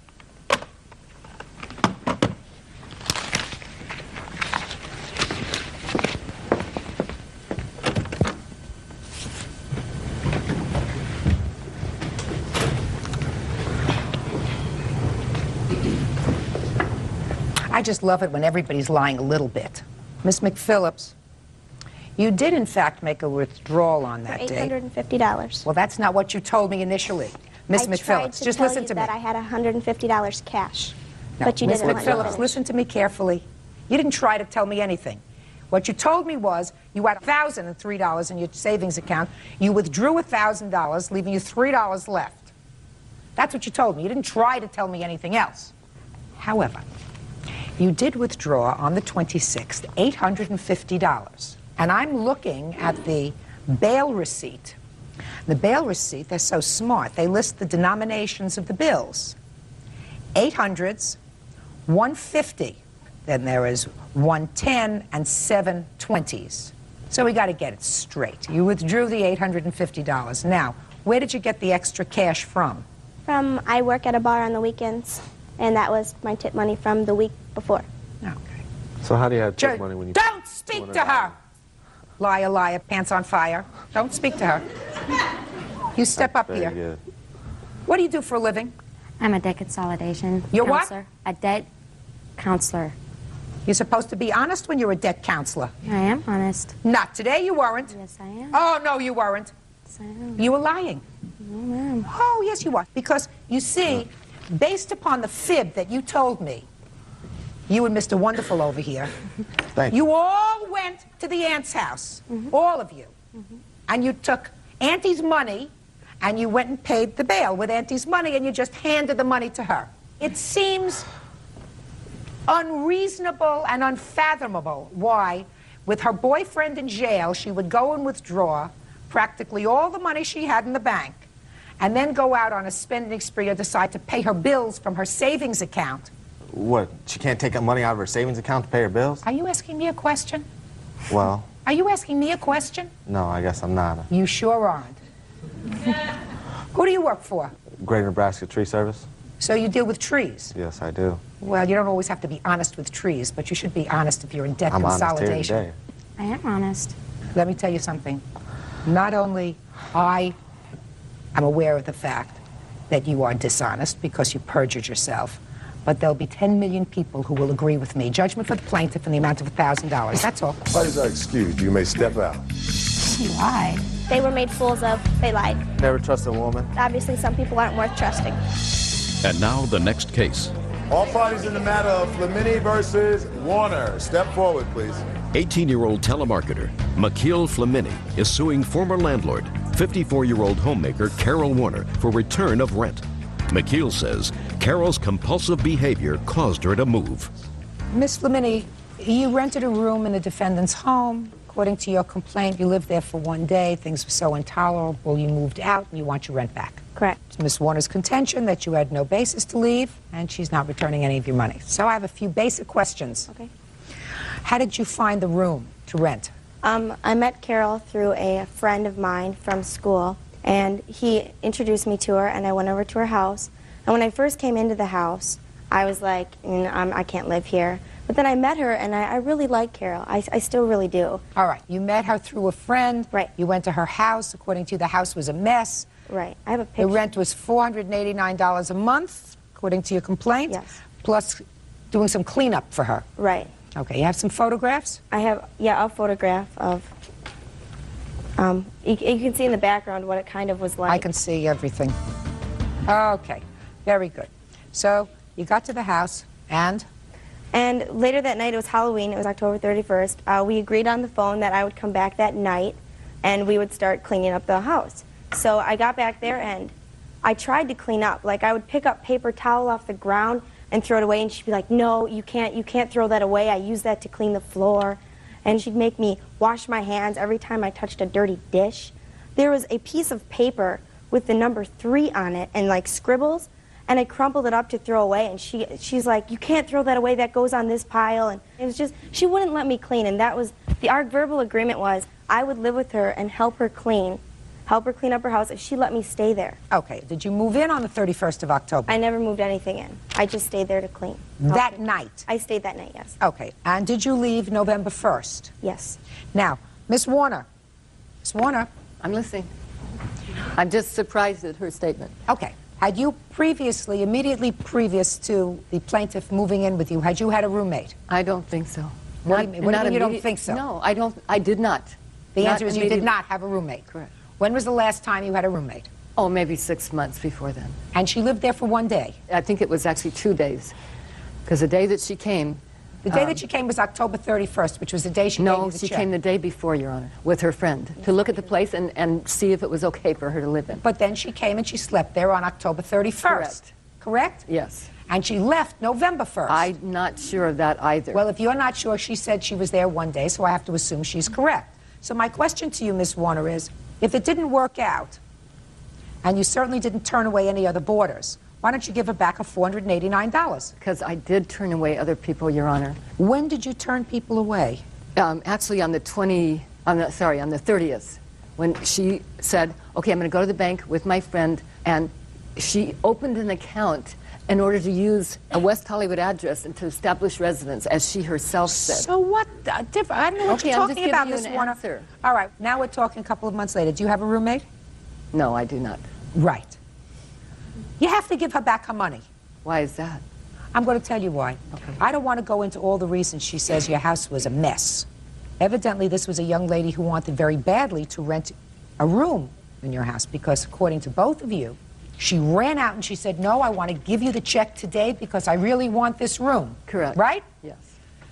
I just love it when everybody's lying a little bit. Miss McPhillips, you did, in fact, make a withdrawal on that For day. $850. Well, that's not what you told me initially. Miss I tried McPhillips, to just tell listen you to me. that I had $150 cash, No, but you Miss didn't let me McPhillips, finish. listen to me carefully. You didn't try to tell me anything. What you told me was you had $1,003 in your savings account. You withdrew $1,000, leaving you $3 left. That's what you told me. You didn't try to tell me anything else. However, you did withdraw on the 26th $850. And I'm looking at the bail receipt. The bail receipt, they're so smart. They list the denominations of the bills. 800s, 150. Then there is 110 and 7 20s. So we got to get it straight. You withdrew the $850. Now, where did you get the extra cash from? I work at a bar on the weekends, and that was my tip money from the week before. So how do you have tip money when you... Don't speak to her! Liar, liar, pants on fire. Don't speak to her. You step up here. Good. What do you do for a living? I'm a debt consolidation You're what? counselor. A debt counselor. You're supposed to be honest when you're a debt counselor. I am honest. Not today, you weren't. Yes, I am. Oh, no, you weren't. Yes, I am. You were lying. No, ma'am. Oh, yes, you are. Because, you see, based upon the fib that you told me, you and Mr. Wonderful over here, Thank you all went to the aunt's house, all of you, and you took Auntie's money, and you went and paid the bail with Auntie's money, and you just handed the money to her. It seems unreasonable and unfathomable why, with her boyfriend in jail, she would go and withdraw practically all the money she had in the bank, and then go out on a spending spree or decide to pay her bills from her savings account. What, she can't take money out of her savings account to pay her bills? Are you asking me a question? Well, Are you asking me a question? no, I guess I'm not. You sure aren't. Who do you work for? Greater Nebraska Tree Service? So you deal with trees. Yes, I do. Well, you don't always have to be honest with trees, but you should be honest if you're in debt I'm honest here consolidation. today. I am honest. Let me tell you something. Not only I am aware of the fact that you are dishonest because you perjured yourself, but there'll be 10 million people who will agree with me. Judgment for the plaintiff in the amount of $1,000. That's all. Parties are excused. You may step out. She lied. They were made fools of. They lied. Never trust a woman. Obviously, some people aren't worth trusting. And now the next case. All parties in the matter of Flamini versus Warner. Step forward, please. 18-year-old telemarketer Makil Flamini is suing former landlord, 54-year-old homemaker Carol Warner, for return of rent. Makil says Carol's compulsive behavior caused her to move. Miss Flamini, you rented a room in the defendant's home. According to your complaint, you lived there for one day. Things were so intolerable, you moved out, and you want your rent back. Correct. It's Miss Warner's contention that you had no basis to leave, and she's not returning any of your money. So I have a few basic questions. Okay. How did you find the room to rent? I met Carol through a friend of mine from school, and he introduced me to her, and I went over to her house. And when I first came into the house, I was like, I can't live here. But then I met her, and I really like Carol. I still really do. All right. You met her through a friend. Right. You went to her house. According to you, the house was a mess. Right. I have a The picture. rent was $489 a month, according to your complaint. Yes. Plus doing some cleanup for her. Right. Okay. You have some photographs? I have, a photograph of, you can see in the background what it kind of was like. I can see everything. Okay. Very good. So you got to the house, and? And later that night, it was Halloween, it was October 31st, we agreed on the phone that I would come back that night and we would start cleaning up the house. So I got back there and I tried to clean up. Like, I would pick up paper towel off the ground and throw it away, and she'd be like, no, you can't throw that away. I use that to clean the floor. And she'd make me wash my hands every time I touched a dirty dish. There was a piece of paper with the number 3 on it and like scribbles, and I crumpled it up to throw away, and she's like, you can't throw that away, that goes on this pile. And it was just, she wouldn't let me clean, and that was, our verbal agreement was I would live with her and help her clean up her house if she let me stay there. Okay. Did you move in on the 31st of October? I never moved anything in. I just stayed there to clean. That night? I stayed that night, yes. Okay. And did you leave November 1st? Yes. Now, Miss Warner. Miss Warner. I'm listening. I'm just surprised at her statement. Okay. Had you previously, immediately previous to the plaintiff moving in with you, had you had a roommate? I don't think so. What do you mean you don't think so? No, I did not. The Not answer is you did not have a roommate. Correct. When was the last time you had a roommate? Oh, maybe 6 months before then. And she lived there for one day? I think it was actually 2 days. Because the day that she came... The day that she came was October 31st, which was the day she gave you the she check. came the day before, Your Honor, with her friend, to look at the place and see if it was okay for her to live in. But then she came and she slept there on October 31st. Correct. Correct? Yes. And she left November 1st. I'm not sure of that either. Well, if you're not sure, she said she was there one day, so I have to assume she's correct. So my question to you, Ms. Warner, is if it didn't work out, and you certainly didn't turn away any other boarders, why don't you give her back her $489? Because I did turn away other people, Your Honor. When did you turn people away? Actually on the 30th, when she said, okay, I'm going to go to the bank with my friend, and she opened an account in order to use a West Hollywood address and to establish residence, as she herself said. So what? I don't know what Okay, you're I'm talking just about, giving Ms. you an Warner. answer. All right, now we're talking a couple of months later. Do you have a roommate? No, I do not. Right. You have to give her back her money. Why is that? I'm going to tell you why. Okay. I don't want to go into all the reasons she says your house was a mess. Evidently, this was a young lady who wanted very badly to rent a room in your house because, according to both of you, she ran out and she said, no, I want to give you the check today because I really want this room. Correct. Right? Yes.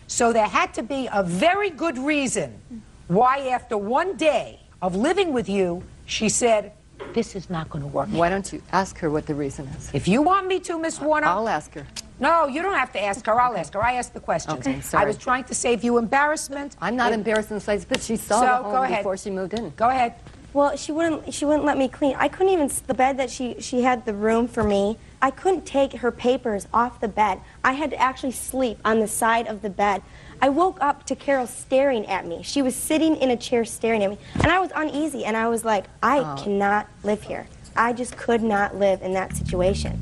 So there had to be a very good reason why, after one day of living with you, she said, this is not going to work. Why don't you ask her what the reason is? If you want me to, Miss Warner. I'll ask her. No, you don't have to ask her. I'll ask her. I asked the questions. Okay, sorry. I was trying to save you embarrassment. I'm not embarrassed in the slightest, but she saw So, the go home ahead. before she moved in. Go ahead. Well, she wouldn't let me clean. I couldn't even, the bed that she had the room for me, I couldn't take her papers off the bed. I had to actually sleep on the side of the bed. I woke up to Carol staring at me. She was sitting in a chair staring at me, and I was uneasy, and I was like, I cannot live here. I just could not live in that situation.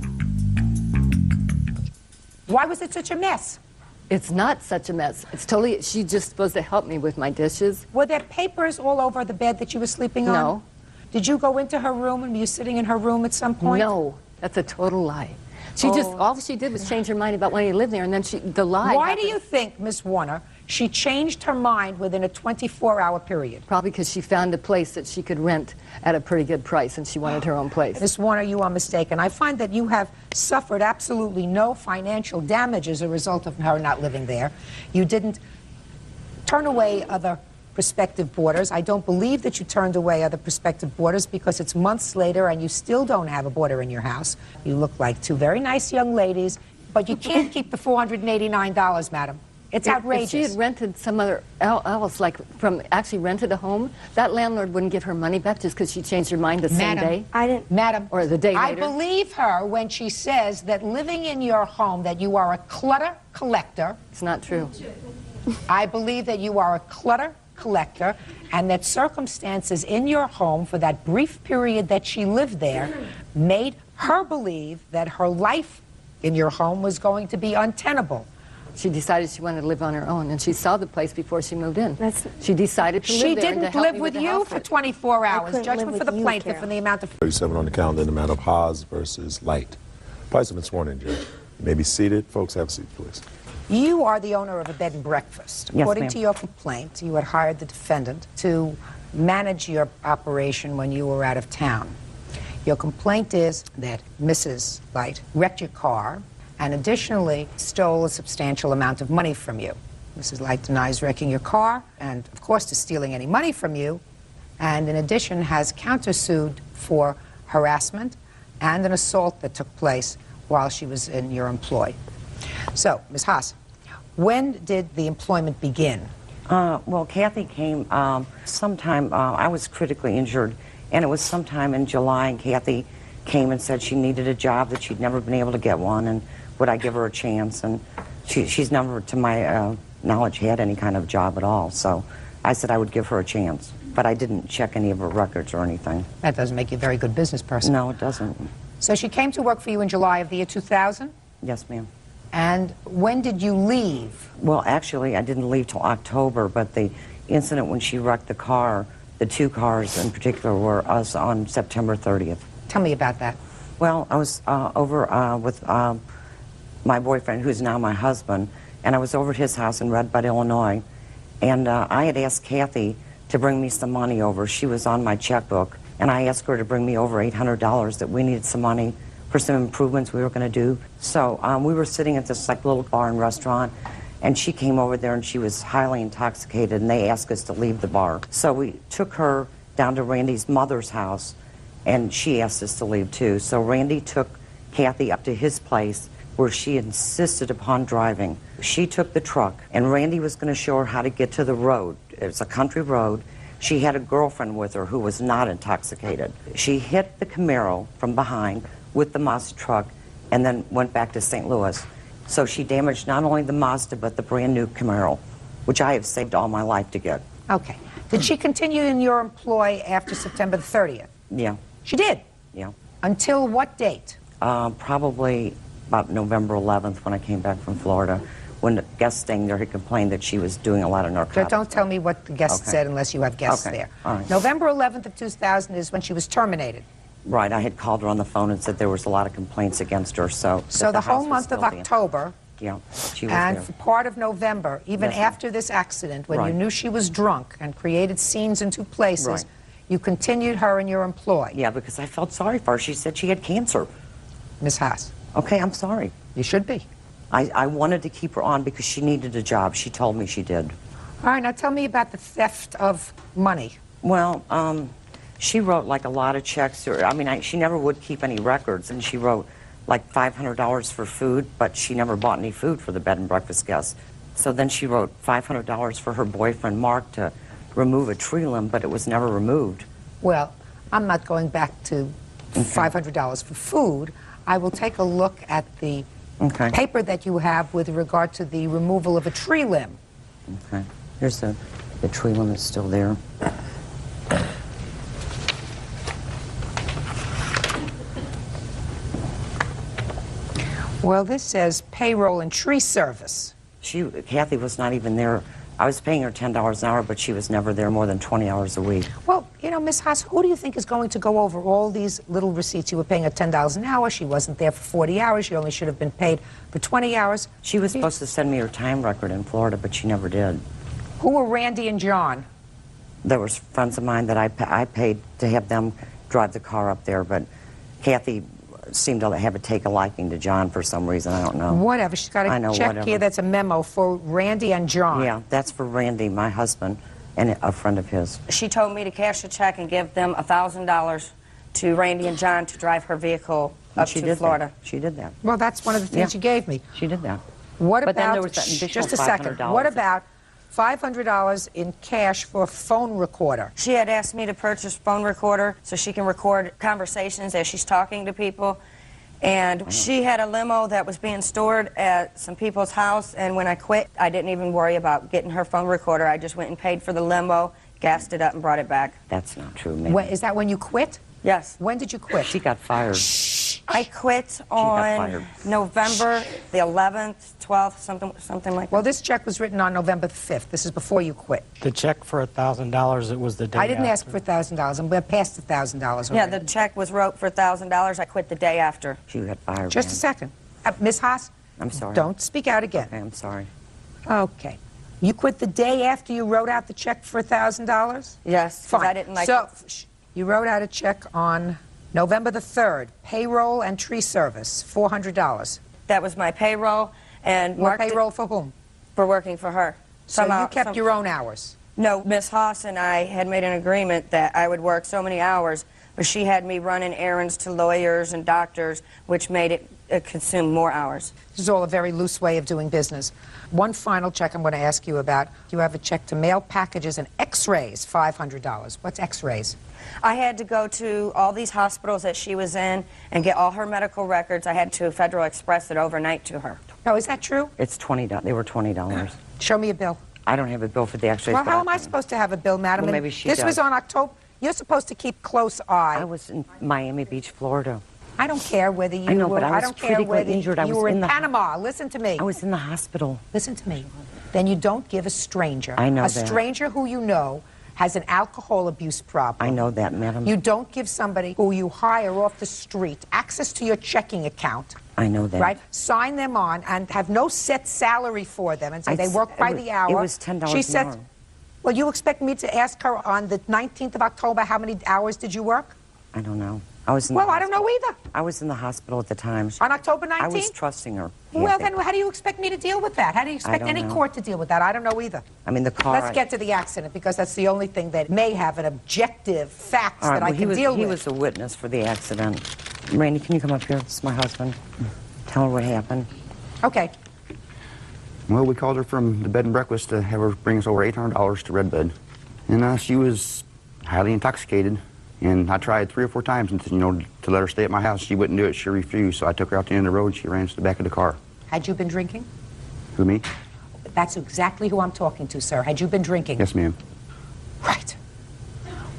Why was it such a mess? It's not such a mess. It's totally, she's just supposed to help me with my dishes. Were there papers all over the bed that you were sleeping on? No. Did you go into her room and were you sitting in her room at some point? No, that's a total lie. She just, all she did was change her mind about wanting to live there, and then the lie Why happened. do you think, Miss Warner, she changed her mind within a 24-hour period? Probably because she found a place that she could rent at a pretty good price, and she wanted her own place. Miss Warner, you are mistaken. I find that you have suffered absolutely no financial damage as a result of her not living there. You didn't turn away other prospective boarders. I don't believe that you turned away other prospective boarders because it's months later and you still don't have a boarder in your house. You look like two very nice young ladies, but you can't keep the $489, madam. It's outrageous. If she had rented somewhere else, like actually rented a home, that landlord wouldn't give her money back just because she changed her mind the same day. I didn't. Madam. Or the day later. I believe her when she says that living in your home, that you are a clutter collector. It's not true. I believe that you are a clutter collector and that circumstances in your home for that brief period that she lived there made her believe that her life in your home was going to be untenable. She decided she wanted to live on her own, and she saw the place before she moved in. She decided to live there. She and to didn't help live me with the you house. for 24 hours. couldn't Judgment live for the with you, plaintiff Carol. and the amount of... 37 on the calendar in the matter of Haas versus Light. Parties have been sworn in, Judge. You may be seated. Folks, have a seat, please. You are the owner of a bed and breakfast. Yes, According ma'am. to your complaint, you had hired the defendant to manage your operation when you were out of town. Your complaint is that Mrs. Light wrecked your car and additionally stole a substantial amount of money from you. Mrs. Light denies wrecking your car and, of course, to stealing any money from you, and in addition has countersued for harassment and an assault that took place while she was in your employ. So, Ms. Haas, when did the employment begin? Well, Kathy came sometime, I was critically injured, and it was sometime in July, and Kathy came and said she needed a job, that she'd never been able to get one, and would I give her a chance, and she's never, to my knowledge, had any kind of job at all, so I said I would give her a chance, but I didn't check any of her records or anything. That doesn't make you a very good business person. No, it doesn't. So she came to work for you in July of the year 2000? Yes, ma'am. And when did you leave? Well, actually, I didn't leave till October, but the incident when she wrecked the car, the two cars in particular, were us on September 30th. Tell me about that. Well, I was over with my boyfriend, who's now my husband, and I was over at his house in Red Bud, Illinois, and I had asked Kathy to bring me some money over. She was on my checkbook, and I asked her to bring me over $800 that we needed some money for some improvements we were going to do. So we were sitting at this like little bar and restaurant, and she came over there and she was highly intoxicated, and they asked us to leave the bar. So we took her down to Randy's mother's house, and she asked us to leave too. So Randy took Kathy up to his place where she insisted upon driving. She took the truck, and Randy was going to show her how to get to the road. It's a country road. She had a girlfriend with her who was not intoxicated. She hit the Camaro from behind with the Mazda truck and then went back to St. Louis. So she damaged not only the Mazda but the brand new Camaro, which I have saved all my life to get. Okay. Did she continue in your employ after September the 30th? Yeah. She did? Yeah. Until what date? Probably about November 11th when I came back from Florida, when the guest staying there had complained that she was doing a lot of narcotics. Don't tell me what the guest said unless you have guests there. All right. November 11th of 2000 is when she was terminated. Right. I had called her on the phone and said there was a lot of complaints against her. So the whole month of October, yeah, she was and there. for part of November, even Yes, ma'am. after this accident, when you Right. knew she was drunk and created scenes in two places, Right. you continued her in your employ. Yeah, because I felt sorry for her. She said she had cancer. Miss Haas. Okay, I'm sorry. You should be. I wanted to keep her on because she needed a job. She told me she did. All right, now tell me about the theft of money. Well, she wrote like a lot of checks. She never would keep any records, and she wrote like $500 for food, but she never bought any food for the bed and breakfast guests. So then she wrote $500 for her boyfriend, Mark, to remove a tree limb, but it was never removed. Well, I'm not going back to $500 for food. I will take a look at the paper that you have with regard to the removal of a tree limb. Okay. Here's the tree limb is still there. Well, this says payroll and tree service. Kathy was not even there. I was paying her $10 an hour, but she was never there more than 20 hours a week. Well, you know, Miss Haas, who do you think is going to go over all these little receipts? You were paying her $10 an hour. She wasn't there for 40 hours. She only should have been paid for 20 hours. She was supposed to send me her time record in Florida, but she never did. Who were Randy and John? There was friends of mine that I paid to have them drive the car up there, but Kathy seemed to take a liking to John for some reason. I don't know. Whatever. She's got a check here that's a memo for Randy and John. Yeah, that's for Randy, my husband, and a friend of his. She told me to cash a check and give them $1,000 to Randy and John to drive her vehicle up to Florida. She did that. Well, that's one of the things you gave me. She did that. What But about, then there was that additional just a second, $500. what about $500 in cash for a phone recorder? She had asked me to purchase a phone recorder so she can record conversations as she's talking to people. And she had a limo that was being stored at some people's house, and when I quit, I didn't even worry about getting her phone recorder. I just went and paid for the limo, gassed it up, and brought it back. That's not true, ma'am. Is that when you quit? Yes. When did you quit? She got fired. I quit on November the 11th, 12th, something like that. Well, this check was written on November the 5th. This is before you quit. The check for $1,000, it was the day I didn't after. ask for $1,000. I'm past $1,000 already. Yeah, the check was wrote for $1,000. I quit the day after. She got fired. Just a second. Miss Haas? I'm sorry. Don't speak out again. Okay, I'm sorry. Okay. You quit the day after you wrote out the check for $1,000? Yes, because I didn't like it. You wrote out a check on November the 3rd, payroll and tree service, $400. That was my payroll. And What payroll for whom? For working for her. So you kept your own hours? No, Miss Haas and I had made an agreement that I would work so many hours, but she had me running errands to lawyers and doctors, which made it consume more hours. This is all a very loose way of doing business. One final check I'm going to ask you about. You have a check to mail packages and x-rays, $500. What's x-rays? I had to go to all these hospitals that she was in and get all her medical records. I had to Federal Express it overnight to her. Oh, is that true? It's $20. They were $20. Show me a bill. I don't have a bill for the x-rays. Well, but how am I supposed to have a bill, madam? Well, And maybe she this does. was on October. You're supposed to keep close eye. I was in Miami Beach, Florida. I don't care whether you I know, were. but I was don't care critically whether injured. I you was were in in the- Panama. Listen to me. I was in the hospital. Listen to me. Then you don't give a stranger. I know a that. stranger who you know has an alcohol abuse problem. I know that, madam. You don't give somebody who you hire off the street access to your checking account. I know that. Right? Sign them on and have no set salary for them and say they work by the hour. It was $10 She an said, hour. Well, you expect me to ask her on the 19th of October how many hours did you work? I don't know. I was in Well, the I don't know either. I was in the hospital at the time. On October 19th? I was trusting her. Well, then how do you expect me to deal with that? How do you expect don't any know. court to deal with that? I don't know either. I mean, the car... Let's get to the accident, because that's the only thing that may have an objective facts All right, that I well, can deal with. He was a witness for the accident. Randy, can you come up here? This is my husband. Tell her what happened. Okay. Well, we called her from the bed and breakfast to have her bring us over $800 to Red Bed. And she was highly intoxicated. And I tried 3 or 4 times, to let her stay at my house. She wouldn't do it. She refused. So I took her out to the end of the road. She ran to the back of the car. Had you been drinking? Who, me? That's exactly who I'm talking to, sir. Had you been drinking? Yes, ma'am. Right.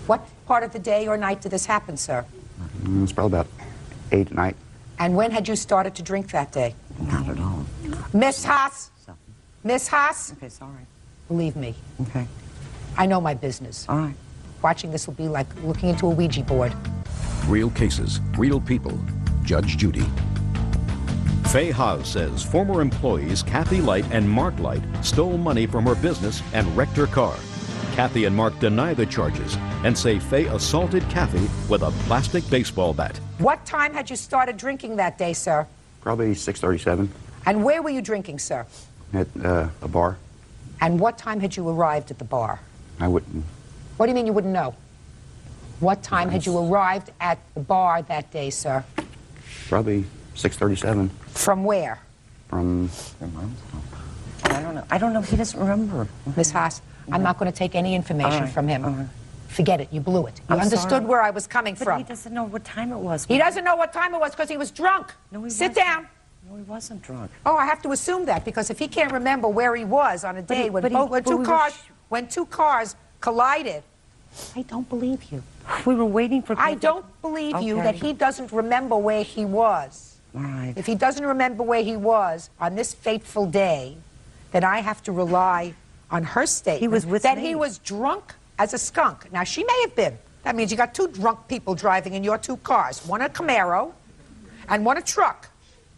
What part of the day or night did this happen, sir? It's probably about 8 at night. And when had you started to drink that day? Not at all. Miss Haas? Miss Haas? Okay, sorry. Believe me. Okay. I know my business. All right. Watching this will be like looking into a Ouija board. Real cases, real people. Judge Judy. Faye Haas says former employees Kathy Light and Mark Light stole money from her business and wrecked her car. Kathy and Mark deny the charges and say Faye assaulted Kathy with a plastic baseball bat. What time had you started drinking that day, sir? Probably 6:37 And where were you drinking, sir? at a bar. And what time had you arrived at the bar? I wouldn't. What do you mean you wouldn't know? What time had you arrived at the bar that day, sir? Probably 6:37 From where? from... I don't know. He doesn't remember. Miss Haas, I'm not going to take any information All right, from him. all right. Forget it. You blew it. You I'm understood sorry. where I was coming But from. he doesn't know what time it was. He doesn't know what time it was because he was drunk. No, he Sit wasn't. down. No, he wasn't drunk. Oh, I have to assume that because if he can't remember where he was on a But day he- when, but he- when but we were when two cars collided, I don't believe you. We were waiting for... I don't believe you Okay. that he doesn't remember where he was. All right. If he doesn't remember where he was on this fateful day, then I have to rely on her statement He was with that me. he was drunk as a skunk. Now, she may have been. That means you got 2 drunk people driving in your 2 cars, one a Camaro and one a truck.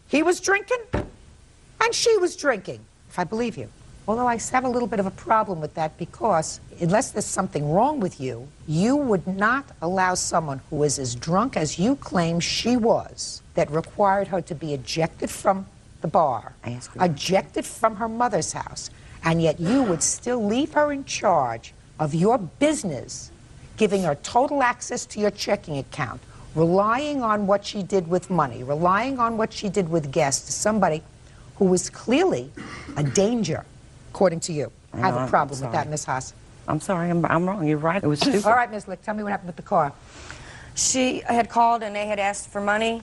He was drinking and she was drinking, if I believe you. Although I have a little bit of a problem with that because unless there's something wrong with you, you would not allow someone who is as drunk as you claim she was, that required her to be ejected from the bar, ejected from her mother's house, and yet you would still leave her in charge of your business, giving her total access to your checking account, relying on what she did with money, relying on what she did with guests, to somebody who was clearly a danger, according to you. I have a problem with that, Miss Haas. I'm sorry. I'm wrong. You're right. It was stupid. All right, Ms. Lick, tell me what happened with the car. She had called and they had asked for money,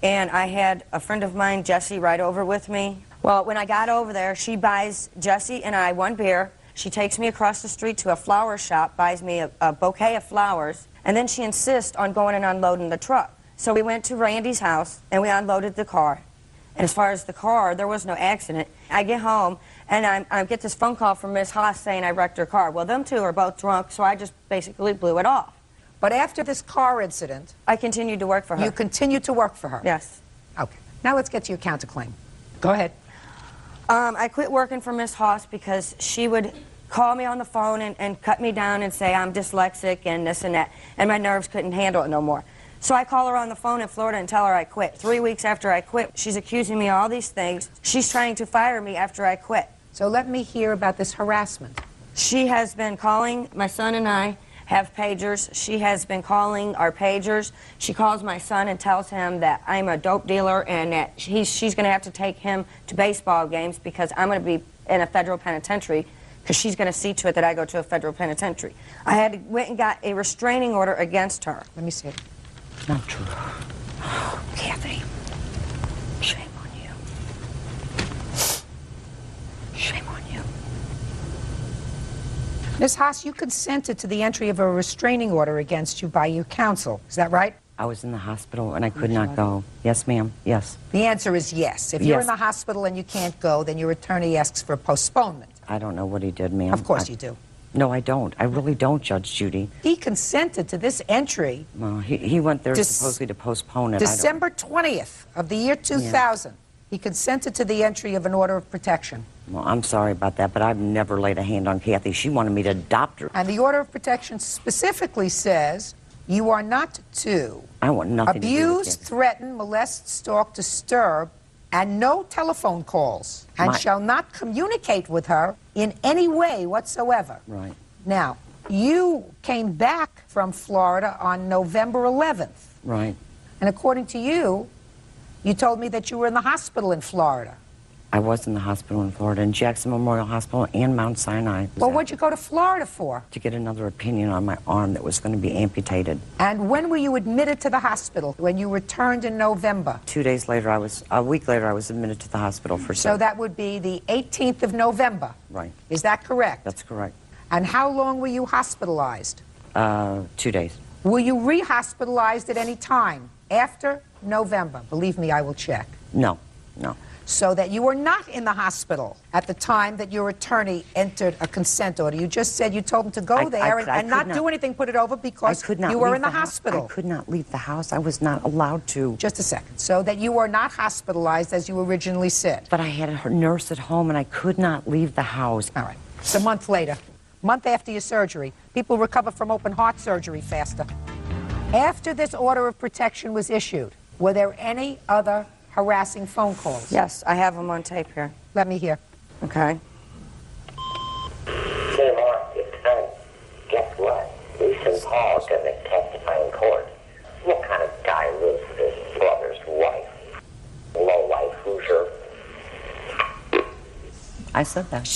and I had a friend of mine, Jesse, ride over with me. Well, when I got over there, she buys Jesse and I 1 beer. She takes me across the street to a flower shop, buys me a bouquet of flowers, and then she insists on going and unloading the truck. So we went to Randy's house and we unloaded the car. And as far as the car, there was no accident. I get home and I get this phone call from Miss Haas saying I wrecked her car. Well, them 2 are both drunk, so I just basically blew it off. But after this car incident, I continued to work for her. you continued to work for her? Yes. Okay. Now let's get to your counterclaim. Go ahead. I quit working for Miss Haas because she would call me on the phone and cut me down and say I'm dyslexic and this and that, and my nerves couldn't handle it no more. So I call her on the phone in Florida and tell her I quit. 3 weeks after I quit, she's accusing me of all these things. She's trying to fire me after I quit. So let me hear about this harassment. She has been calling, my son and I have pagers. She has been calling our pagers. She calls my son and tells him that I'm a dope dealer and that she's going to have to take him to baseball games because I'm going to be in a federal penitentiary because she's going to see to it that I go to a federal penitentiary. I went and got a restraining order against her. Let me see it. Not true. Kathy. Shame on you. Shame on you. Ms. Haas, you consented to the entry of a restraining order against you by your counsel. Is that right? I was in the hospital and I could not go. Yes, ma'am. Yes. The answer is yes. If you're Yes. in the hospital and you can't go, then your attorney asks for postponement. I don't know what he did, ma'am. Of course you do. No, I don't. I really don't, Judge Judy. He consented to this entry Well, he went there supposedly to postpone it. December 20th of the year 2000. He consented to the entry of an order of protection. Well, I'm sorry about that, but I've never laid a hand on Kathy. She wanted me to adopt her. And the order of protection specifically says you are not to I want nothing to do with abuse, Kathy. threaten, molest, stalk, disturb, and no telephone calls, and shall not communicate with her in any way whatsoever. Right. Now, you came back from Florida on November 11th. Right. And according to you, you told me that you were in the hospital in Florida. I was in the hospital in Florida, in Jackson Memorial Hospital and Mount Sinai. Well, what'd you go to Florida for? To get another opinion on my arm that was going to be amputated. And when were you admitted to the hospital? When you returned in November? 2 days later, a week later, I was admitted to the hospital for So that would be the 18th of November. Right. Is that correct? That's correct. And how long were you hospitalized? 2 days. Were you re-hospitalized at any time after November? Believe me, I will check. No, no. So that you were not in the hospital at the time that your attorney entered a consent order. You just said you told him to go there and not do anything, put it over because you were in the hospital. I could not leave the house. I was not allowed to. Just a second. So that you were not hospitalized as you originally said. But I had a nurse at home and I could not leave the house. All right. It's a month later. Month after your surgery. People recover from open heart surgery faster. After this order of protection was issued, were there any other harassing phone calls? Yes, I have them on tape here. Let me hear. Okay. Hey, Mark, it's Ken. Guess what? Lisa Paul's going to testify in court. What kind of guy lives with his brother's wife? Low-life Hoosier. I said that.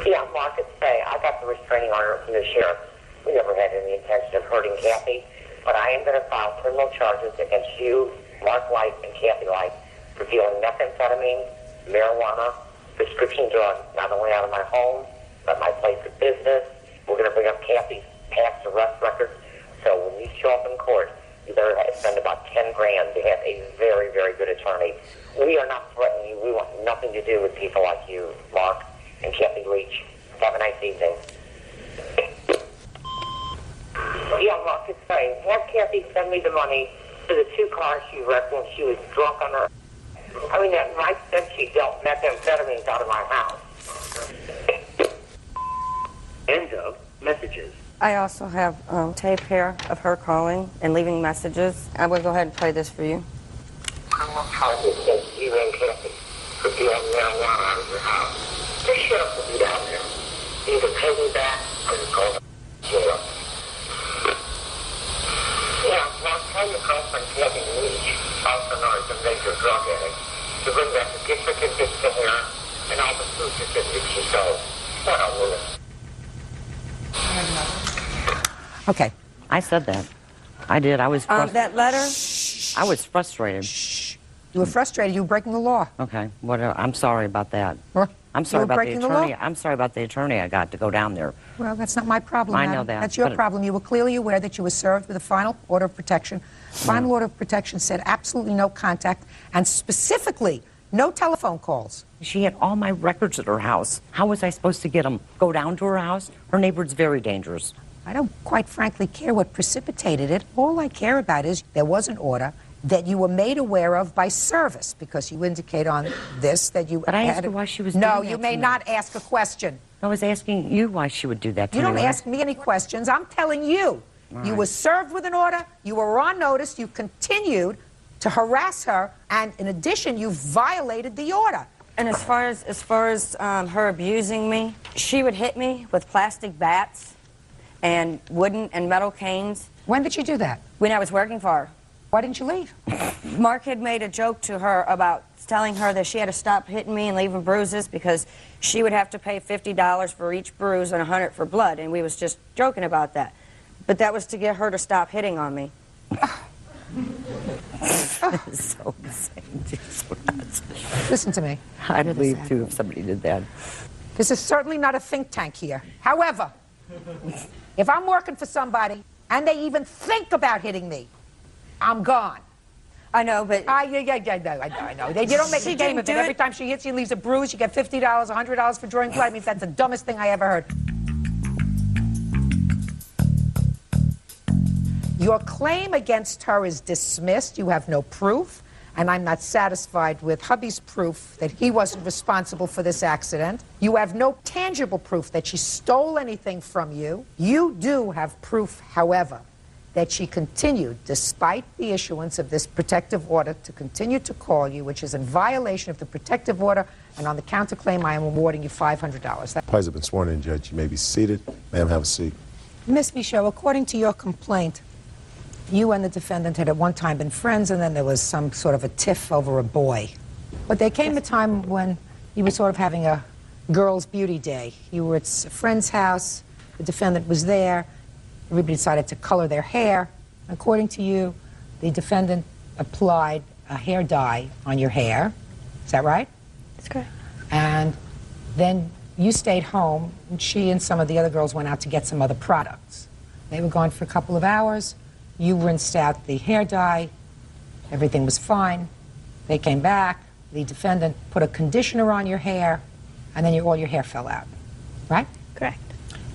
Yeah, Mark, it's Faye. I got the restraining order from the sheriff. We never had any intention of hurting Kathy, but I am going to file criminal charges against you, Mark Light, and Kathy Light for dealing methamphetamine, marijuana, prescription drugs, not only out of my home, but my place of business. We're going to bring up Kathy's past arrest records. So when you show up in court, you better spend about 10 grand to have a very, very good attorney. We are not threatening you. We want nothing to do with people like you, Mark and Kathy Leach. Have a nice evening. Yeah, Mark, it's fine. Have Kathy send me the money for the 2 cars she wrecked when she was drunk on her. I mean, that night that she dealt methamphetamines out of my house. End of messages. I also have tape here of her calling and leaving messages. I will go ahead and play this for you. How is it that you and Kathy could deal marijuana out of your house? The sheriff will be down there. Either pay me back or you go to jail. Yeah, now tell your girlfriend Kathy Leach, also known as the major drug addict, to bring back the gift certificates to her and all the food certificates she sold. What a woman. Okay. I said that. I did. I was that letter? I was frustrated. You were frustrated. You were breaking the law. Okay. Whatever. I'm sorry about that. I'm sorry You were about the breaking the law? attorney. I'm sorry about the attorney I got to go down there. Well, that's not my problem. I know madam. that, That's your but- problem. You were clearly aware that you were served with a final order of protection. Final order of protection said absolutely no contact, and specifically, no telephone calls. She had all my records at her house. How was I supposed to get them? Go down to her house? Her neighbor's very dangerous. I don't quite frankly care what precipitated it. All I care about is there was an order that you were made aware of by service, because you indicate on this that you But I had asked her why she was No, doing that you to may me. not ask a question. I was asking you why she would do that to You me. don't when I- ask me any questions. I'm telling you. All You right. were served with an order. You were on notice. You continued to harass her, and in addition, you violated the order. And as far as her abusing me, she would hit me with plastic bats and wooden and metal canes. When did she do that? When I was working for her. Why didn't you leave? Mark had made a joke to her about telling her that she had to stop hitting me and leaving bruises because she would have to pay $50 for each bruise and $100 for blood, and we was just joking about that. But that was to get her to stop hitting on me. So insane. She's so nuts. Listen to me. I'd leave too if somebody did that. This is certainly not a think tank here. However, if I'm working for somebody and they even think about hitting me, I'm gone. I know, but... I know. They don't make a game of it. Every time she hits you and leaves a bruise, you get $50, $100 for drawing blood. I mean, that's the dumbest thing I ever heard. Your claim against her is dismissed. You have no proof. and I'm not satisfied with hubby's proof that he wasn't responsible for this accident. You have no tangible proof that she stole anything from you. You do have proof, however, that she continued, despite the issuance of this protective order, to continue to call you, which is in violation of the protective order, and on the counterclaim, I am awarding you $500. Parties have been sworn in, Judge. You may be seated. Ma'am, have a seat. Miss Michaud, according to your complaint, you and the defendant had at one time been friends, and then there was some sort of a tiff over a boy. But there came a time when you were sort of having a girls' beauty day. You were at a friend's house, the defendant was there, everybody decided to color their hair. According to you, the defendant applied a hair dye on your hair. Is that right? That's correct. And then you stayed home, and she and some of the other girls went out to get some other products. They were gone for a couple of hours. You rinsed out the hair dye. Everything was fine. They came back. The defendant put a conditioner on your hair, and then all your hair fell out. Right? Correct.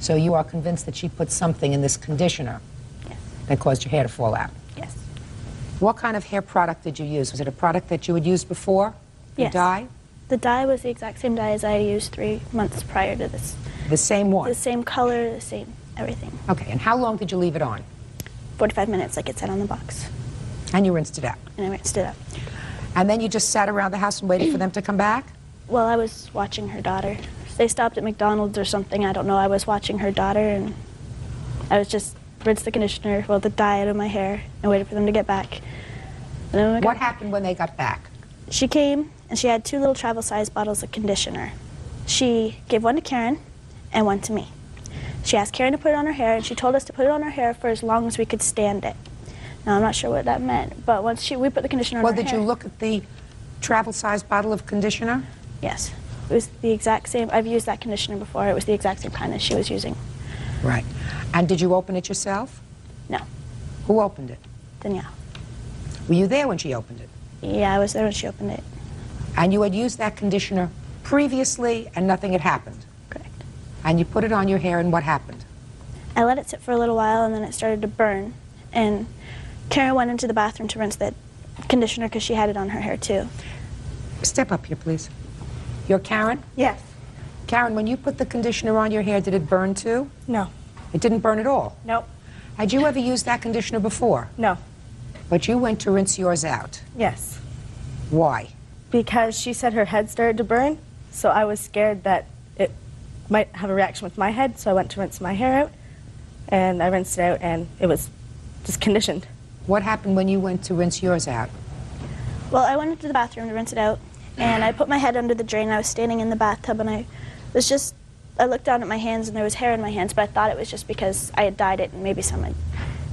So you are convinced that she put something in this conditioner that caused your hair to fall out? Yes. What kind of hair product did you use? Was it a product that you had used before? Yes. The dye? The dye was the exact same dye as I had used 3 months prior to this. The same one? The same color, the same everything. Okay, and how long did you leave it on? 45 minutes, like it said on the box. And you rinsed it out? And I rinsed it out. And then you just sat around the house and waited for them to come back? Well, I was watching her daughter. They stopped at McDonald's or something, I don't know. I was watching her daughter, and I was just rinsed the conditioner, well, the dye out of my hair, and waited for them to get back. And then what happened when they got back? She came, and she had 2 little travel-sized bottles of conditioner. She gave one to Karen and one to me. She asked Karen to put it on her hair, and she told us to put it on her hair for as long as we could stand it. Now, I'm not sure what that meant, but once we put the conditioner on her hair... Well, did you look at the travel-sized bottle of conditioner? Yes. It was the exact same. I've used that conditioner before. It was the exact same kind as she was using. Right. And did you open it yourself? No. Who opened it? Danielle. Were you there when she opened it? Yeah, I was there when she opened it. And you had used that conditioner previously and nothing had happened? Correct. And you put it on your hair and what happened? I let it sit for a little while and then it started to burn. And Karen went into the bathroom to rinse that conditioner because she had it on her hair too. Step up here, please. You're Karen? Yes. Karen, when you put the conditioner on your hair, did it burn too? No. It didn't burn at all? Nope. Had you ever used that conditioner before? No. But you went to rinse yours out? Yes. Why? Because she said her head started to burn, so I was scared that it might have a reaction with my head, so I went to rinse my hair out, and I rinsed it out, and it was just conditioned. What happened when you went to rinse yours out? Well, I went into the bathroom to rinse it out, and I put my head under the drain. I was standing in the bathtub, and I looked down at my hands, and there was hair in my hands, but I thought it was just because I had dyed it, and maybe someone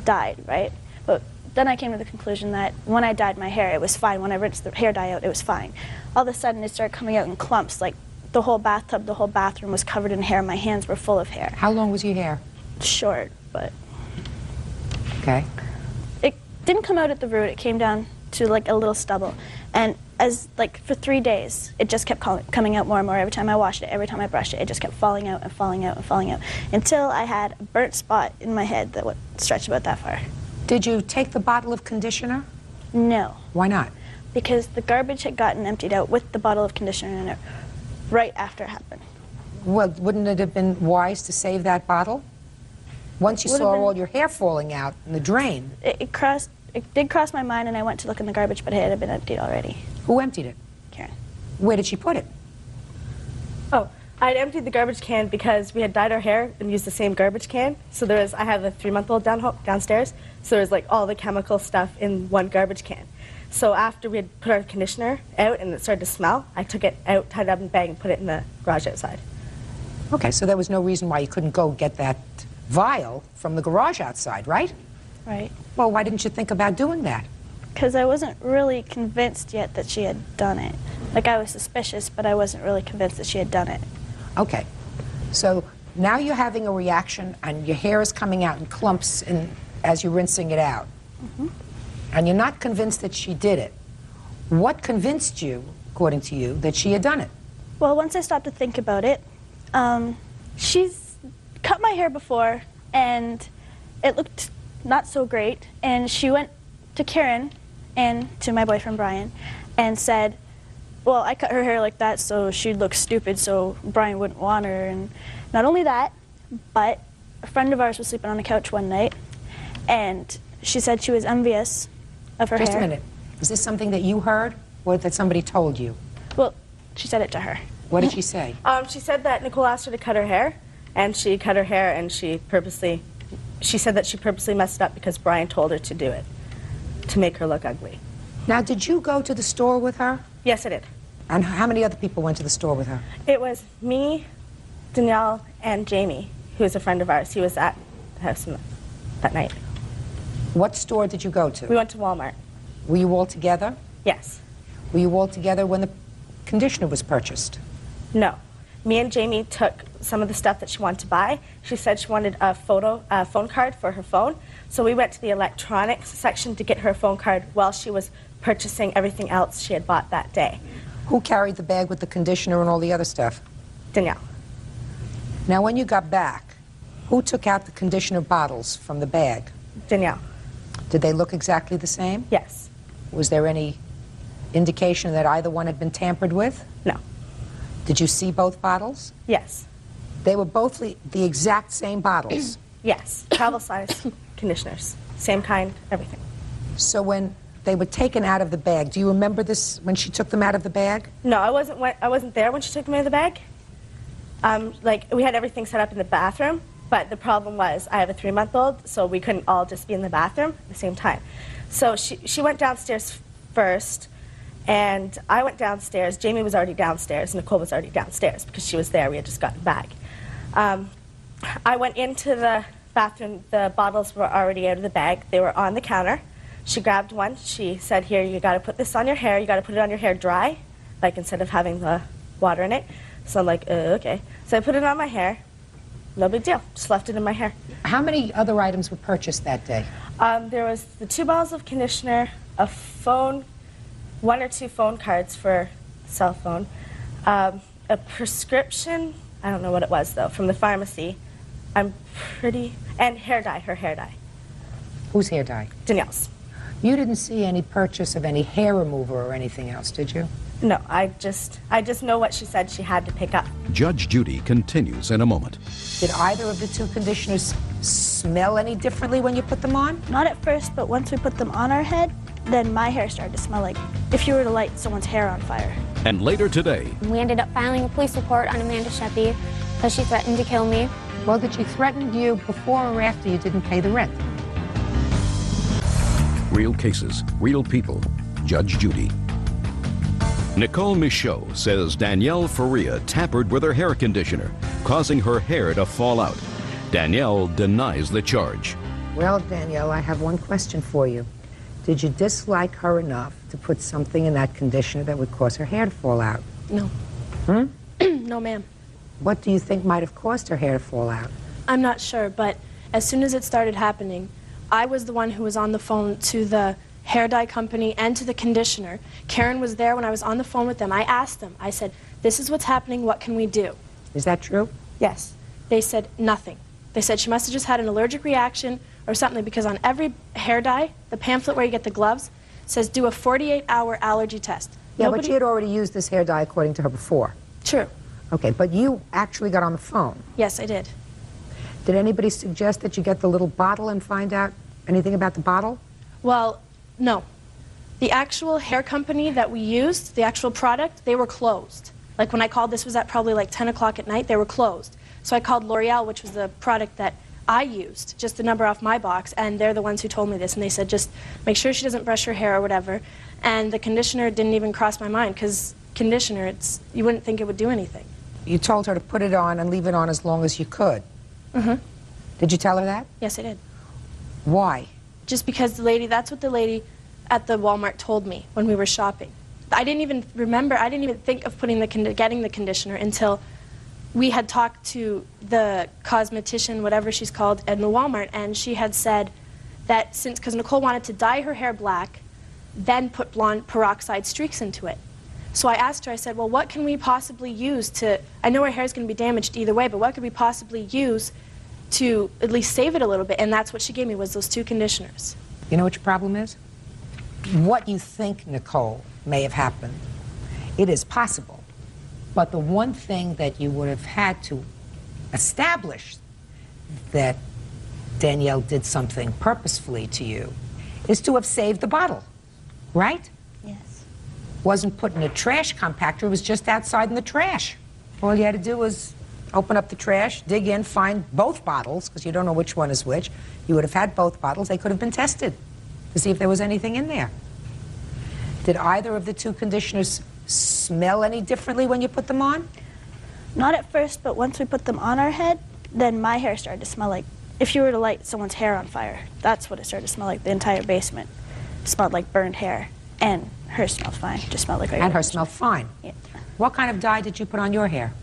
died, right? But then I came to the conclusion that when I dyed my hair, it was fine. When I rinsed the hair dye out, it was fine. All of a sudden, it started coming out in clumps, like the whole bathtub, the whole bathroom was covered in hair. My hands were full of hair. How long was your hair? Short, but... Okay. It didn't come out at the root. It came down to like a little stubble. And for 3 days, it just kept coming out more and more. Every time I washed it, every time I brushed it, it just kept falling out and falling out and falling out until I had a burnt spot in my head that would stretch about that far. Did you take the bottle of conditioner? No. Why not? Because the garbage had gotten emptied out with the bottle of conditioner in it right after it happened. Well, wouldn't it have been wise to save that bottle? Once you saw all your hair falling out in the drain. It did cross my mind, and I went to look in the garbage, but it had been emptied already. Who emptied it? Karen. Where did she put it? Oh, I had emptied the garbage can because we had dyed our hair and used the same garbage can. So I have a 3-month-old downstairs, so there's like all the chemical stuff in one garbage can. So after we had put our conditioner out and it started to smell, I took it out, tied it up in a bag, and put it in the garage outside. Okay, so there was no reason why you couldn't go get that vial from the garage outside, right? Right. Well, why didn't you think about doing that? Because I wasn't really convinced yet that she had done it. Like, I was suspicious, but I wasn't really convinced that she had done it. Okay. So now you're having a reaction and your hair is coming out in clumps as you're rinsing it out. Mm-hmm. And you're not convinced that she did it. What convinced you, according to you, that she had done it? Well, once I stopped to think about it, she's cut my hair before, and it looked not so great. And she went to Karen and to my boyfriend Brian and said, well, I cut her hair like that so she'd look stupid so Brian wouldn't want her. And not only that, but a friend of ours was sleeping on the couch one night and she said she was envious of her hair. Just a minute. Is this something that you heard or that somebody told you? Well, she said it to her. What did she say? She said that Nicole asked her to cut her hair, and she cut her hair, and she said that she purposely messed it up because Brian told her to do it, to make her look ugly. Now, did you go to the store with her? Yes, I did. And how many other people went to the store with her? It was me, Danielle, and Jamie, who is a friend of ours. He was at the house that night. What store did you go to? We went to Walmart. Were you all together? Yes. Were you all together when the conditioner was purchased? No. Me and Jamie took some of the stuff that she wanted to buy. She said she wanted a phone card for her phone. So we went to the electronics section to get her phone card while she was purchasing everything else she had bought that day. Who carried the bag with the conditioner and all the other stuff? Danielle. Now, when you got back, who took out the conditioner bottles from the bag? Danielle. Did they look exactly the same? Yes. Was there any indication that either one had been tampered with? No. Did you see both bottles? Yes. They were both the exact same bottles? Yes. Travel size conditioners. Same kind, everything. So when they were taken out of the bag, do you remember this when she took them out of the bag? No, I wasn't there when she took them out of the bag. Like, we had everything set up in the bathroom, but the problem was I have a 3-month-old, so we couldn't all just be in the bathroom at the same time. So she went downstairs first, and I went downstairs. Jamie was already downstairs. Nicole was already downstairs because she was there. We had just gotten back. I went into the bathroom. The bottles were already out of the bag. They were on the counter. She grabbed one. She said, here, you got to put this on your hair. You got to put it on your hair dry, like instead of having the water in it. So I'm like, okay. So I put it on my hair. No big deal. Just left it in my hair. How many other items were purchased that day? There was the 2 bottles of conditioner, a phone, 1 or 2 phone cards for cell phone, a prescription, I don't know what it was though, from the pharmacy. And hair dye, her hair dye. Whose hair dye? Danielle's. You didn't see any purchase of any hair remover or anything else, did you? No, I just know what she said she had to pick up. Judge Judy continues in a moment. Did either of the 2 conditioners smell any differently when you put them on? Not at first, but once we put them on our head, then my hair started to smell like if you were to light someone's hair on fire. And later today, We ended up filing a police report on Amanda Sheppy because she threatened to kill me. Well, did she threaten you before or after you didn't pay the rent? real cases, real people. Judge Judy. Nicole Michaud says Danielle Faria tampered with her hair conditioner, causing her hair to fall out. Danielle denies the charge. Well, Danielle, I have one question for you. Did you dislike her enough to put something in that conditioner that would cause her hair to fall out? No. Hmm? No, ma'am. What do you think might have caused her hair to fall out? I'm not sure, but as soon as it started happening, I was the one who was on the phone to the hair dye company and to the conditioner. Karen was there when I was on the phone with them. I asked them, I said, this is what's happening, what can we do? Is that true? Yes. They said nothing. They said she must have just had an allergic reaction or something, because on every hair dye, the pamphlet where you get the gloves, says do a 48-hour allergy test. Yeah, but she had already used this hair dye according to her before. True. Okay, but you actually got on the phone. Yes, I did. Did anybody suggest that you get the little bottle and find out anything about the bottle? Well, no. The actual hair company that we used, the actual product, they were closed. Like when I called, this was at probably like 10 o'clock at night, they were closed. So I called L'Oreal, which was the product that I used, just the number off my box, and they're the ones who told me this, and they said just make sure she doesn't brush her hair or whatever. And the conditioner didn't even cross my mind, because conditioner, you wouldn't think it would do anything. You told her to put it on and leave it on as long as you could. Mm-hmm. Did you tell her that? Yes, I did. Why? Just because that's what the lady at the Walmart told me when we were shopping. I didn't even remember, I didn't even think of getting the conditioner until we had talked to the cosmetician, whatever she's called, in the Walmart, and she had said that because Nicole wanted to dye her hair black, then put blonde peroxide streaks into it. So I asked her, I said, well, what can we possibly use I know her hair is going to be damaged either way, but what could we possibly use to at least save it a little bit? And that's what she gave me, was those 2 conditioners. You know what your problem is? what you think, Nicole, may have happened. It is possible. But the one thing that you would have had to establish that Danielle did something purposefully to you is to have saved the bottle, right? Yes. Wasn't put in a trash compactor, it was just outside in the trash. All you had to do was open up the trash, dig in, find both bottles, because you don't know which one is which. You would have had both bottles. They could have been tested to see if there was anything in there. Did either of the two conditioners smell any differently when you put them on? Not at first, but once we put them on our head, then my hair started to smell like, if you were to light someone's hair on fire, that's what it started to smell like. The entire basement smelled like burned hair. And hers smelled fine, just smelled like regular. And hers smelled fine. Yeah. What kind of dye did you put on your hair?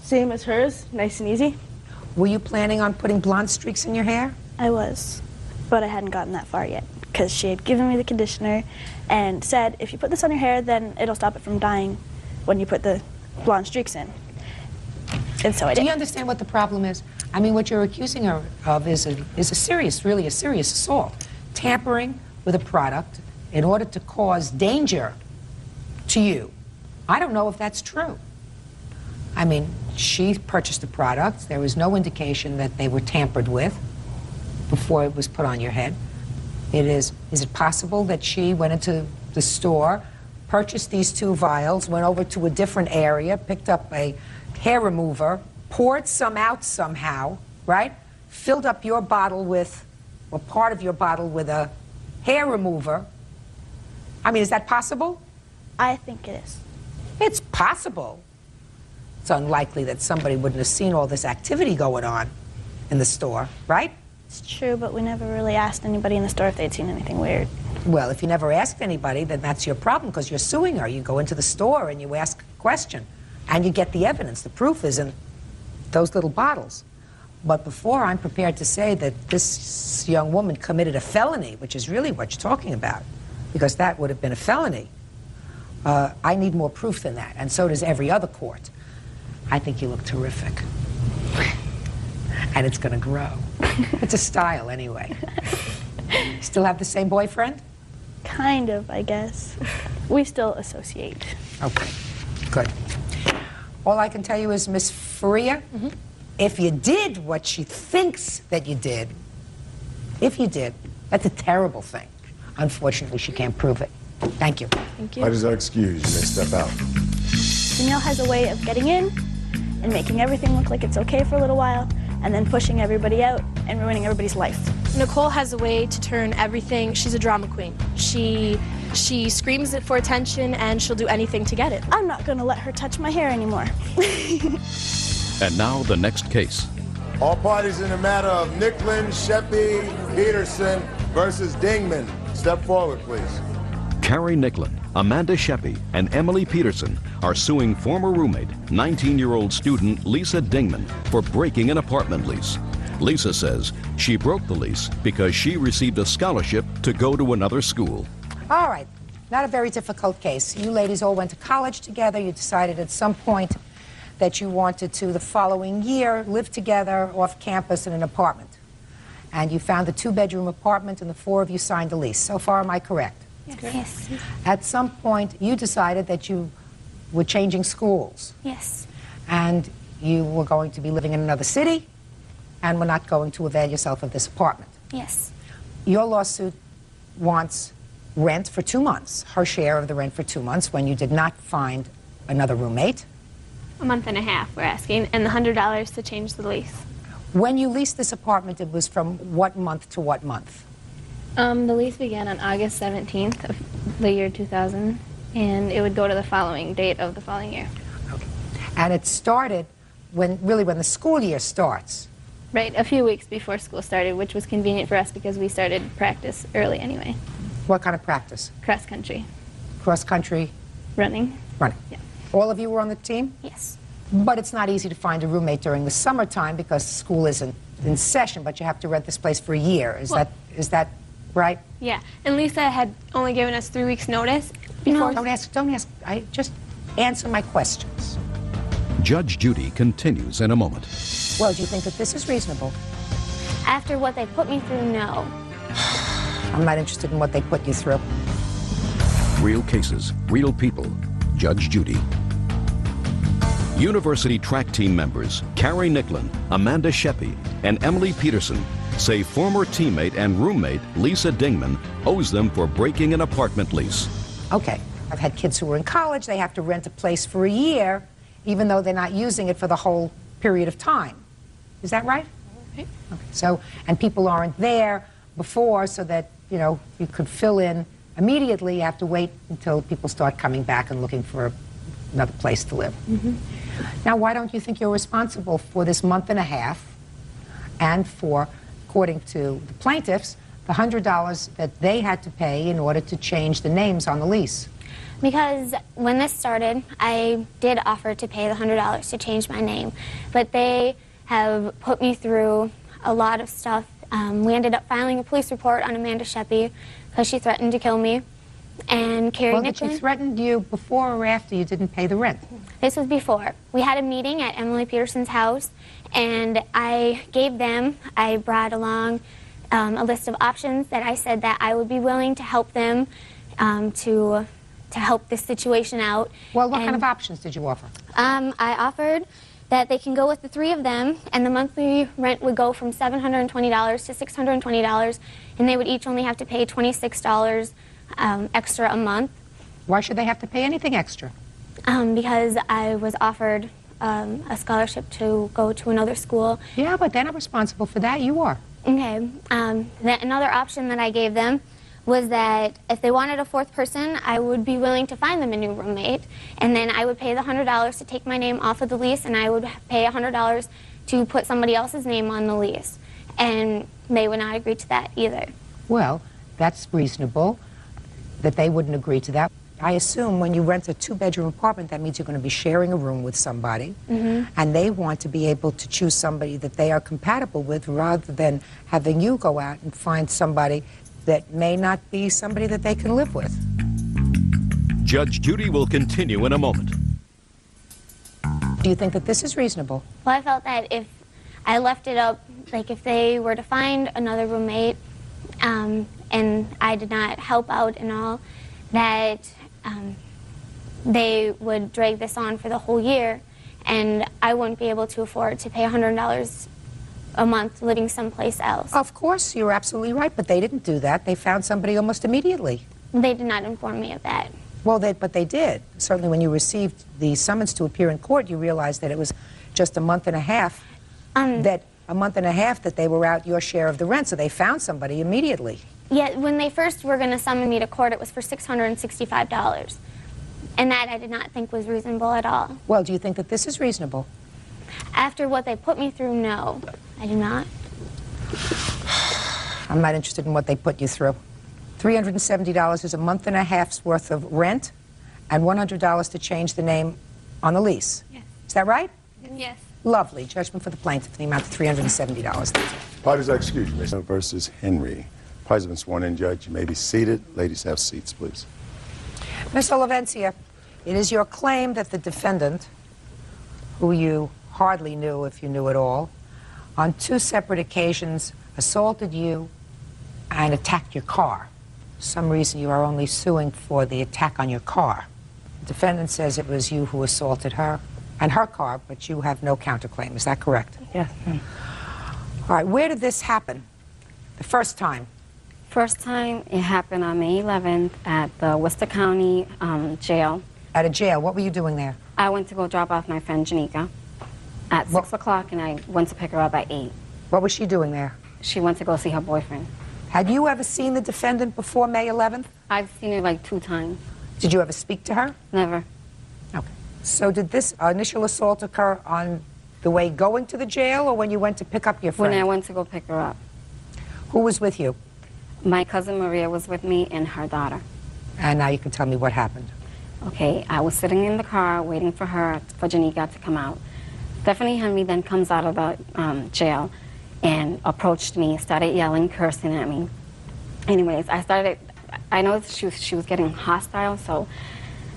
Same as hers, nice and easy. Were you planning on putting blonde streaks in your hair? I was, but I hadn't gotten that far yet, because she had given me the conditioner and said, if you put this on your hair, then it'll stop it from dyeing when you put the blonde streaks in. And so I did. Do you understand what the problem is? I mean, what you're accusing her of is a serious, really a serious assault. Tampering with a product in order to cause danger to you. I don't know if that's true. I mean, she purchased the product. There was no indication that they were tampered with before it was put on your head. Is it possible that she went into the store, purchased these 2 vials, went over to a different area, picked up a hair remover, poured some out somehow, right? Filled up your bottle with, or part of your bottle with a hair remover. I mean, is that possible? I think it is. It's possible. It's unlikely that somebody wouldn't have seen all this activity going on in the store, right? It's true, but we never really asked anybody in the store if they'd seen anything weird. Well, if you never asked anybody, then that's your problem, because you're suing her. You go into the store and you ask a question, and you get the evidence. The proof is in those little bottles. But before I'm prepared to say that this young woman committed a felony, which is really what you're talking about, because that would have been a felony, I need more proof than that, and so does every other court. I think you look terrific. And it's going to grow. It's a style, anyway. Still have the same boyfriend? Kind of, I guess. We still associate. Okay, good. All I can tell you is, Miss Faria, if you did what she thinks that you did, if you did, that's a terrible thing. Unfortunately, she can't prove it. Thank you. Thank you. I just excuse you. You may step out. Danielle has a way of getting in and making everything look like it's okay for a little while, and then pushing everybody out and ruining everybody's life. Nicole has a way to turn everything. She's a drama queen. She screams it for attention, and she'll do anything to get it. I'm not going to let her touch my hair anymore. And now the next case. All parties in the matter of Nicklin, Sheppy, Peterson versus Dingman. Step forward, please. Carrie Nicklin, Amanda Sheppy, and Emily Peterson are suing former roommate, 19-year-old student Lisa Dingman, for breaking an apartment lease. Lisa says she broke the lease because she received a scholarship to go to another school. All right, not a very difficult case. You ladies all went to college together. You decided at some point that you wanted to, the following year, live together off campus in an apartment. And you found a 2-bedroom apartment, and the 4 of you signed a lease. So far, am I correct? Yes. At some point, you decided that you were changing schools. Yes. And you were going to be living in another city, and were not going to avail yourself of this apartment. Yes. Your lawsuit wants rent for 2 months, her share of the rent for 2 months, when you did not find another roommate. A month and a half, we're asking, and the $100 to change the lease. When you leased this apartment, it was from what month to what month? The lease began on August 17th of the year 2000, and it would go to the following date of the following year. Okay. And it started when the school year starts. Right, a few weeks before school started, which was convenient for us because we started practice early anyway. What kind of practice? Cross country. Cross country? Running. Running. Yeah. All of you were on the team? Yes. But it's not easy to find a roommate during the summertime because school isn't in session, but you have to rent this place for a year. Is that right? Yeah, and Lisa had only given us 3 weeks' notice before. No, don't ask. I just answer my questions. Judge Judy continues in a moment. Well, do you think that this is reasonable? After what they put me through, no. I'm not interested in what they put you through. Real cases, real people. Judge Judy. University track team members Carrie Nicklin, Amanda Sheppy, and Emily Peterson say former teammate and roommate Lisa Dingman owes them for breaking an apartment lease. Okay, I've had kids who are in college, they have to rent a place for a year, even though they're not using it for the whole period of time. Is that right? Okay. So, and people aren't there before so that, you know, you could fill in immediately. You have to wait until people start coming back and looking for another place to live. Now, why don't you think you're responsible for this month and a half and for, according to the plaintiffs, the $100 that they had to pay in order to change the names on the lease? Because when this started, I did offer to pay the $100 to change my name, but they have put me through a lot of stuff. We ended up filing a police report on Amanda Sheppy because she threatened to kill me. And Carrie Well, Nicklin, she threatened you before or after you didn't pay the rent? This was before. We had a meeting at Emily Peterson's house, and I brought along a list of options that I said that I would be willing to help them to help this situation out. Well, what kind of options did you offer? I offered that they can go with the three of them, and the monthly rent would go from $720 to $620, and they would each only have to pay $26 extra a month. Why should they have to pay anything extra? Because I was offered a scholarship to go to another school. Yeah, but they're not responsible for that. You are. Okay. Another option that I gave them was that if they wanted a fourth person, I would be willing to find them a new roommate, and then I would pay the $100 to take my name off of the lease, and I would pay $100 to put somebody else's name on the lease. And they would not agree to that either. Well, that's reasonable that they wouldn't agree to that. I assume when you rent a two-bedroom apartment, that means you're going to be sharing a room with somebody, and they want to be able to choose somebody that they are compatible with rather than having you go out and find somebody that may not be somebody that they can live with. Judge Judy will continue in a moment. Do you think that this is reasonable? Well, I felt that if I left it up, like if they were to find another roommate, and I did not help out and all, that they would drag this on for the whole year, and I wouldn't be able to afford to pay $100 a month living someplace else. Of course, you're absolutely right, but they didn't do that. They found somebody almost immediately. They did not inform me of that. Well, but they did. Certainly when you received the summons to appear in court, you realized that it was just a month and a half, that they were out your share of the rent, so they found somebody immediately. Yeah, when they first were going to summon me to court, it was for $665. And that I did not think was reasonable at all. Well, do you think that this is reasonable? After what they put me through, no, I do not. I'm not interested in what they put you through. $370 is a month and a half's worth of rent and $100 to change the name on the lease. Yes. Is that right? Yes. Lovely. Judgment for the plaintiff in the amount of $370. Parties are excused. Mason versus Henry. Parties have been sworn in, Judge. You may be seated. Ladies, have seats, please. Ms. Olivencia, it is your claim that the defendant, who you hardly knew if you knew at all, on two separate occasions assaulted you and attacked your car. For some reason, you are only suing for the attack on your car. The defendant says it was you who assaulted her and her car, but you have no counterclaim. Is that correct? Yes. All right, where did this happen? The first time? First time it happened on May 11th at the Worcester County jail. At a jail. What were you doing there? I went to go drop off my friend Janika at 6 o'clock, and I went to pick her up at 8. What was she doing there? She went to go see her boyfriend. Had you ever seen the defendant before May 11th? I've seen her like 2 times. Did you ever speak to her? Never. Okay. So did this initial assault occur on the way going to the jail or when you went to pick up your friend? When I went to go pick her up. Who was with you? My cousin Maria was with me and her daughter. And now you can tell me what happened. Okay, I was sitting in the car waiting for her, for Janika to come out. Stephanie Henry then comes out of the jail and approached me, started yelling, cursing at me. Anyways, I noticed she was getting hostile, so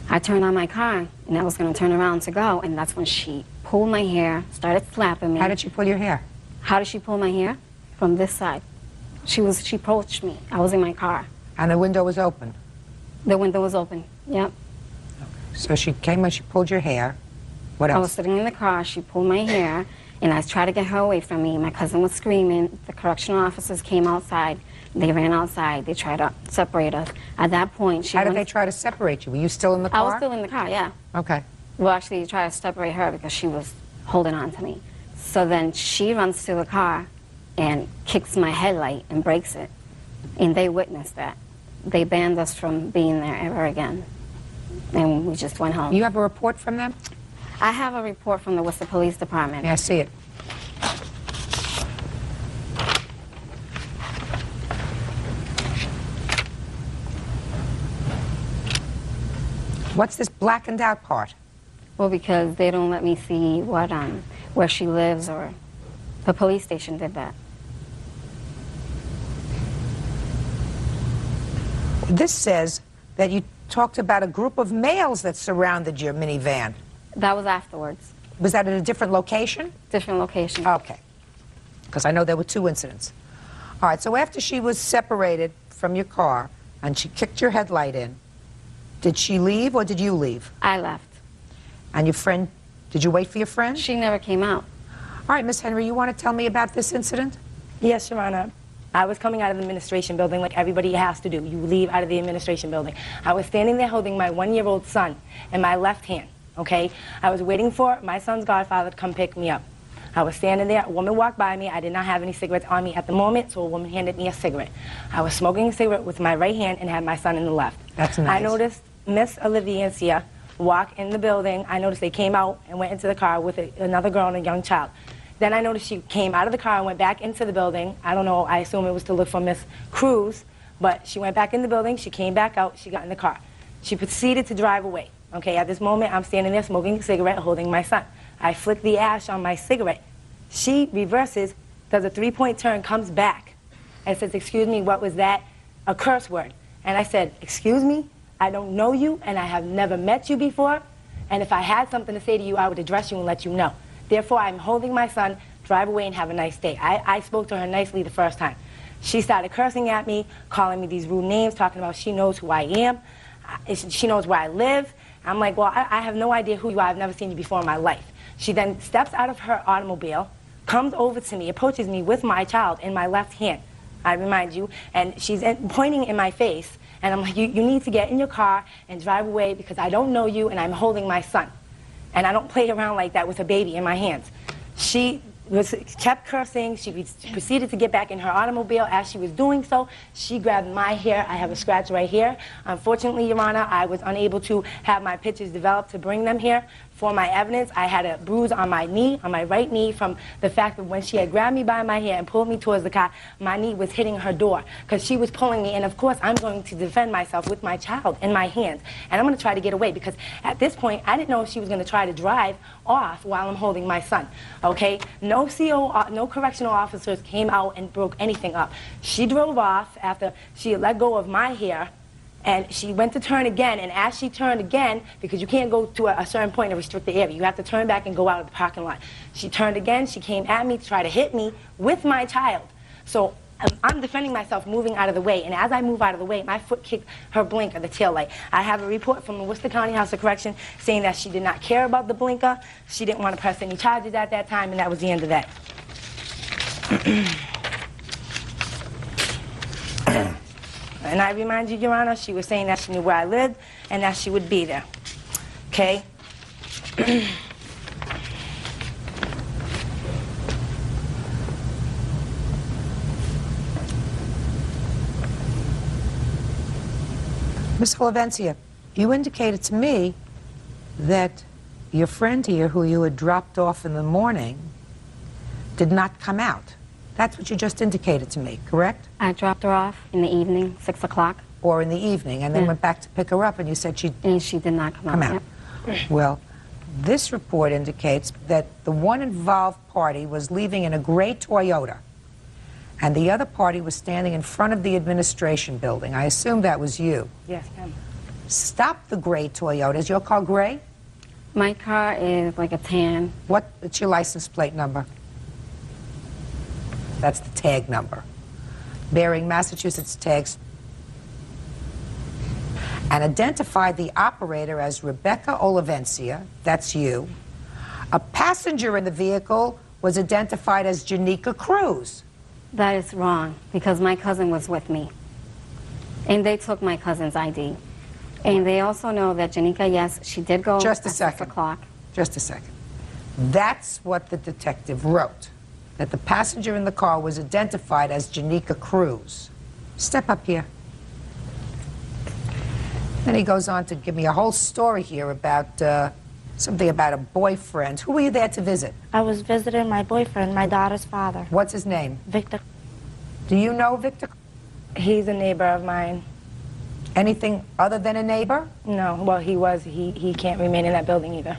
I turned on my car, and I was going to turn around to go, and that's when she pulled my hair, started slapping me. How did she pull your hair? How did she pull my hair? From this side. She approached me. I was in my car. And the window was open? The window was open, yep. So she came and she pulled your hair. What else? I was sitting in the car, she pulled my hair, and I tried to get her away from me. My cousin was screaming. The correctional officers came outside. They ran outside. They tried to separate us. At that point, How did they try to separate you? Were you still in the car? I was still in the car, yeah. Okay. Well, actually, they tried to separate her because she was holding on to me. So then she runs to the car and kicks my headlight and breaks it. And they witnessed that. They banned us from being there ever again. And we just went home. You have a report from them? I have a report from the Worcester Police Department. May I see it? What's this blackened out part? Well, because they don't let me see what, where she lives, or the police station did that. This says that you talked about a group of males that surrounded your minivan. That was afterwards. Was that at a different location? Different location. Okay. Because I know there were 2 incidents. All right, so after she was separated from your car and she kicked your headlight in, did she leave or did you leave? I left. And your friend, did you wait for your friend? She never came out. All right, Miss Henry, you want to tell me about this incident? Yes, Your Honor. I was coming out of the administration building like everybody has to do. You leave out of the administration building. I was standing there holding my 1-year-old son in my left hand, okay? I was waiting for my son's godfather to come pick me up. I was standing there. A woman walked by me. I did not have any cigarettes on me at the moment, so a woman handed me a cigarette. I was smoking a cigarette with my right hand and had my son in the left. That's nice. I noticed Miss Olivencia walk in the building. I noticed they came out and went into the car with another girl and a young child. Then I noticed she came out of the car and went back into the building. I don't know, I assume it was to look for Miss Cruz, but she went back in the building, she came back out, she got in the car. She proceeded to drive away. Okay, at this moment, I'm standing there smoking a cigarette, holding my son. I flick the ash on my cigarette. She reverses, does a 3-point turn, comes back, and says, "Excuse me, what was that?" A curse word. And I said, "Excuse me, I don't know you, and I have never met you before, and if I had something to say to you, I would address you and let you know. Therefore, I'm holding my son, drive away and have a nice day." I spoke to her nicely the first time. She started cursing at me, calling me these rude names, talking about she knows who I am, she knows where I live. I'm like, well, I have no idea who you are. I've never seen you before in my life. She then steps out of her automobile, comes over to me, approaches me with my child in my left hand, I remind you, and she's pointing in my face, and I'm like, you need to get in your car and drive away because I don't know you and I'm holding my son. And I don't play around like that with a baby in my hands. She kept cursing. She proceeded to get back in her automobile. As she was doing so, she grabbed my hair. I have a scratch right here. Unfortunately, Your Honor, I was unable to have my pictures developed to bring them here. For my evidence, I had a bruise on my knee, on my right knee, from the fact that when she had grabbed me by my hair and pulled me towards the car, my knee was hitting her door because she was pulling me. And of course, I'm going to defend myself with my child in my hands. And I'm going to try to get away because at this point, I didn't know if she was going to try to drive off while I'm holding my son. Okay? No correctional officers came out and broke anything up. She drove off after she had let go of my hair. And she went to turn again, and as she turned again, because you can't go to a certain point and restrict the area, you have to turn back and go out of the parking lot. She turned again, she came at me to try to hit me with my child. So I'm defending myself, moving out of the way, and as I move out of the way, my foot kicked her blinker, the tail light. I have a report from the Worcester County House of Correction saying that she did not care about the blinker, she didn't want to press any charges at that time, and that was the end of that. And I remind you, Your Honor, she was saying that she knew where I lived and that she would be there. Okay? Miss Olivencia, you indicated to me that your friend here, who you had dropped off in the morning, did not come out. That's what you just indicated to me, correct? I dropped her off in the evening, 6 o'clock. Or in the evening, and then went back to pick her up, and you said she did not come out. Yep. Well, this report indicates that the one involved party was leaving in a gray Toyota, and the other party was standing in front of the administration building. I assume that was you. Yes, ma'am. Stop the gray Toyota. Is your car gray? My car is like a tan. What's your license plate number? That's the tag number. bearing Massachusetts tags and identified the operator as Rebecca Olivencia, that's you. A passenger in the vehicle was identified as Janika Cruz. That is wrong, because my cousin was with me. And they took my cousin's ID. And they also know that Janika, yes, she did go Just a at second. 6 o'clock. Just a second. That's what the detective wrote, that the passenger in the car was identified as Janika Cruz. Step up here. Then he goes on to give me a whole story here about something about a boyfriend. Who were you there to visit? I was visiting my boyfriend, my daughter's father. What's his name? Victor. Do you know Victor? He's a neighbor of mine. Anything other than a neighbor? No, well, he was. He can't remain in that building either.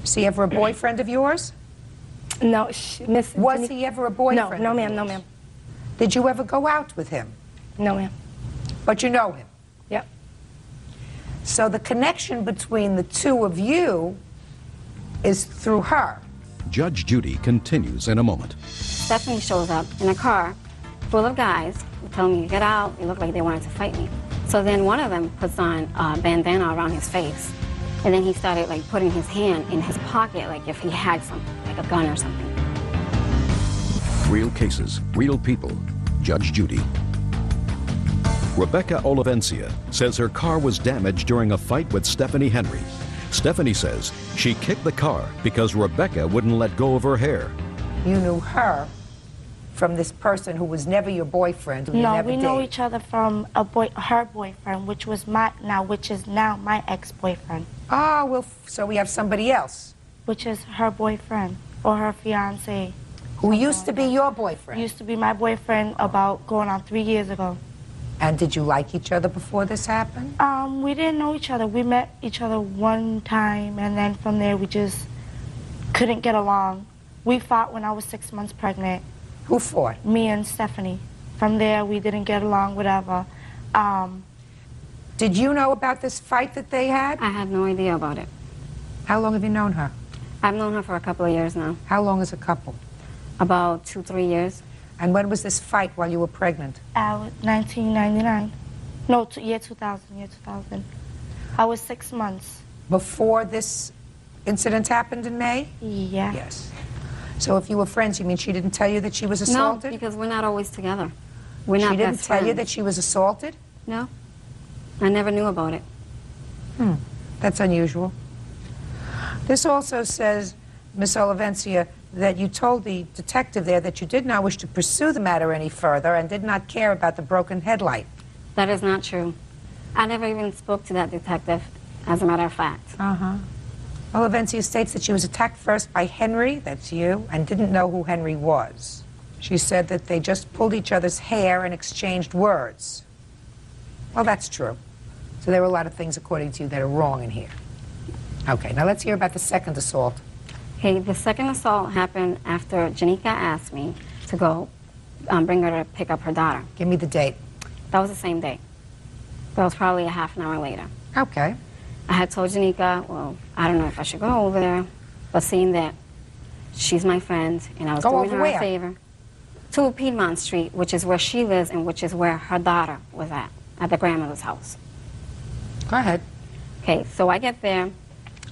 Was he ever a boyfriend of yours? No, Miss. Was he ever a boyfriend? No, of ma'am, yours? no, ma'am. Did you ever go out with him? No, ma'am. But you know him? Yep. So the connection between the two of you is through her. Judge Judy continues in a moment. Stephanie shows up in a car full of guys who tell me to get out. It looked like they wanted to fight me. So then one of them puts on a bandana around his face. And then he started like putting his hand in his pocket like if he had something, like a gun or something. Real cases, real people. Judge Judy. Rebecca Olivencia says her car was damaged during a fight with Stephanie Henry. Stephanie says she kicked the car because Rebecca wouldn't let go of her hair. You knew her from this person who was never your boyfriend, who you No, never we know dated. each other from her boyfriend, which is now my ex-boyfriend. Ah, well, so we have somebody else. Which is her boyfriend or her fiance. Who used to be your boyfriend? Used to be my boyfriend about going on 3 years ago. And did you like each other before this happened? We didn't know each other. We met each other one time, and then from there we just couldn't get along. We fought when I was 6 months pregnant. Who fought? Me and Stephanie. From there we didn't get along, whatever. Did you know about this fight that they had? I had no idea about it. How long have you known her? I've known her for a couple of years now. How long is a couple? About 2-3 years. And when was this fight while you were pregnant? 1999. No, year 2000. I was 6 months. Before this incident happened in May? Yeah. Yes. So if you were friends, you mean she didn't tell you that she was assaulted? No, because we're not always together. We're not She didn't best tell you friends. that she was assaulted? No. I never knew about it. That's unusual. This also says, Miss Olivencia, that you told the detective there that you did not wish to pursue the matter any further and did not care about the broken headlight. That is not true. I never even spoke to that detective, as a matter of fact. Olivencia states that she was attacked first by Henry, that's you, and didn't know who Henry was. She said that they just pulled each other's hair and exchanged words. Well, that's true. So there were a lot of things, according to you, that are wrong in here. Okay, now let's hear about the second assault. Okay, the second assault happened after Janika asked me to go bring her to pick up her daughter. Give me the date. That was the same day. That was probably a half an hour later. Okay. I had told Janika, well, I don't know if I should go over there, but seeing that she's my friend and I was Go doing over her where? a favor, to Piedmont Street, which is where she lives and which is where her daughter was at the grandmother's house. Go ahead. Okay, so I get there,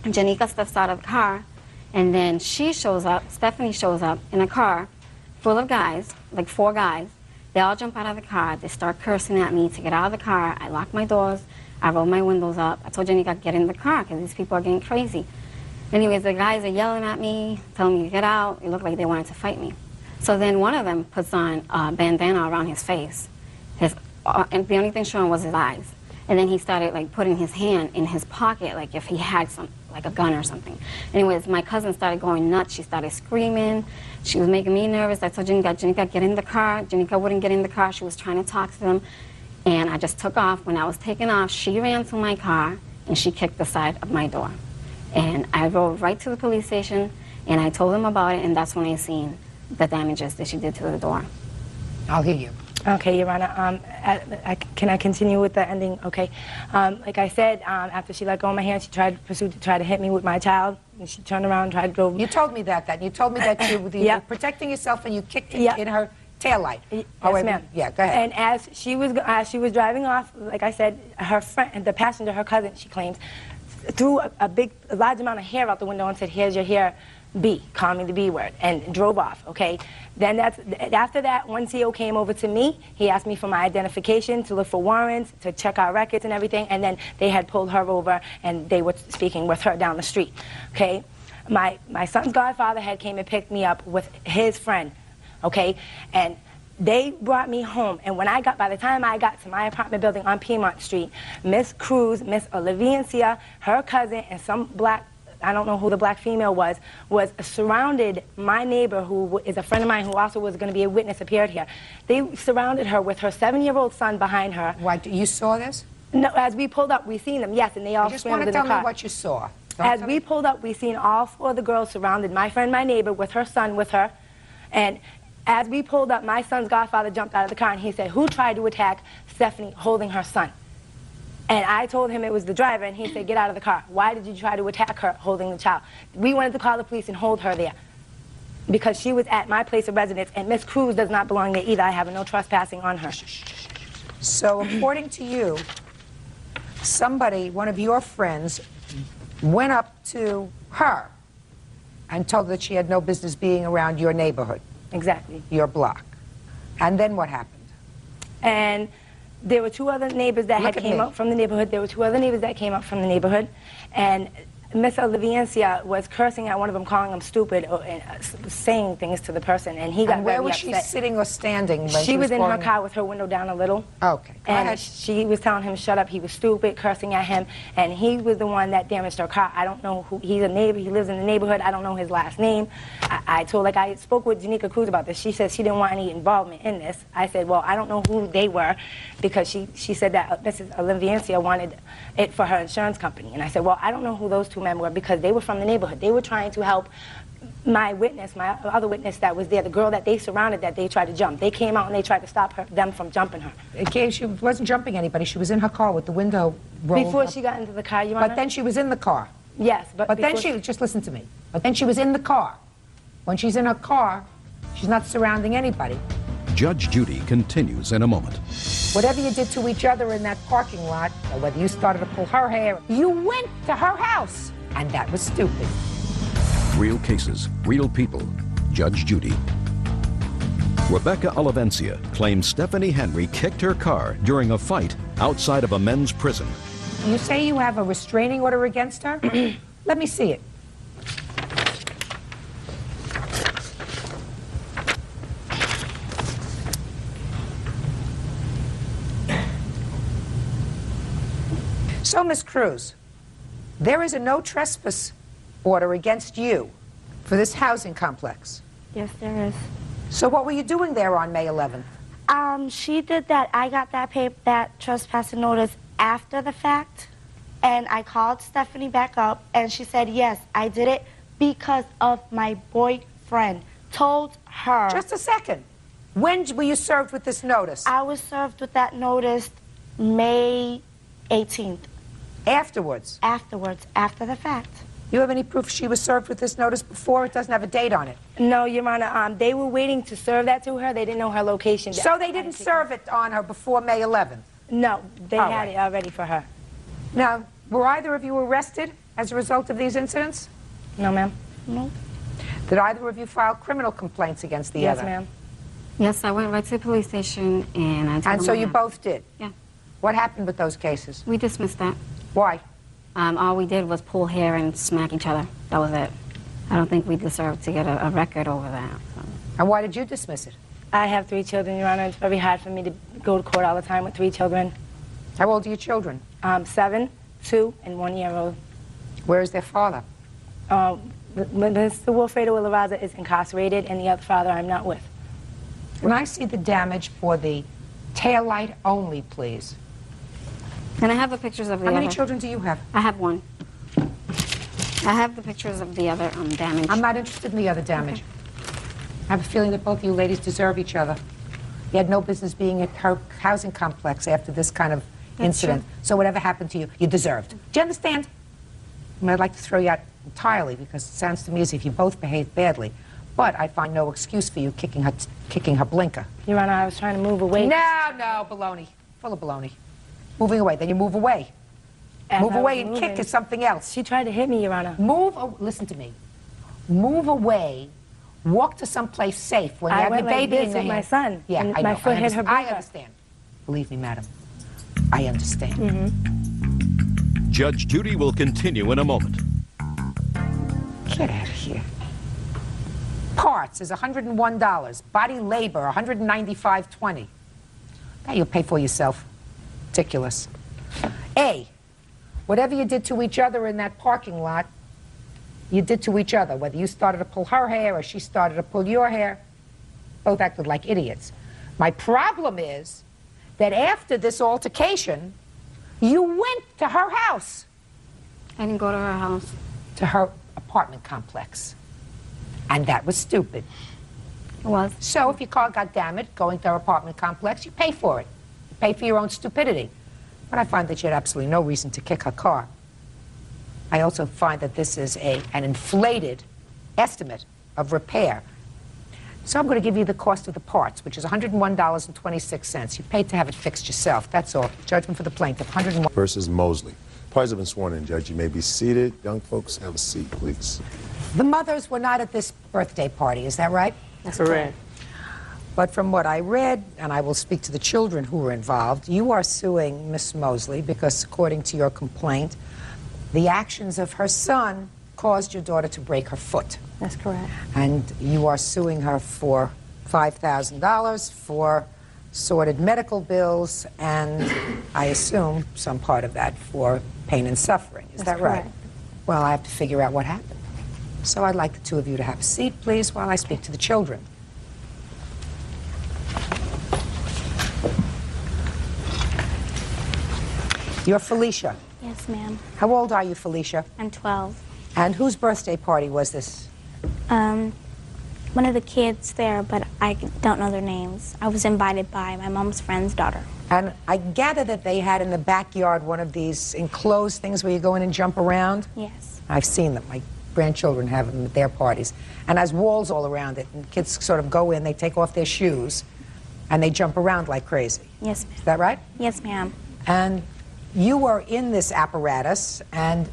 and Janika steps out of the car, and then she shows up, Stephanie shows up in a car full of guys, like 4 guys. They all jump out of the car. They start cursing at me to get out of the car. I lock my doors. I roll my windows up. I told Janika, get in the car because these people are getting crazy. Anyways, the guys are yelling at me, telling me to get out. It looked like they wanted to fight me. So then one of them puts on a bandana around his face. And the only thing showing was his eyes. And then he started like putting his hand in his pocket like if he had some, like a gun or something. Anyways, my cousin started going nuts. She started screaming. She was making me nervous. I told Janika, get in the car. Janika wouldn't get in the car. She was trying to talk to them. And I just took off. When I was taking off, she ran to my car and she kicked the side of my door. And I rode right to the police station and I told them about it, and that's when I seen the damages that she did to the door. I'll hear you. Okay, Your Honor. Can I continue with the ending? Okay. Like I said, after she let go of my hand, she tried to hit me with my child. And she turned around and tried to go. You told me that. You told me that you were protecting yourself and you kicked it in her taillight. Yes, wait, ma'am. Yeah, go ahead. And as she was driving off, like I said, her friend, the passenger, her cousin, she claims, threw a large amount of hair out the window and said, "Here's your hair, B," calling me the B word, and drove off, okay? Then after that, one CO came over to me. He asked me for my identification, to look for warrants, to check our records and everything, and then they had pulled her over, and they were speaking with her down the street, okay? My son's godfather had came and picked me up with his friend, okay? And they brought me home, and by the time I got to my apartment building on Piedmont Street, Miss Cruz, Miss Olivencia, her cousin, and some black, I don't know who the black female was surrounded my neighbor, who is a friend of mine who also was going to be a witness, appeared here. They surrounded her with her 7-year-old son behind her. Why, you saw this? No, as we pulled up, we seen them, yes, and they all scrambled in the car. You just want to tell me what you saw. As we pulled up, we seen all 4 of the girls surrounded my friend, my neighbor, with her son with her, and as we pulled up, my son's godfather jumped out of the car and he said, "Who tried to attack Stephanie holding her son?" And I told him it was the driver, and he said, "Get out of the car. Why did you try to attack her holding the child?" We wanted to call the police and hold her there because she was at my place of residence, and Miss Cruz does not belong there either. I have no trespassing on her. So according to you, somebody, one of your friends, went up to her and told her that she had no business being around your neighborhood. Exactly. Your block. And then what happened? And there were 2 other neighbors that had came up from the neighborhood. There were 2 other neighbors that came up from the neighborhood. And Miss Olivencia was cursing at one of them, calling him stupid, and saying things to the person. And he got And where very was upset. she sitting or standing when She was in her calling car with her window down a little. Okay. Go And ahead. she was telling him, "Shut up," he was stupid, cursing at him, and he was the one that damaged her car. I don't know who, he's a neighbor, he lives in the neighborhood, I don't know his last name. I spoke with Janika Cruz about this. She said she didn't want any involvement in this. I said, well, I don't know who they were, because she said that Mrs. Olivencia wanted it for her insurance company. And I said, well, I don't know who those 2 men were, because they were from the neighborhood. They were trying to help my witness, my other witness that was there, the girl that they surrounded that they tried to jump. They came out and they tried to stop them from jumping her. Okay, she wasn't jumping anybody. She was in her car with the window rolled Before up. she got into the car, Your Honor? But then she was in the car. Yes, but then just listen to me. But then she was in the car. When she's in her car, she's not surrounding anybody. Judge Judy continues in a moment. Whatever you did to each other in that parking lot, or whether you started to pull her hair, you went to her house, and that was stupid. Real cases, real people. Judge Judy. Rebecca Olivencia claims Stephanie Henry kicked her car during a fight outside of a men's prison. You say you have a restraining order against her? Let me see it. So, Miss Cruz, there is a no trespass order against you for this housing complex. Yes, there is. So what were you doing there on May 11th? She did that. I got that trespassing notice after the fact, and I called Stephanie back up, and she said, yes, I did it because of my boyfriend. Told her. Just a second. When were you served with this notice? I was served with that notice May 18th. Afterwards? Afterwards, after the fact. You have any proof she was served with this notice before? It doesn't have a date on it. No, Your Honor. They were waiting to serve that to her. They didn't know her location. So they didn't serve it on her before May 11th? No, they had it already for her. Now, were either of you arrested as a result of these incidents? No, ma'am. No. Did either of you file criminal complaints against the other? Yes, ma'am. Yes, I went right to the police station and I told them. And so you both did? Yeah. What happened with those cases? We dismissed that. Why? All we did was pull hair and smack each other. That was it. I don't think we deserved to get a record over that. So. And why did you dismiss it? I have 3 children, Your Honor. It's very hard for me to go to court all the time with 3 children. How old are your children? 7, 2, and 1-year-old. Where is their father? Mr. Wilfredo Ilaraza is incarcerated, and the other father I'm not with. When I see the damage for the taillight only, please. And I have the pictures of the other. How many children do you have? I have 1. I have the pictures of the other damage. I'm not interested in the other damage. I have a feeling that both of you ladies deserve each other. You had no business being at her housing complex after this kind of incident. True. So whatever happened to you, you deserved. Do you understand? I mean, I'd like to throw you out entirely because it sounds to me as if you both behaved badly. But I find no excuse for you kicking her blinker. Your Honor, I was trying to move away. No, baloney. Full of baloney. Moving away, then you move away. As Move I away was and moving, kick is something else. She tried to hit me, Your Honor. Listen to me. Move away. Walk to someplace safe when you I have went your like baby this in your with my hand. son, Yeah, and I my know. foot hit her I blinker. understand. Believe me, madam. I understand. Mm-hmm. Judge Judy will continue in a moment. Get out of here. Parts is $101. Body labor, $195.20. That you'll pay for yourself. Ridiculous. A, whatever you did to each other in that parking lot, you did to each other. Whether you started to pull her hair or she started to pull your hair, both acted like idiots. My problem is that after this altercation, you went to her house. I didn't go to her house. To her apartment complex. And that was stupid. It was. So if your car got damaged going to her apartment complex, you pay for it. You pay for your own stupidity. But I find that you had absolutely no reason to kick her car. I also find that this is an inflated estimate of repair. So I'm going to give you the cost of the parts, which is $101.26. You paid to have it fixed yourself. That's all. Judgment for the plaintiff, $101. Versus Mosley. Parties have been sworn in, Judge. You may be seated. Young folks, have a seat, please. The mothers were not at this birthday party, is that right? That's correct. But from what I read, and I will speak to the children who were involved, you are suing Miss Mosley because, according to your complaint, the actions of her son caused your daughter to break her foot. That's correct. And you are suing her for $5,000 for sordid medical bills and, I assume, some part of that for pain and suffering. Is that right? correct. Well, I have to figure out what happened. So I'd like the two of you to have a seat, please, while I speak to the children. You're Felicia. Yes, ma'am. How old are you, Felicia? I'm 12. And whose birthday party was this? One of the kids there, but I don't know their names. I was invited by my mom's friend's daughter. And I gather that they had in the backyard one of these enclosed things where you go in and jump around? Yes. I've seen them. My grandchildren have them at their parties. And there's walls all around it. And kids sort of go in, they take off their shoes, and they jump around like crazy. Yes, ma'am. Is that right? Yes, ma'am. And you were in this apparatus, and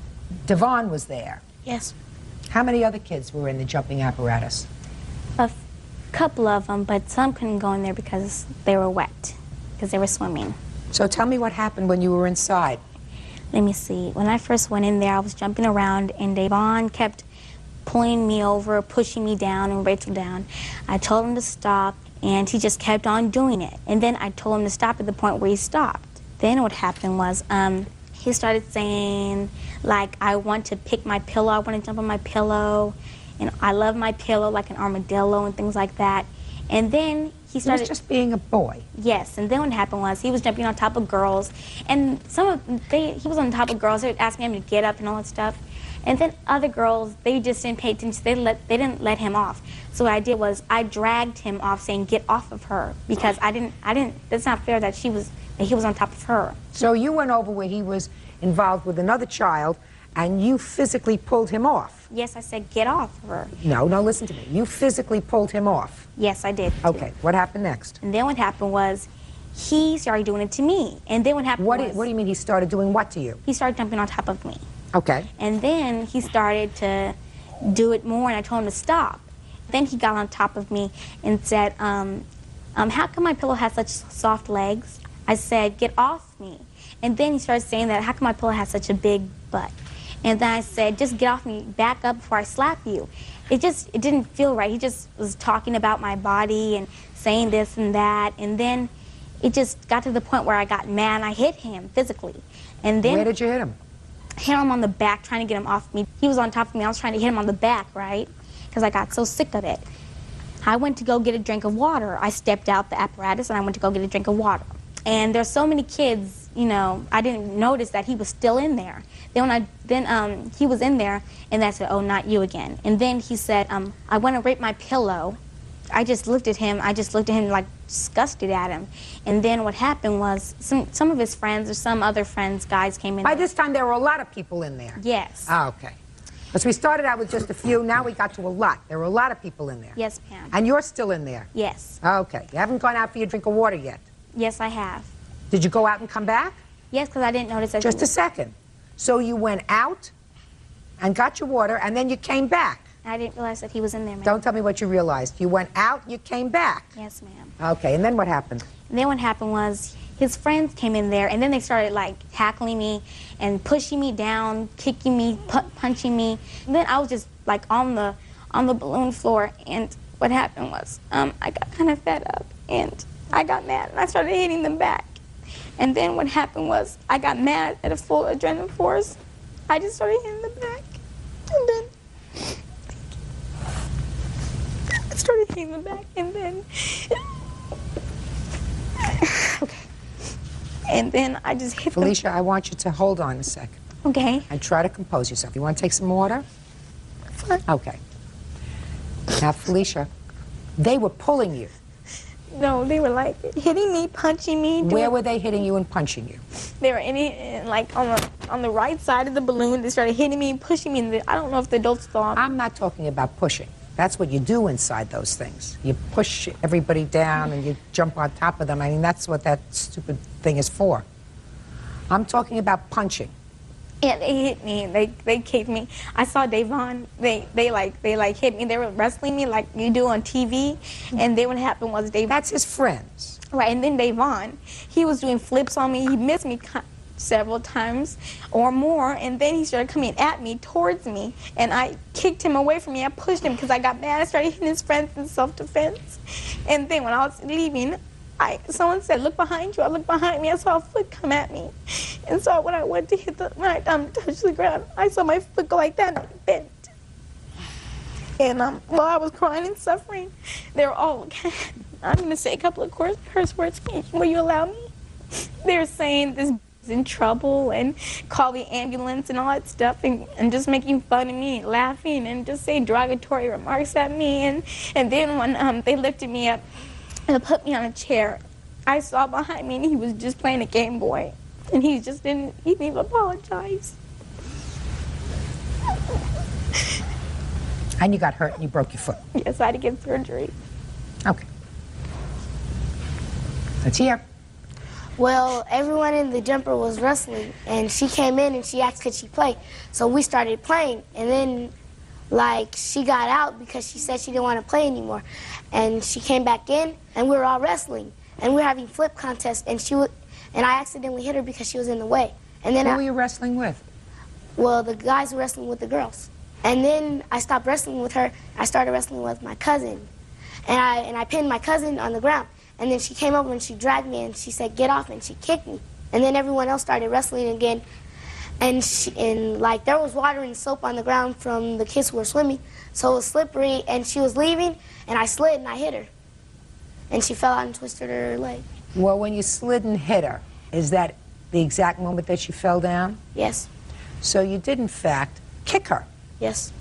Devon was there. Yes. How many other kids were in the jumping apparatus? A couple of them, but some couldn't go in there because they were wet, because they were swimming. So tell me what happened when you were inside. Let me see. When I first went in there, I was jumping around, and Devon kept pulling me over, pushing me down, and Rachel down. I told him to stop, and he just kept on doing it. And then I told him to stop at the point where he stopped. Then what happened was he started saying, like, I want to pick my pillow, I want to jump on my pillow, and I love my pillow like an armadillo and things like that. And then he started... He was just being a boy. Yes, and then what happened was he was jumping on top of girls, and he was on top of girls, they would ask him to get up and all that stuff. And then other girls, they just didn't pay attention, they didn't let him off. So what I did was I dragged him off saying, get off of her, because I didn't, that's not fair that he was on top of her. So you went over where he was involved with another child, and you physically pulled him off. Yes, I said, get off of her. No, listen to me. You physically pulled him off. Yes, I did. Okay, what happened next? And then what happened was he started doing it to me. And then what happened What do you mean he started doing what to you? He started jumping on top of me. Okay. And then he started to do it more, and I told him to stop. Then he got on top of me and said, how come my pillow has such soft legs? I said, get off me. And then he started saying that, how come my pillow has such a big butt? And then I said, just get off me, back up before I slap you. It didn't feel right. He just was talking about my body and saying this and that. And then it just got to the point where I got mad and I hit him physically. And then... Where did you hit him? Hit him on the back, trying to get him off me. He was on top of me. I was trying to hit him on the back, right? Because I got so sick of it. I went to go get a drink of water. I stepped out the apparatus and I went to go get a drink of water. And there's so many kids, you know, I didn't notice that he was still in there. Then he was in there, and I said, oh, not you again. And then he said, I want to rape my pillow. I just looked at him like disgusted at him. And then what happened was some of his friends or some other friends, guys came in. By this time, there were a lot of people in there. Yes. Ah, okay. Because we started out with just a few, now we got to a lot. There were a lot of people in there. Yes, ma'am. And you're still in there? Yes. Okay. You haven't gone out for your drink of water yet? Yes, I have. Did you go out and come back? Yes, because I didn't notice that. Just a second. So you went out and got your water, and then you came back? I didn't realize that he was in there, ma'am. Don't tell me what you realized. You went out, you came back? Yes, ma'am. Okay, and then what happened? And then what happened was his friends came in there, and then they started like tackling me and pushing me down, kicking me, punching me. And then I was just like on the balloon floor, and what happened was I got kind of fed up, and I got mad, and I started hitting them back. And then what happened was I got mad at a full adrenaline force. I just started hitting them back, and then I started hitting them back, and then okay. And then I just hit Felicia, I want you to hold on a second. Okay. And try to compose yourself. You want to take some water? Fine. Okay. Now, Felicia, they were pulling you. No, they were like hitting me, punching me. Where were they hitting you and punching you? They were like on the right side of the balloon. They started hitting me, pushing me. And I don't know if the adults thought. I'm not talking about pushing. That's what you do inside those things. You push everybody down and you jump on top of them. I mean, that's what that stupid thing is for. I'm talking about punching. Yeah, they hit me. They kicked me. I saw Davon. They hit me. They were wrestling me like you do on TV. And then what happened was Davon. That's his friends. Right, and then Davon, he was doing flips on me. He missed me several times or more, and then he started coming at me, towards me, and I kicked him away from me. I pushed him because I got mad. I started hitting his friends in self-defense. And then when I was leaving, someone said, "Look behind you." I looked behind me. I saw a foot come at me. And so when I went to when I touched the ground, I saw my foot go like that and it bent. And while I was crying and suffering, they were all, I'm going to say a couple of curse words. Will you allow me? They were saying this is in trouble and call the ambulance and all that stuff and just making fun of me and laughing and just saying derogatory remarks at me. And then when they lifted me up and put me on a chair, I saw behind me and he was just playing a Game Boy. And he didn't even apologize. And you got hurt and you broke your foot. Yes, I had to get surgery. Okay. Let's hear. Well, everyone in the jumper was wrestling, and she came in and she asked could she play. So we started playing, and then, like, she got out because she said she didn't want to play anymore. And she came back in, and we were all wrestling, and we were having flip contests, and I accidentally hit her because she was in the way. And then Who were you wrestling with? Well, the guys were wrestling with the girls. And then I stopped wrestling with her. I started wrestling with my cousin. And I pinned my cousin on the ground. And then she came over and she dragged me and she said, "Get off," and she kicked me. And then everyone else started wrestling again. And like there was water and soap on the ground from the kids who were swimming. So it was slippery and she was leaving and I slid and I hit her. And she fell out and twisted her leg. Well, when you slid and hit her, is that the exact moment that she fell down? Yes. So you did, in fact, kick her? Yes.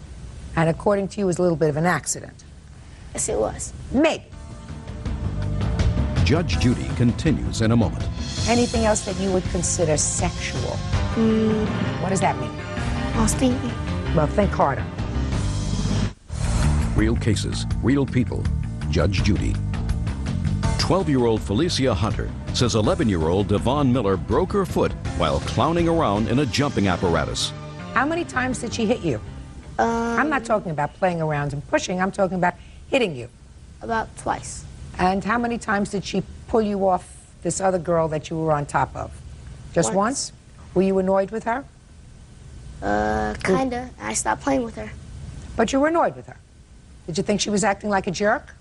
And according to you, it was a little bit of an accident? Yes, it was. Maybe. Judge Judy continues in a moment. Anything else that you would consider sexual? What does that mean? Austin. Well, think harder. Real cases, real people. Judge Judy. 12-year-old Felicia Hunter says 11-year-old Devon Miller broke her foot while clowning around in a jumping apparatus. How many times did she hit you? I'm not talking about playing around and pushing. I'm talking about hitting you. About twice. And how many times did she pull you off this other girl that you were on top of? Just once? Were you annoyed with her? Kinda. I stopped playing with her. But you were annoyed with her. Did you think she was acting like a jerk?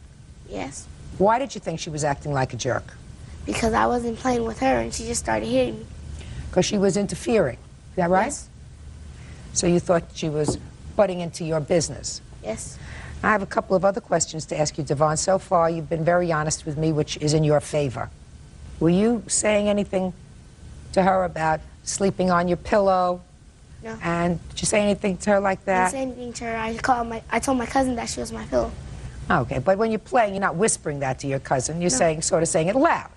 Yes. Why did you think she was acting like a jerk? Because I wasn't playing with her and she just started hitting me. Because she was interfering. Is that right? Yes. So you thought she was butting into your business? Yes. I have a couple of other questions to ask you, Devon. So far, you've been very honest with me, which is in your favor. Were you saying anything to her about sleeping on your pillow? No. And did you say anything to her like I that? didn't say anything to her. I told my cousin that she was my pillow. Okay, but when you're playing, you're not whispering that to your cousin. You're No. sort of saying it loud,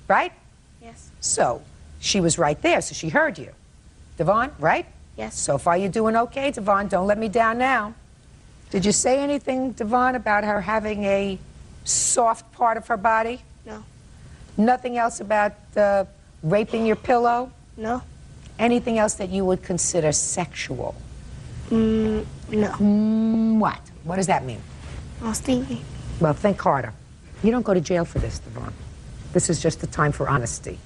right? Yes. So she was right there, so she heard you. Devon, right? Yes. So far, you're doing okay, Devon. Don't let me down now. Did you say anything, Devon, about her having a soft part of her body? No. Nothing else about raping your pillow? No. Anything else that you would consider sexual? No. What? What does that mean? I was thinking. Well, think harder. You don't go to jail for this, Devon. This is just the time for honesty.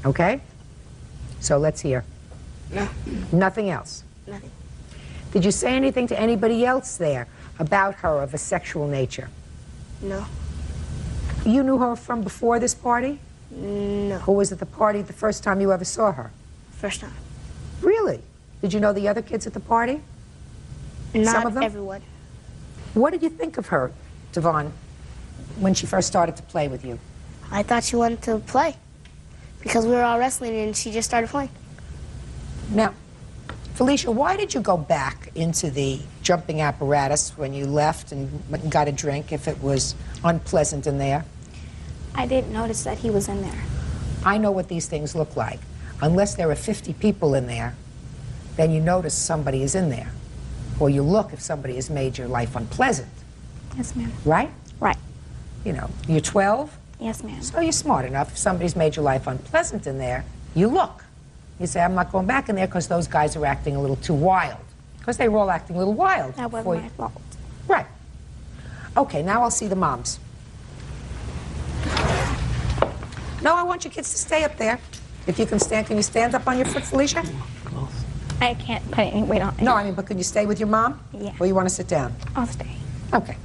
Okay? So let's hear. No. Nothing else? Nothing. Did you say anything to anybody else there about her of a sexual nature? No. You knew her from before this party? No. Or was it the party the first time you ever saw her? First time. Really? Did you know the other kids at the party? Not Some of them? everyone. What did you think of her, Devon, when she first started to play with you? I thought she wanted to play because we were all wrestling and she just started playing. Now, Felicia, why did you go back into the jumping apparatus when you left and went and got a drink if it was unpleasant in there? I didn't notice that he was in there. I know what these things look like. Unless there are 50 people in there, then you notice somebody is in there. Or you look if somebody has made your life unpleasant. Yes, ma'am. Right? Right. You know, you're 12? Yes, ma'am. So you're smart enough. If somebody's made your life unpleasant in there, you look. You say, I'm not going back in there because those guys are acting a little too wild. Because they were all acting a little wild. That wasn't my fault. Right. Okay, now I'll see the moms. No, I want your kids to stay up there. If you can stand, can you stand up on your foot, Felicia? I can't put any weight on it. No, I mean, but can you stay with your mom? Yeah. Or you want to sit down? I'll stay. Okay.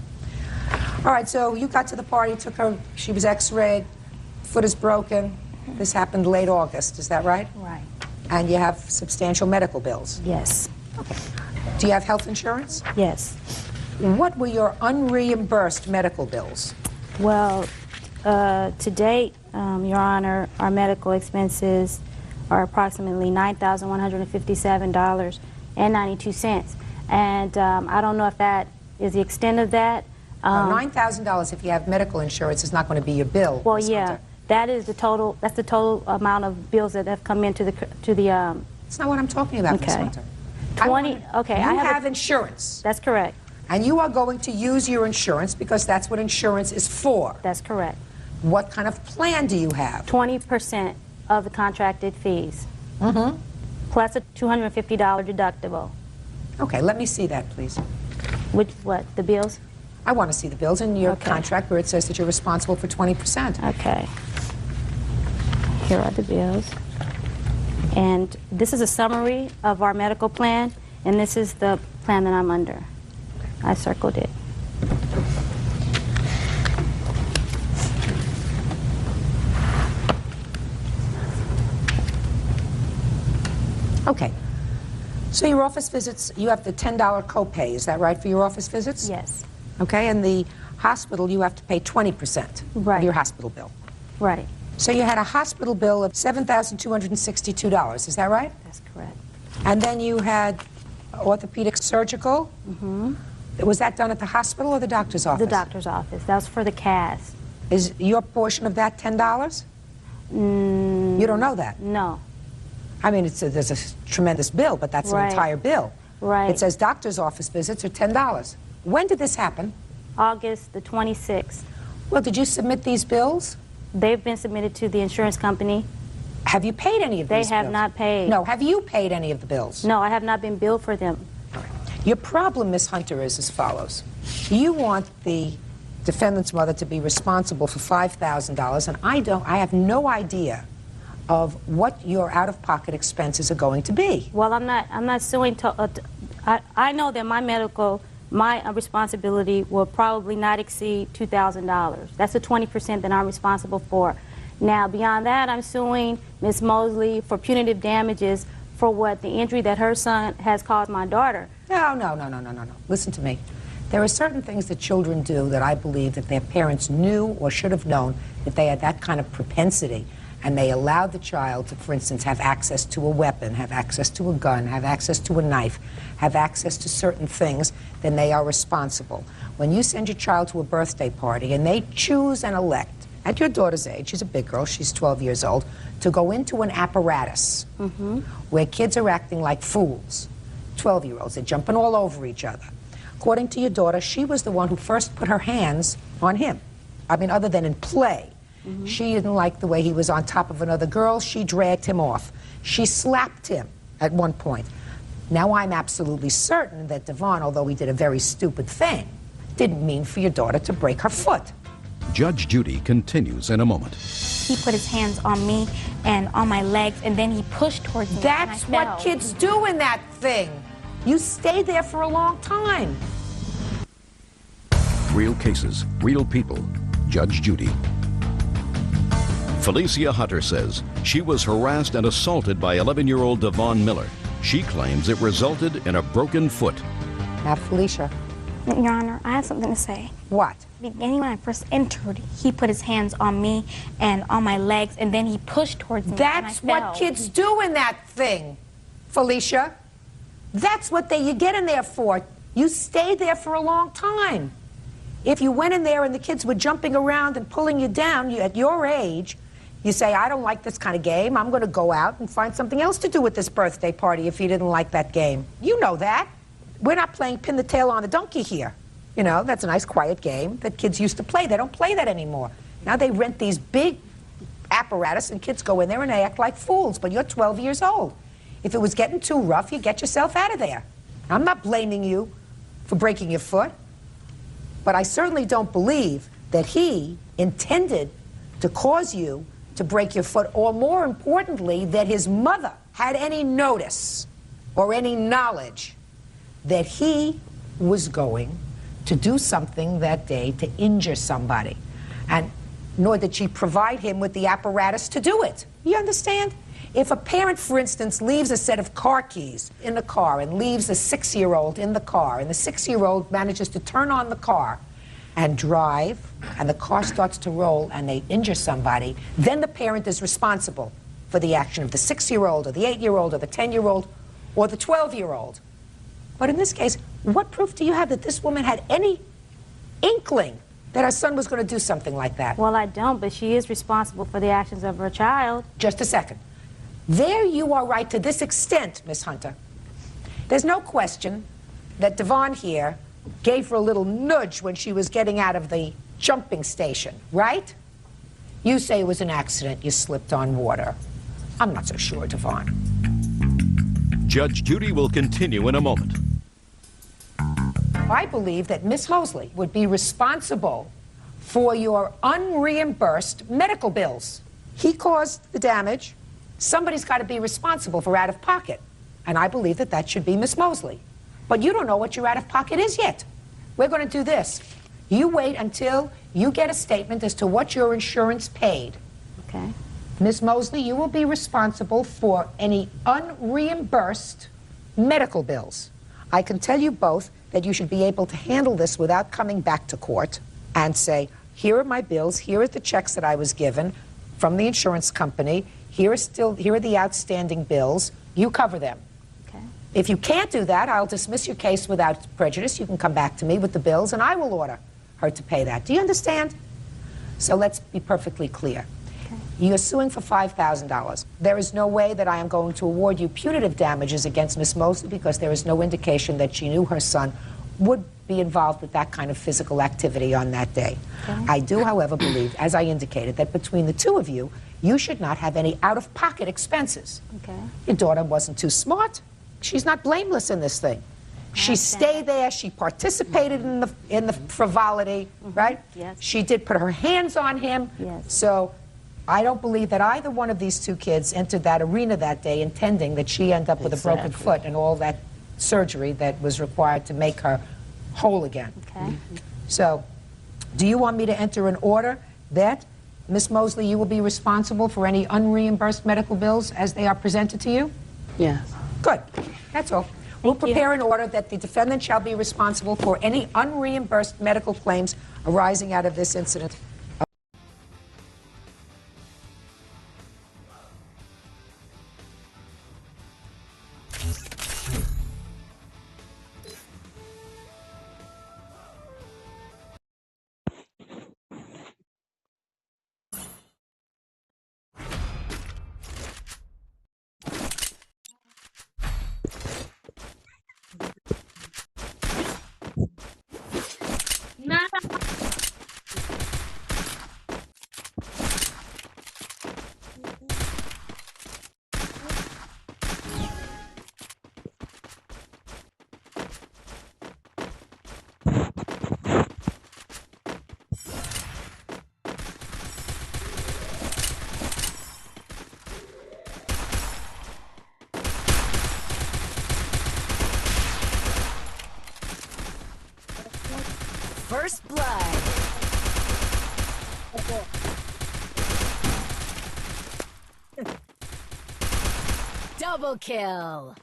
All right, so you got to the party, took her, she was x-rayed, foot is broken. This happened late August, is that right? Right. And you have substantial medical bills? Yes. Okay. Do you have health insurance? Yes. What were your unreimbursed medical bills? Well, to date, Your Honor, our medical expenses are approximately $9,157.92. And I don't know if that is the extent of that. $9,000 if you have medical insurance is not going to be your bill. Well, Ms. yeah, Hunter. that is the total. That's the total amount of bills that have come into the That's not what I'm talking about, Ms. Okay. Hunter. 20. Okay, You I have insurance. That's correct. And you are going to use your insurance because that's what insurance is for. That's correct. What kind of plan do you have? 20% of the contracted fees. Mm-hmm. Plus a $250 deductible. Okay, let me see that, please. Which, what, the bills? I want to see the bills in your Okay. contract where it says that you're responsible for 20%. Okay. Here are the bills. And this is a summary of our medical plan, and this is the plan that I'm under. I circled it. Okay. So your office visits, you have the $10 copay, is that right, for your office visits? Yes. Okay, and the hospital, you have to pay 20% Right. of your hospital bill. Right. So you had a hospital bill of $7,262, is that right? That's correct. And then you had orthopedic surgical? Mm-hmm. Was that done at the hospital or the doctor's office? The doctor's office. That was for the cast. Is your portion of that $10? You don't know that? No. I mean, there's a tremendous bill, but that's Right. an entire bill. Right. It says doctor's office visits are $10. When did this happen? August the 26th. Well, did you submit these bills? They've been submitted to the insurance company. Have you paid any of these They have bills? not paid. No, have you paid any of the bills? No, I have not been billed for them. Your problem, Miss Hunter, is as follows. You want the defendant's mother to be responsible for $5,000, and I have no idea of what your out-of-pocket expenses are going to be. Well, I'm not suing. I know that my responsibility will probably not exceed $2,000. That's the 20% that I'm responsible for. Now, beyond that, I'm suing Ms. Mosley for punitive damages for what the injury that her son has caused my daughter. No. Listen to me. There are certain things that children do that I believe that their parents knew or should have known that they had that kind of propensity, and they allowed the child to, for instance, have access to a weapon, have access to a gun, have access to a knife, have access to certain things, then they are responsible. When you send your child to a birthday party and they choose and elect, at your daughter's age, she's a big girl, she's 12 years old, to go into an apparatus where kids are acting like fools, 12-year-olds. They're jumping all over each other. According to your daughter, she was the one who first put her hands on him. I mean, other than in play. She didn't like the way he was on top of another girl. She dragged him off. She slapped him at one point. Now, I'm absolutely certain that Devon, although he did a very stupid thing, didn't mean for your daughter to break her foot. Judge Judy continues in a moment. He put his hands on me and on my legs, and then he pushed towards me. That's and I what fell. kids do in that thing. You stay there for a long time. Real cases, real people. Judge Judy. Felicia Hunter says she was harassed and assaulted by 11-year-old Devon Miller. She claims it resulted in a broken foot. Now, Felicia. Your Honor, I have something to say. What? Beginning when I first entered, he put his hands on me and on my legs, and then he pushed towards me. That's and I fell. what kids do in that thing, Felicia. That's what you get in there for. You stay there for a long time. If you went in there and the kids were jumping around and pulling you down, at your age, you say, I don't like this kind of game. I'm going to go out and find something else to do at this birthday party if you didn't like that game. You know that. We're not playing pin the tail on the donkey here. You know, that's a nice quiet game that kids used to play. They don't play that anymore. Now they rent these big apparatus and kids go in there and they act like fools, but you're 12 years old. If it was getting too rough, you get yourself out of there. I'm not blaming you for breaking your foot, but I certainly don't believe that he intended to cause you to break your foot, or more importantly, that his mother had any notice or any knowledge that he was going to do something that day to injure somebody, and nor did she provide him with the apparatus to do it. You understand? If a parent, for instance, leaves a set of car keys in the car and leaves a 6-year-old in the car, and the 6-year-old manages to turn on the car and drive, and the car starts to roll and they injure somebody, then the parent is responsible for the action of the 6-year-old or the 8-year-old or the 10-year-old or the 12-year-old. But in this case, what proof do you have that this woman had any inkling that her son was going to do something like that? Well, I don't, but she is responsible for the actions of her child. Just a second. There you are right to this extent, Miss Hunter. There's no question that Devon here gave her a little nudge when she was getting out of the jumping station, right? You say it was an accident, you slipped on water. I'm not so sure, Devon. Judge Judy will continue in a moment. I believe that Miss Mosley would be responsible for your unreimbursed medical bills. He caused the damage. Somebody's got to be responsible for out-of-pocket. And I believe that that should be Miss Mosley. But you don't know what your out-of-pocket is yet. We're going to do this. You wait until you get a statement as to what your insurance paid. Okay. Miss Mosley, you will be responsible for any unreimbursed medical bills. I can tell you both that you should be able to handle this without coming back to court and say, here are my bills, here are the checks that I was given from the insurance company, here are the outstanding bills, you cover them. If you can't do that, I'll dismiss your case without prejudice. You can come back to me with the bills, and I will order her to pay that. Do you understand? So let's be perfectly clear. Okay. You're suing for $5,000. There is no way that I am going to award you punitive damages against Miss Mosley because there is no indication that she knew her son would be involved with that kind of physical activity on that day. Okay. I do, however, believe, as I indicated, that between the two of you, you should not have any out-of-pocket expenses. Okay. Your daughter wasn't too smart. She's not blameless in this thing. She stayed there. She participated in the frivolity, right? Yes. She did put her hands on him. Yes. So I don't believe that either one of these two kids entered that arena that day intending that she end up with a broken foot and all that surgery that was required to make her whole again. Okay. So do you want me to enter an order that, Miss Mosley, you will be responsible for any unreimbursed medical bills as they are presented to you? Yes. Good. That's all. We'll prepare an order that the defendant shall be responsible for any unreimbursed medical claims arising out of this incident. First blood. Double kill.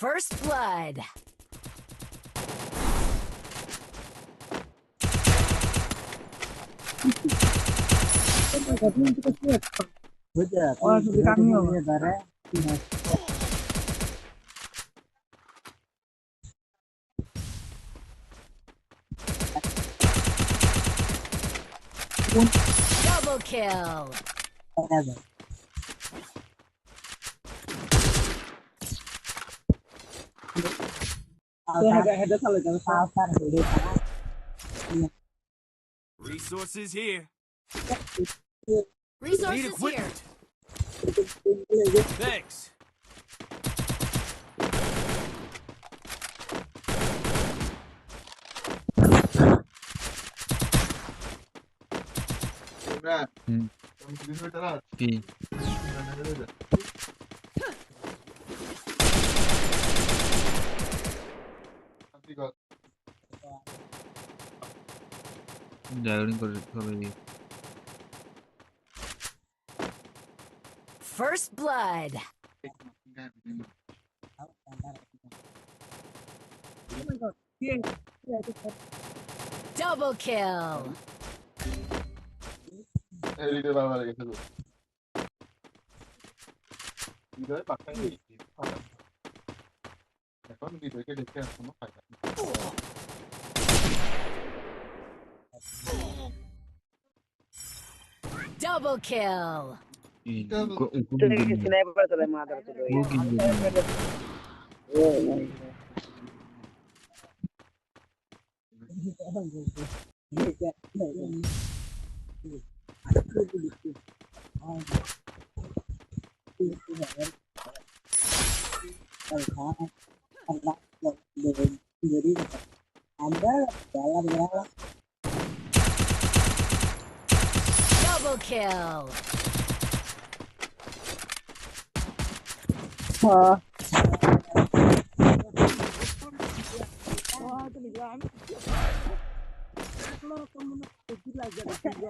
First blood. Double kill. Resources here. Resources Need equipment. here. Thanks. First blood. Double kill. Double kill. Double kill.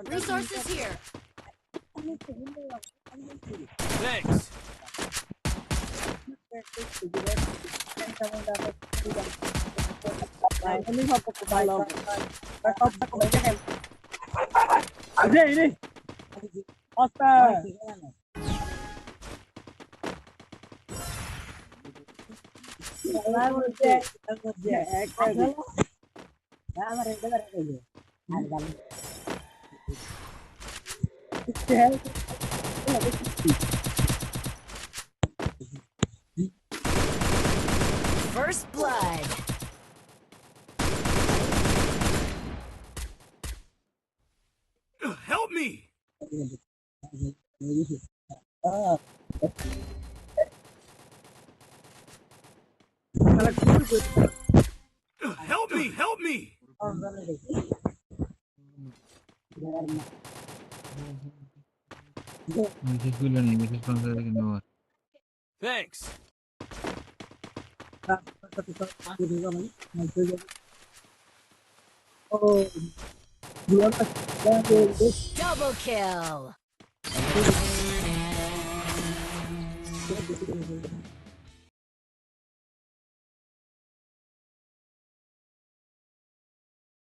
Resources here. Thanks. First blood. Help me. Help me. Help me. Thanks. Double kill.